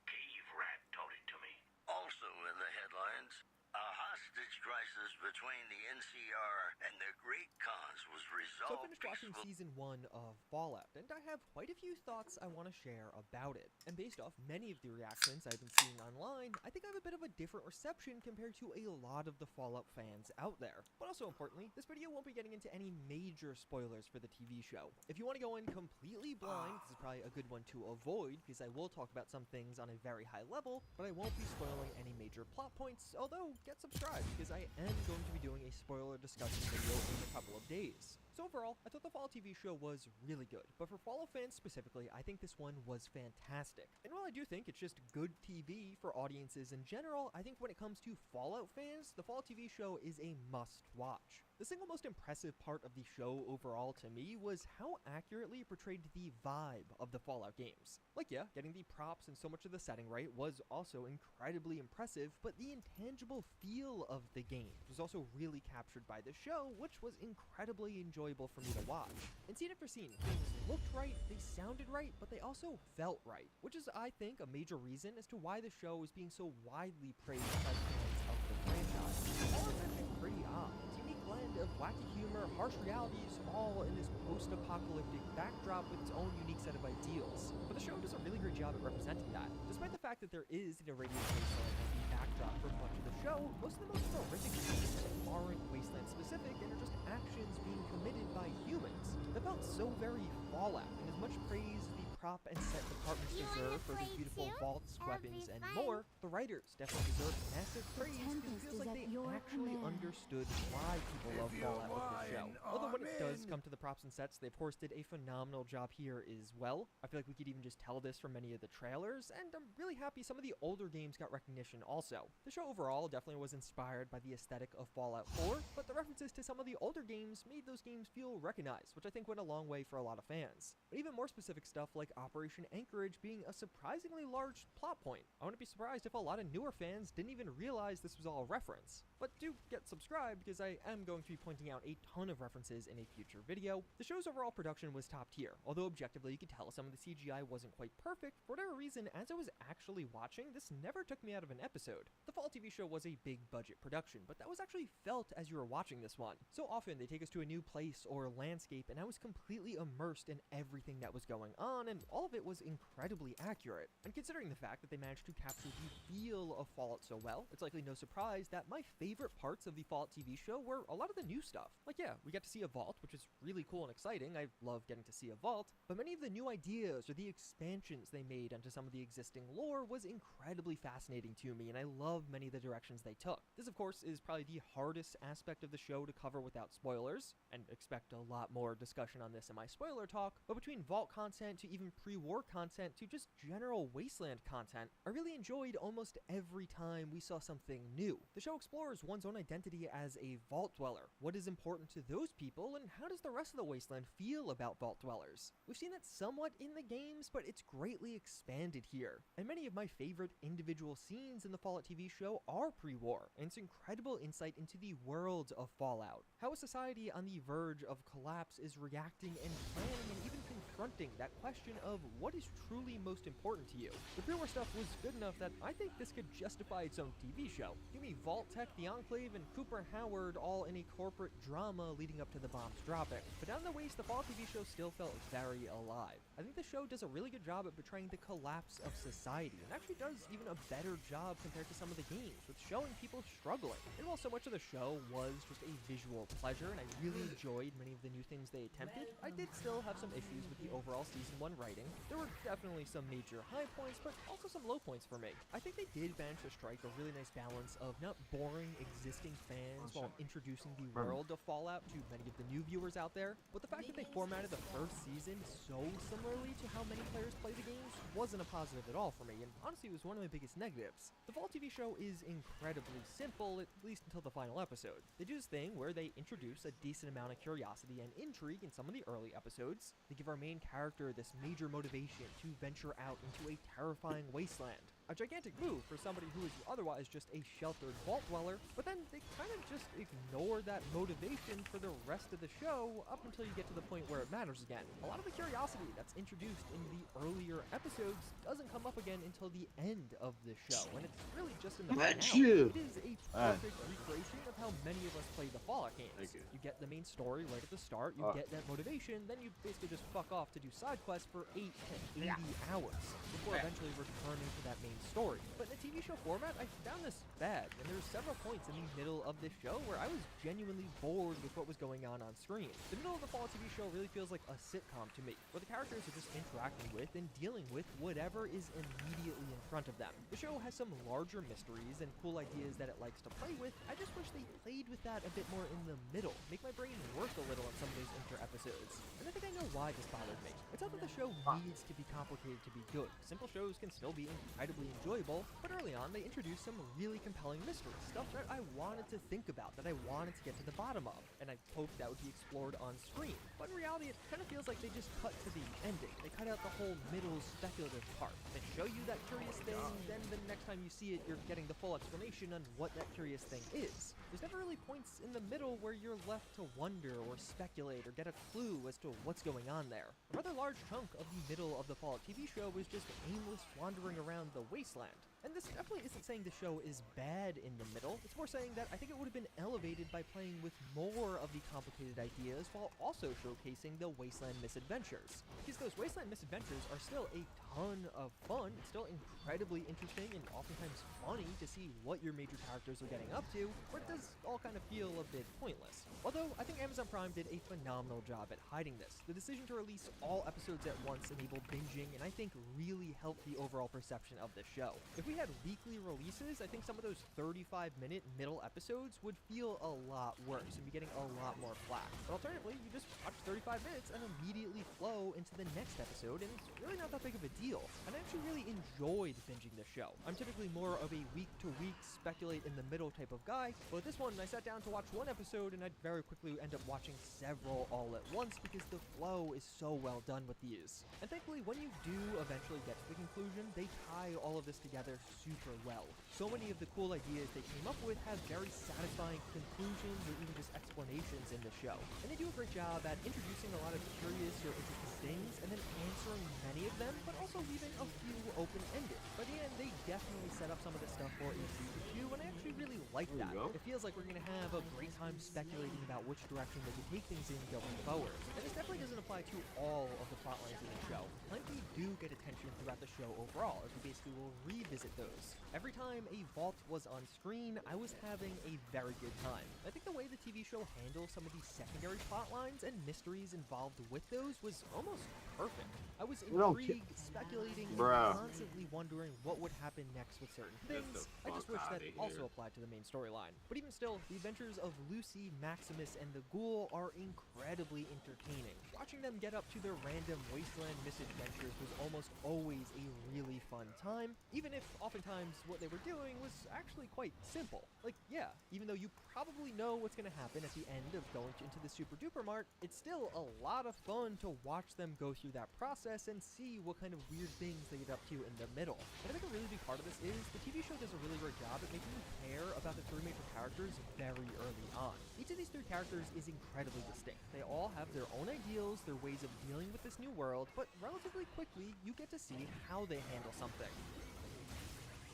Cave Rat taught it to me. Also in the headlines, a hostage crisis between the NCR and the Great Khans was So I resolved finished watching Season 1 of Fallout, and I have quite a few thoughts I want to share about it. And based off many of the reactions I've been seeing online, I think I have a bit of a different reception compared to a lot of the Fallout fans out there. But also importantly, this video won't be getting into any major spoilers for the TV show. If you want to go in completely blind, this is probably a good one to avoid, because I will talk about some things on a very high level, but I won't be spoiling any major plot points, although get subscribed, because I am going to be doing a spoiler discussion video in a couple of days. So overall, I thought the Fallout TV show was really good, but for Fallout fans specifically, I think this one was fantastic. And while I do think it's just good TV for audiences in general, I think when it comes to Fallout fans, the Fallout TV show is a must-watch. The single most impressive part of the show overall to me was how accurately it portrayed the vibe of the Fallout games. Like, yeah, getting the props and so much of the setting right was also incredibly impressive, but the intangible feel of the games was also really captured by the show, which was incredibly enjoyable for me to watch. And scene after scene, things looked right, they sounded right, but they also felt right, which is, I think, a major reason as to why the show is being so widely praised by fans of the franchise. All of it is pretty odd. It's a unique blend of wacky humor, harsh realities, all in this post-apocalyptic backdrop with its own unique set of ideals. But the show does a really great job at representing that. Despite the fact that there is an irradiated wasteland as the backdrop for much of the show, most of the most horrific scenes aren't wasteland specific and are just actions being committed by humans. That felt so very Fallout, and as much praise as the prop and set departments deserve for the beautiful vaults, weapons, and more, the writers definitely deserve massive praise because it feels like they actually understood why people love Fallout with the show. Although when it does come to the props and sets, they of course did a phenomenal job here as well. I feel like we could even just tell this from many of the trailers, and I'm really happy some of the older games got recognition also. The show overall definitely was inspired by the aesthetic of Fallout 4, but the references to some of the older games made those games feel recognized, which I think went a long way for a lot of fans. But even more specific stuff like Operation Anchorage being a surprisingly large plot point. I wouldn't be surprised if a lot of newer fans didn't even realize this was all a reference. But do get subscribed because I am going to be pointing out a ton of references in a future video. The show's overall production was top tier, although objectively you could tell some of the CGI wasn't quite perfect. For whatever reason, as I was actually watching, this never took me out of an episode. The Fall TV show was a big budget production, but that was actually felt as you were watching this one. So often they take us to a new place or landscape, and I was completely immersed in everything that was going on, and all of it was incredibly accurate. And considering the fact that they managed to capture the feel of Fallout so well, it's likely no surprise that my favorite parts of the Fallout TV show were a lot of the new stuff. Like, yeah, we got to see a vault, which is really cool and exciting. I love getting to see a vault, but many of the new ideas or the expansions they made onto some of the existing lore was incredibly fascinating to me, and I love many of the directions they took. This, of course, is probably the hardest aspect of the show to cover without spoilers, and expect a lot more discussion on this in my spoiler talk, but between vault content to even pre-war content to just general wasteland content, I really enjoyed almost every time we saw something new. The show explores one's own identity as a vault dweller, what is important to those people, and how does the rest of the wasteland feel about vault dwellers. We've seen that somewhat in the games, but it's greatly expanded here, and many of my favorite individual scenes in the Fallout TV show are pre-war, and it's incredible insight into the world of Fallout, how a society on the verge of collapse is reacting and planning and even confronting that question of what is truly most important to you. The pre-war stuff was good enough that I think this could justify its own TV show. Give me Vault-Tec, the Enclave, and Cooper Howard all in a corporate drama leading up to the bombs dropping. But down the waist, the Fallout TV show still felt very alive. I think the show does a really good job at portraying the collapse of society, and actually does even a better job compared to some of the games, with showing people struggling. And while so much of the show was just a visual pleasure, and I really enjoyed many of the new things they attempted, I did still have some issues with the overall Season 1 writing. There were definitely some major high points, but also some low points for me. I think they did manage to strike a really nice balance of not boring existing fans while introducing the world of Fallout to many of the new viewers out there, but the fact that they formatted the first season so similarly to how many players play the games wasn't a positive at all for me, and honestly it was one of my biggest negatives. The Fall TV show is incredibly simple, at least until the final episode. They do this thing where they introduce a decent amount of curiosity and intrigue in some of the early episodes. They give our main character this major motivation to venture out into a terrifying wasteland. A gigantic move for somebody who is otherwise just a sheltered vault dweller, but then they kind of just ignore that motivation for the rest of the show up until you get to the point where it matters again. A lot of the curiosity that's introduced in the earlier episodes doesn't come up again until the end of the show, and it's really just in the finale. It is a perfect recreation of how many of us play the Fallout games. You get the main story right at the start, you get that motivation, then you basically just fuck off to do side quests for 8 to 80 hours before eventually returning to that main story. But in the TV show format, I found this bad, and there were several points in the middle of this show where I was genuinely bored with what was going on screen. The middle of the Fallout TV show really feels like a sitcom to me, where the characters are just interacting with and dealing with whatever is immediately in front of them. The show has some larger mysteries and cool ideas that it likes to play with. I just wish they played with that a bit more in the middle, make my brain work a little on some of those inter-episodes. And I think I know why this bothered me. It's not that the show needs to be complicated to be good. Simple shows can still be incredibly endlessly enjoyable, but early on they introduced some really compelling mysteries, stuff that I wanted to think about, that I wanted to get to the bottom of, and I hoped that would be explored on screen. But in reality, it kind of feels like they just cut to the ending. They cut out the whole middle speculative part. They show you that curious thing, then the next time you see it, you're getting the full explanation on what that curious thing is. There's never really points in the middle where you're left to wonder or speculate or get a clue as to what's going on there. A rather large chunk of the middle of the Fallout TV show was just aimless wandering around the wasteland. And this definitely isn't saying the show is bad in the middle, it's more saying that I think it would have been elevated by playing with more of the complicated ideas while also showcasing the wasteland misadventures. Because those wasteland misadventures are still a ton of fun, it's still incredibly interesting and oftentimes funny to see what your major characters are getting up to, or it does all kind of feel a bit pointless. Although, I think Amazon Prime did a phenomenal job at hiding this. The decision to release all episodes at once enabled binging, and I think really helped the overall perception of the show. If we had weekly releases, I think some of those 35-minute middle episodes would feel a lot worse and be getting a lot more flack. But alternatively, you just watch 35 minutes and immediately flow into the next episode, and it's really not that big of a deal. And I actually really enjoyed binging the show. I'm typically more of a week-to-week speculate in the middle type of guy, but with this one, I sat down to watch one episode and I'd very quickly end up watching several all at once because the flow is so well done with these. And thankfully, when you do eventually get to the conclusion, they tie all of this together super well. So many of the cool ideas they came up with have very satisfying conclusions or even just explanations in the show. And they do a great job at introducing a lot of curious or interesting things and then answering many of them, but also leaving a few open-ended. By the end, they definitely set up some of the stuff for a season 2, and I actually really like that. It feels like we're gonna have a great time speculating about which direction they could take things in going forward. And this definitely doesn't apply to all of the plot lines in the show. Plenty do get attention throughout the show overall, as we basically will revisit those. Every time a vault was on screen, I was having a very good time. I think the way the TV show handles some of these secondary plot lines and mysteries involved with those was almost perfect. I was intrigued, speculating, and constantly wondering what would happen next with certain things. I just wish that also applied to the main storyline. But even still, the adventures of Lucy, Maximus, and the Ghoul are incredibly entertaining. Watching them get up to their random wasteland misadventures was almost always a really fun time, even if oftentimes what they were doing was actually quite simple. Like, yeah, even though you probably know what's gonna happen at the end of going into the Super Duper Mart, it's still a lot of fun to watch them go through that process and see what kind of weird things they get up to in the middle. And I think a really big part of this is the TV show does a really great job at making you care about the three major characters very early on. Each of these three characters is incredibly distinct. They all have their own ideals, their ways of dealing with this new world, but relatively quickly you get to see how they handle something.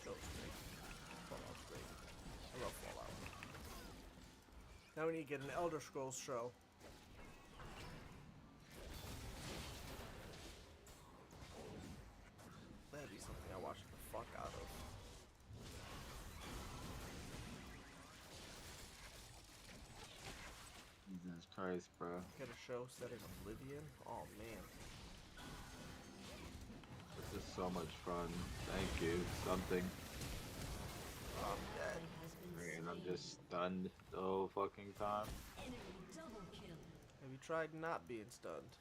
Show's great. Fallout's great. I love Fallout. Now we need to get an Elder Scrolls show. That'd be something I watch the fuck out of. Jesus Christ, bro. Get a show set in Oblivion? Oh man. This is so much fun. Thank you. Something. I'm dead. And I'm just stunned the whole fucking time. Have you tried not being stunned?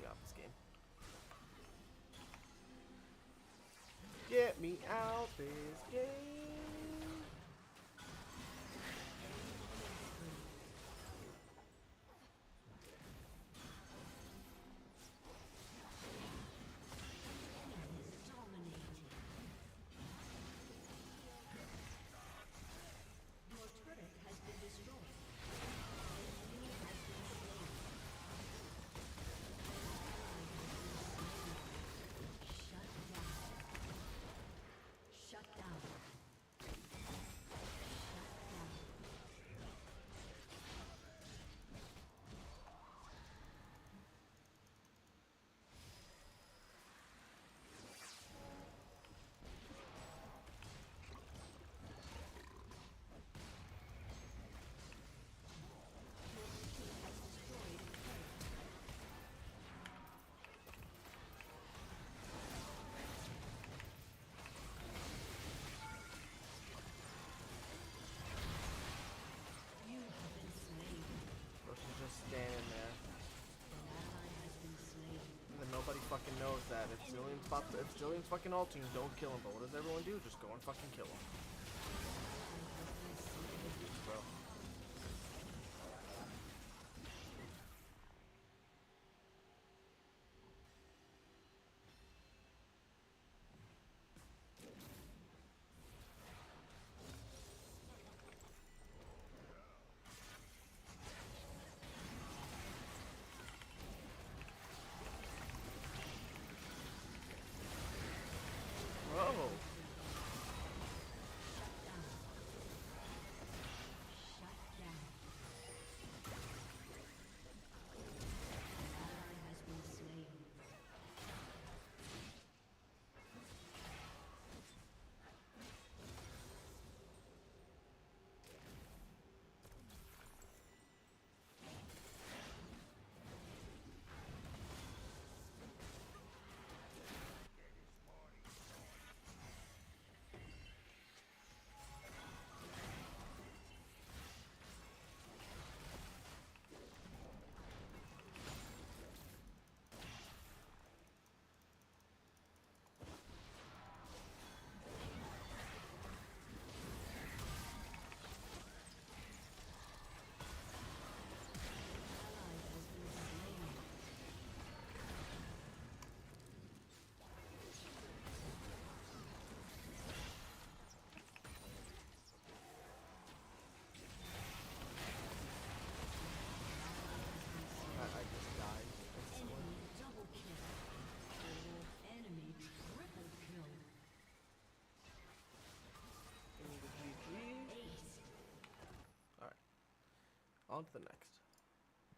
Get off this game. Get me out this game. Standing there. And then nobody fucking knows that. If Zillion's fucking ulting, don't kill him. But what does everyone do? Just go and fucking kill him. Bro. Whoa. On to the next.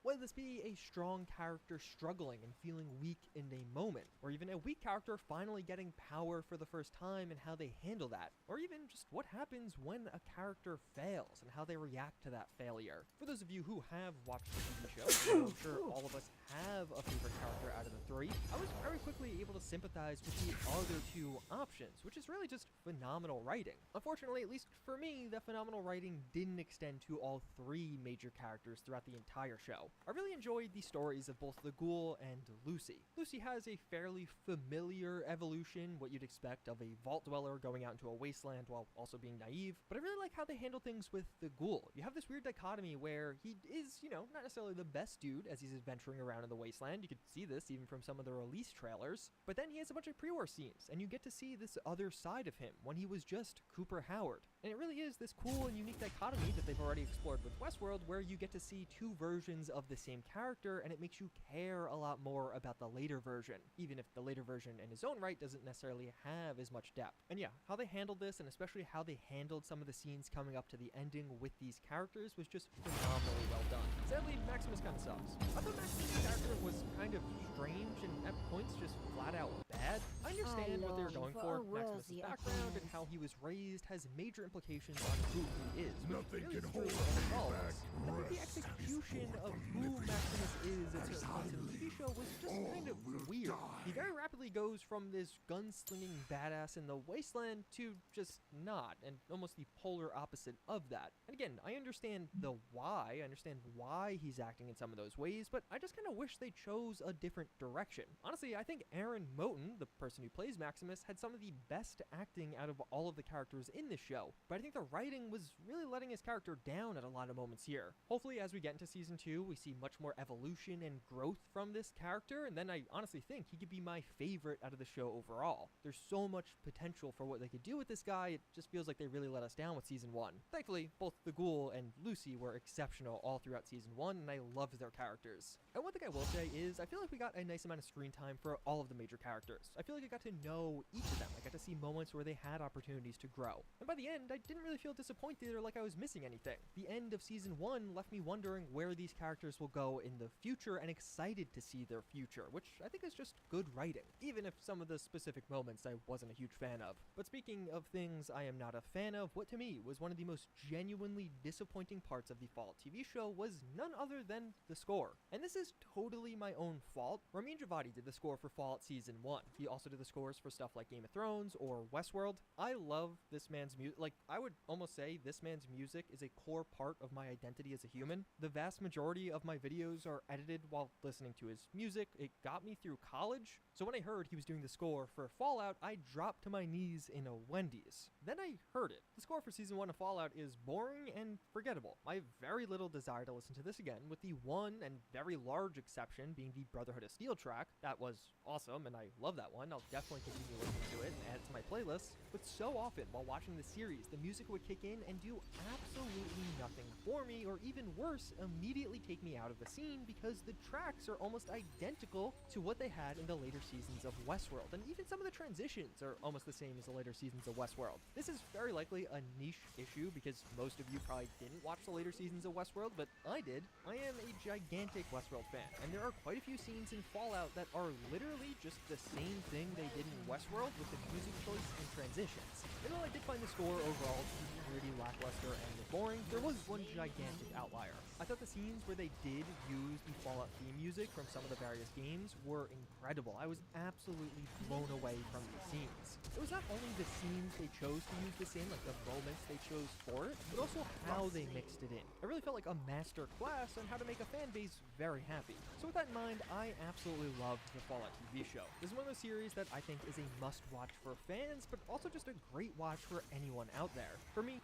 Whether this be a strong character struggling and feeling weak in a moment, or even a weak character finally getting power for the first time and how they handle that, or even just what happens when a character fails and how they react to that failure. For those of you who have watched the TV show, I'm sure all of us have a favorite character out of the three, I was very quickly able to sympathize with the other two options, which is really just phenomenal writing. Unfortunately, at least for me, the phenomenal writing didn't extend to all three major characters throughout the entire show. I really enjoyed the stories of both the Ghoul and Lucy. Lucy has a fairly familiar evolution, what you'd expect of a vault dweller going out into a wasteland while also being naive, but I really like how they handle things with the Ghoul. You have this weird dichotomy where he is, not necessarily the best dude as he's adventuring around in the wasteland. You could see this even from some of the release trailers, but then he has a bunch of pre-war scenes, and you get to see this other side of him when he was just Cooper Howard. And it really is this cool and unique dichotomy that they've already explored with Westworld, where you get to see two versions of the same character, and it makes you care a lot more about the later version, even if the later version in his own right doesn't necessarily have as much depth. And yeah, how they handled this, and especially how they handled some of the scenes coming up to the ending with these characters, was just phenomenally well done. Sadly, Maximus kind of sucks. I thought Maximus' character was kind of strange and at points just flat out bad. I understand what they were going for. Maximus' background and how he was raised has major implications on who he is. Nothing really can hold all me back. I think the execution of who Maximus is at certain points in the TV show was just kind of weird. He very rapidly goes from this gunslinging badass in the wasteland to just not, and almost the polar opposite of that. And again, I understand the why, I understand why he's acting in some of those ways, but I just kind of wish they chose a different direction. Honestly, I think Aaron Moten, the person who plays Maximus, had some of the best acting out of all of the characters in this show, but I think the writing was really letting his character down at a lot of moments here. Hopefully, as we get into season 2, we see much more evolution and growth from this character, and then I honestly think he could be my favorite out of the show overall. There's so much potential for what they could do with this guy, it just feels like they really let us down with season 1. Thankfully, both the Ghoul and Lucy were exceptional all throughout season 1, and I loved their characters. And one thing I will say is, I feel like we got a nice amount of screen time for all of the major characters. I feel like I got to know each of them. I got to see moments where they had opportunities to grow. And by the end, I didn't really feel disappointed or like I was missing anything. The end of season 1 left me wondering where these characters will go in the future and excited to see their future, which I think is just good writing, even if some of the specific moments I wasn't a huge fan of. But speaking of things I am not a fan of, what to me was one of the most genuinely disappointing parts of the Fallout TV show was none other than the score. And this is totally my own fault. Ramin Djawadi did the score for Fallout Season 1. He also did the scores for stuff like Game of Thrones or Westworld. I love this man's music. Like, I would almost say this man's music is a core part of my identity as a human. The vast majority of my videos are edited while listening to his music. It got me through college. So when I heard he was doing the score for Fallout, I dropped to my knees in a Wendy's. Then I heard it. The score for Season 1 of Fallout is boring and forgettable. I have very little desire to listen to this again, with the one and very large exception being the Brotherhood of Steel track. That was awesome, and I love that one. I'll definitely continue listening to it and add it to my playlist. But so often, while watching the series, the music would kick in and do absolutely nothing for me, or even worse, immediately take me out of the scene because the tracks are almost identical to what they had in the later seasons of Westworld, and even some of the transitions are almost the same as the later seasons of Westworld. This is very likely a niche issue because most of you probably didn't watch the later seasons of Westworld, but I did. I am a gigantic Westworld fan, and there are quite a few scenes in Fallout that are literally just the same thing they did in Westworld with the music choice and transitions. And while I did find the score overall to be pretty lackluster and boring, there was one gigantic outlier. I thought the scenes where they did use the Fallout theme music from some of the various games were incredible. I was absolutely blown away from these scenes. It was not only the scenes they chose to use the same, like the moments they chose for it, but also how they mixed it in. I really felt like a master class on how to make a fan base very happy. So with that in mind, I absolutely loved the Fallout TV show. This is one of those series that I think is a must-watch for fans, but also just a great watch for anyone out there. For me,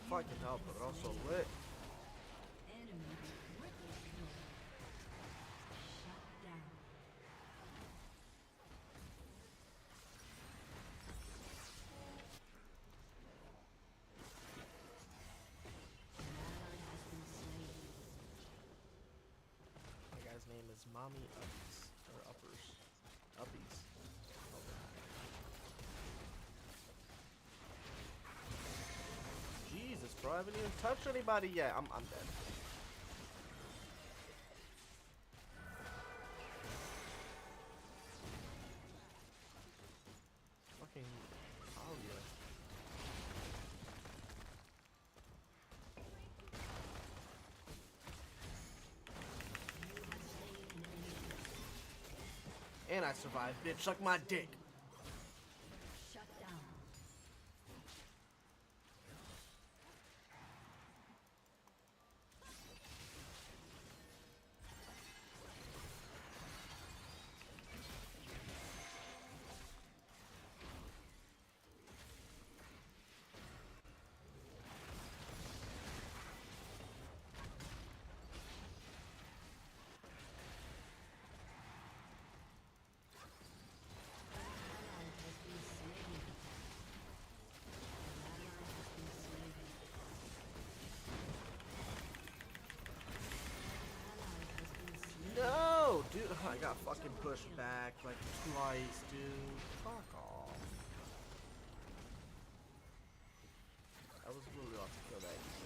fucking hell, but they're also lit. My guy's name is Mommy Uppies, or Uppers. Uppies. Jesus, bro, I haven't even touched anybody yet. I'm dead. Fucking Alia. And I survived, bitch. Suck my dick. I got fucking pushed back like twice, dude. Fuck off. I was really off to kill that easily.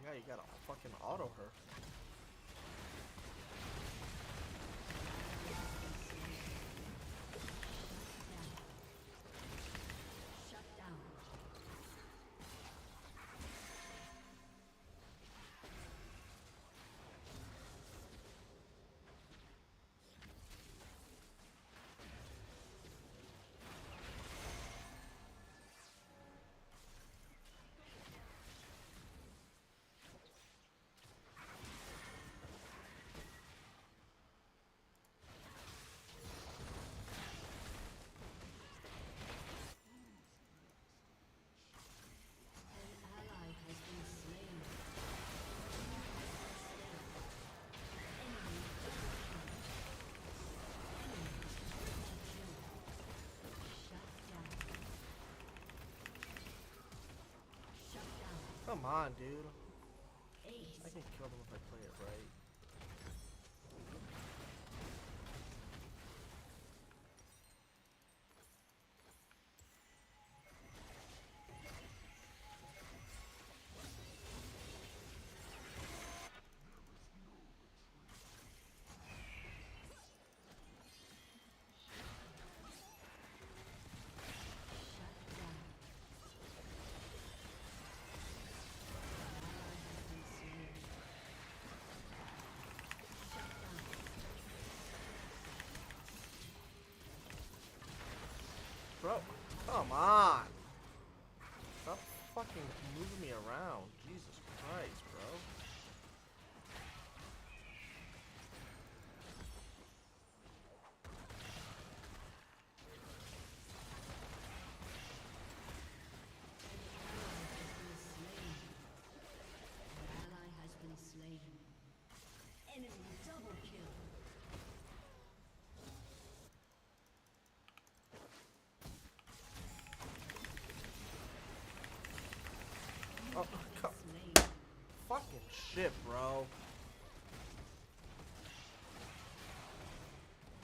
Yeah, you gotta fucking auto her. Come on, dude. I can kill them if I play it right. Bro, come on! Stop fucking moving me around. Jesus Christ, bro. Oh, come. Fucking shit, bro.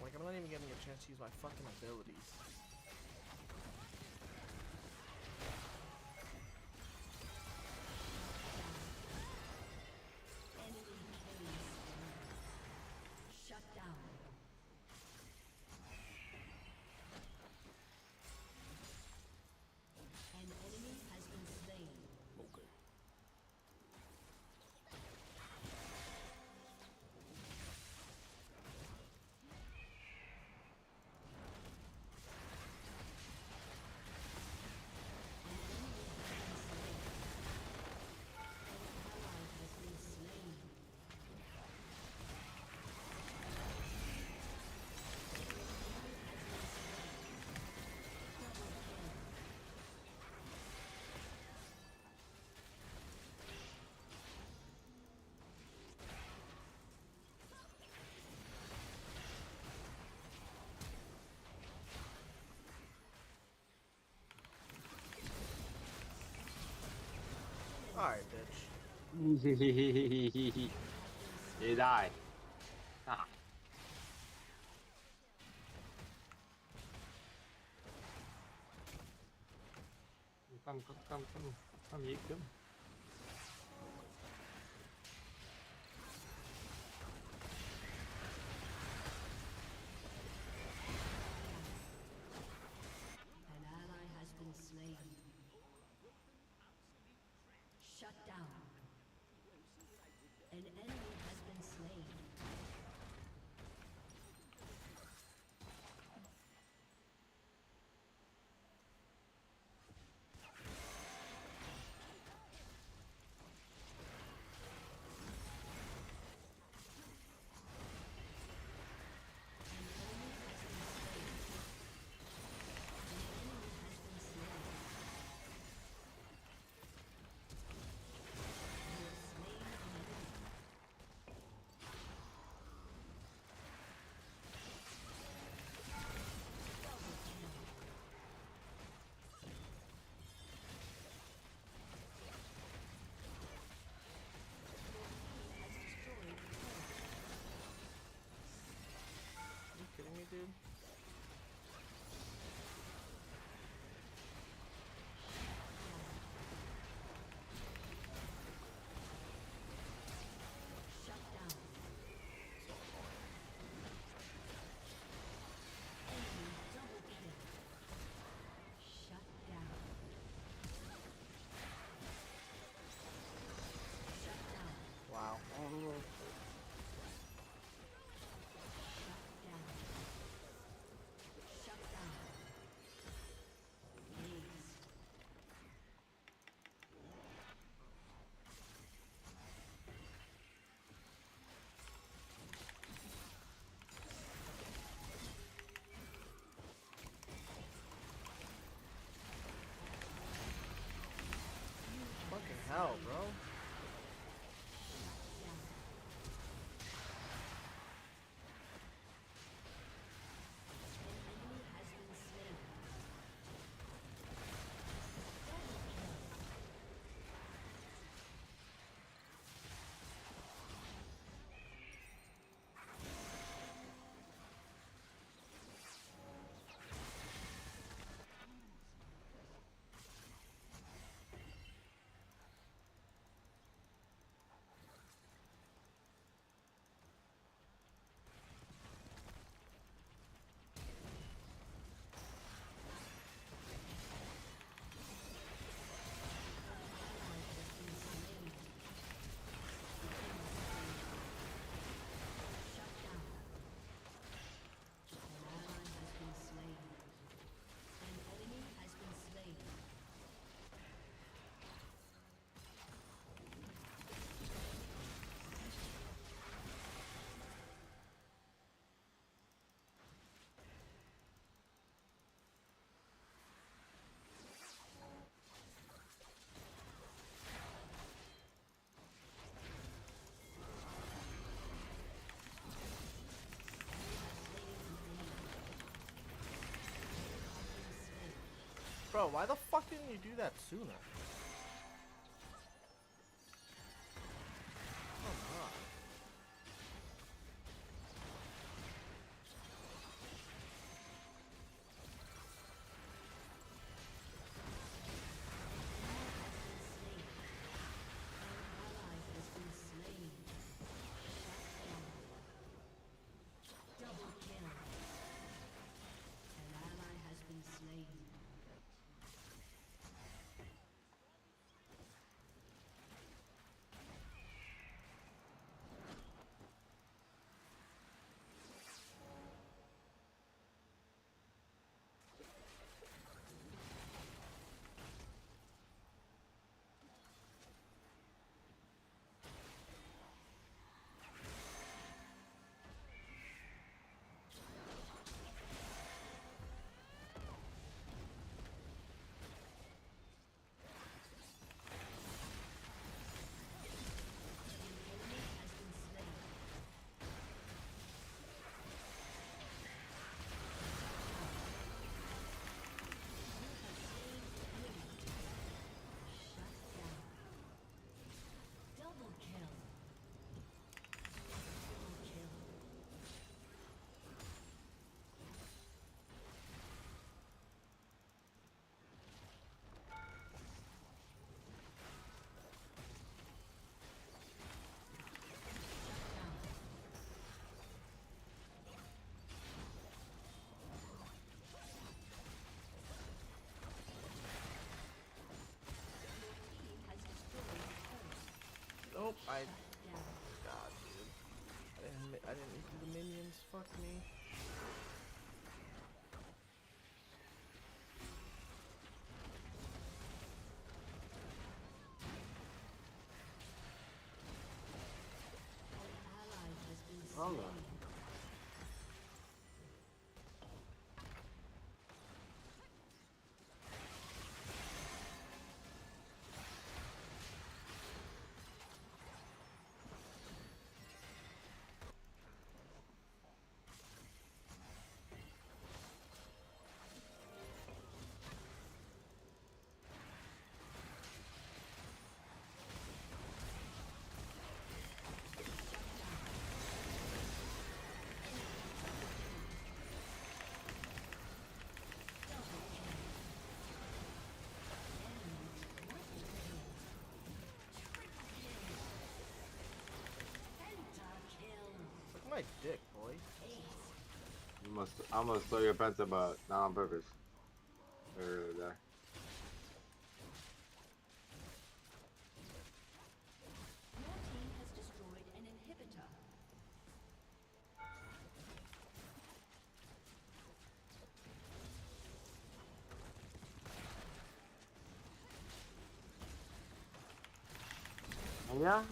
Like, I'm not even getting a chance to use my fucking abilities. Shut down. An enemy has been slain. Okay. Alright, bitch. You die. Ah. Come gì cấm. An ally has been slain. Shut down. An enemy has been slain. hell, bro? Bro, why the fuck didn't you do that sooner? Come on. Double kill. An ally has been slain. Double kill. Double kill. Nope, God, dude. I didn't do the minions. Fuck me. Oh no. Suck my dick, boy. I almost throw your pants about not on purpose. Earlier there. Your team has destroyed an inhibitor. Yeah.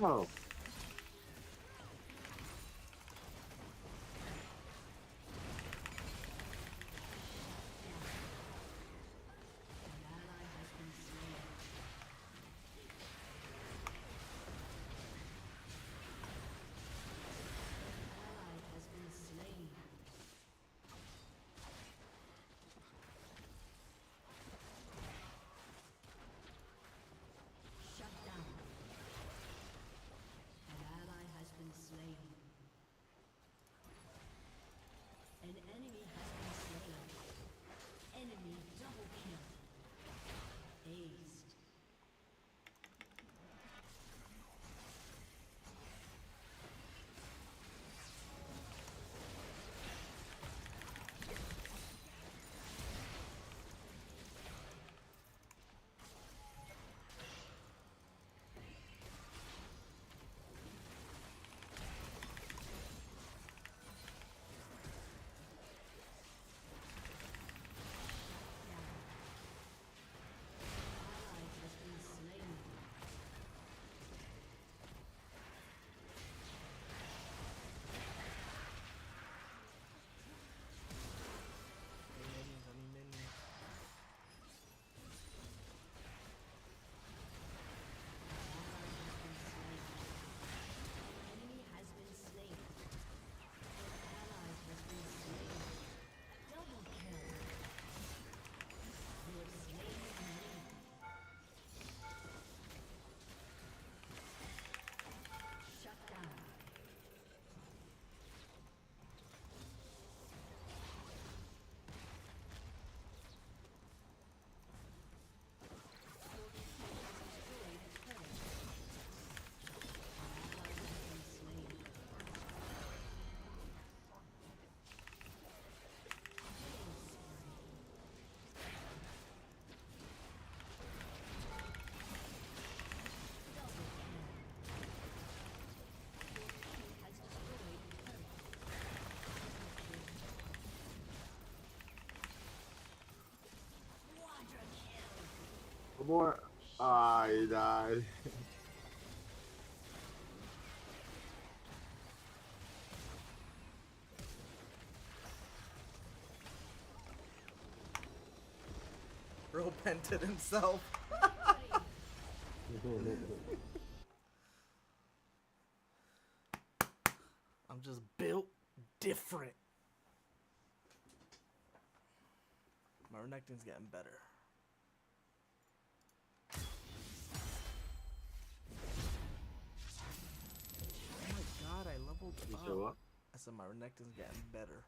More. Ah, he died. Repented himself. I'm just built different. My Renekton's getting better. Oh my god, I leveled You up. said what? I said my Renekton's getting better.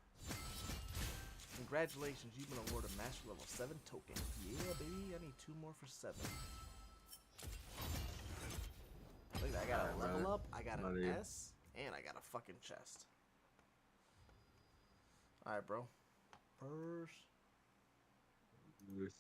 Congratulations, you've been awarded Master Level 7 token. Yeah, baby, I need 2 more for 7. Look at that, I got a level up, I got an S, and I got a fucking chest. Alright, bro. First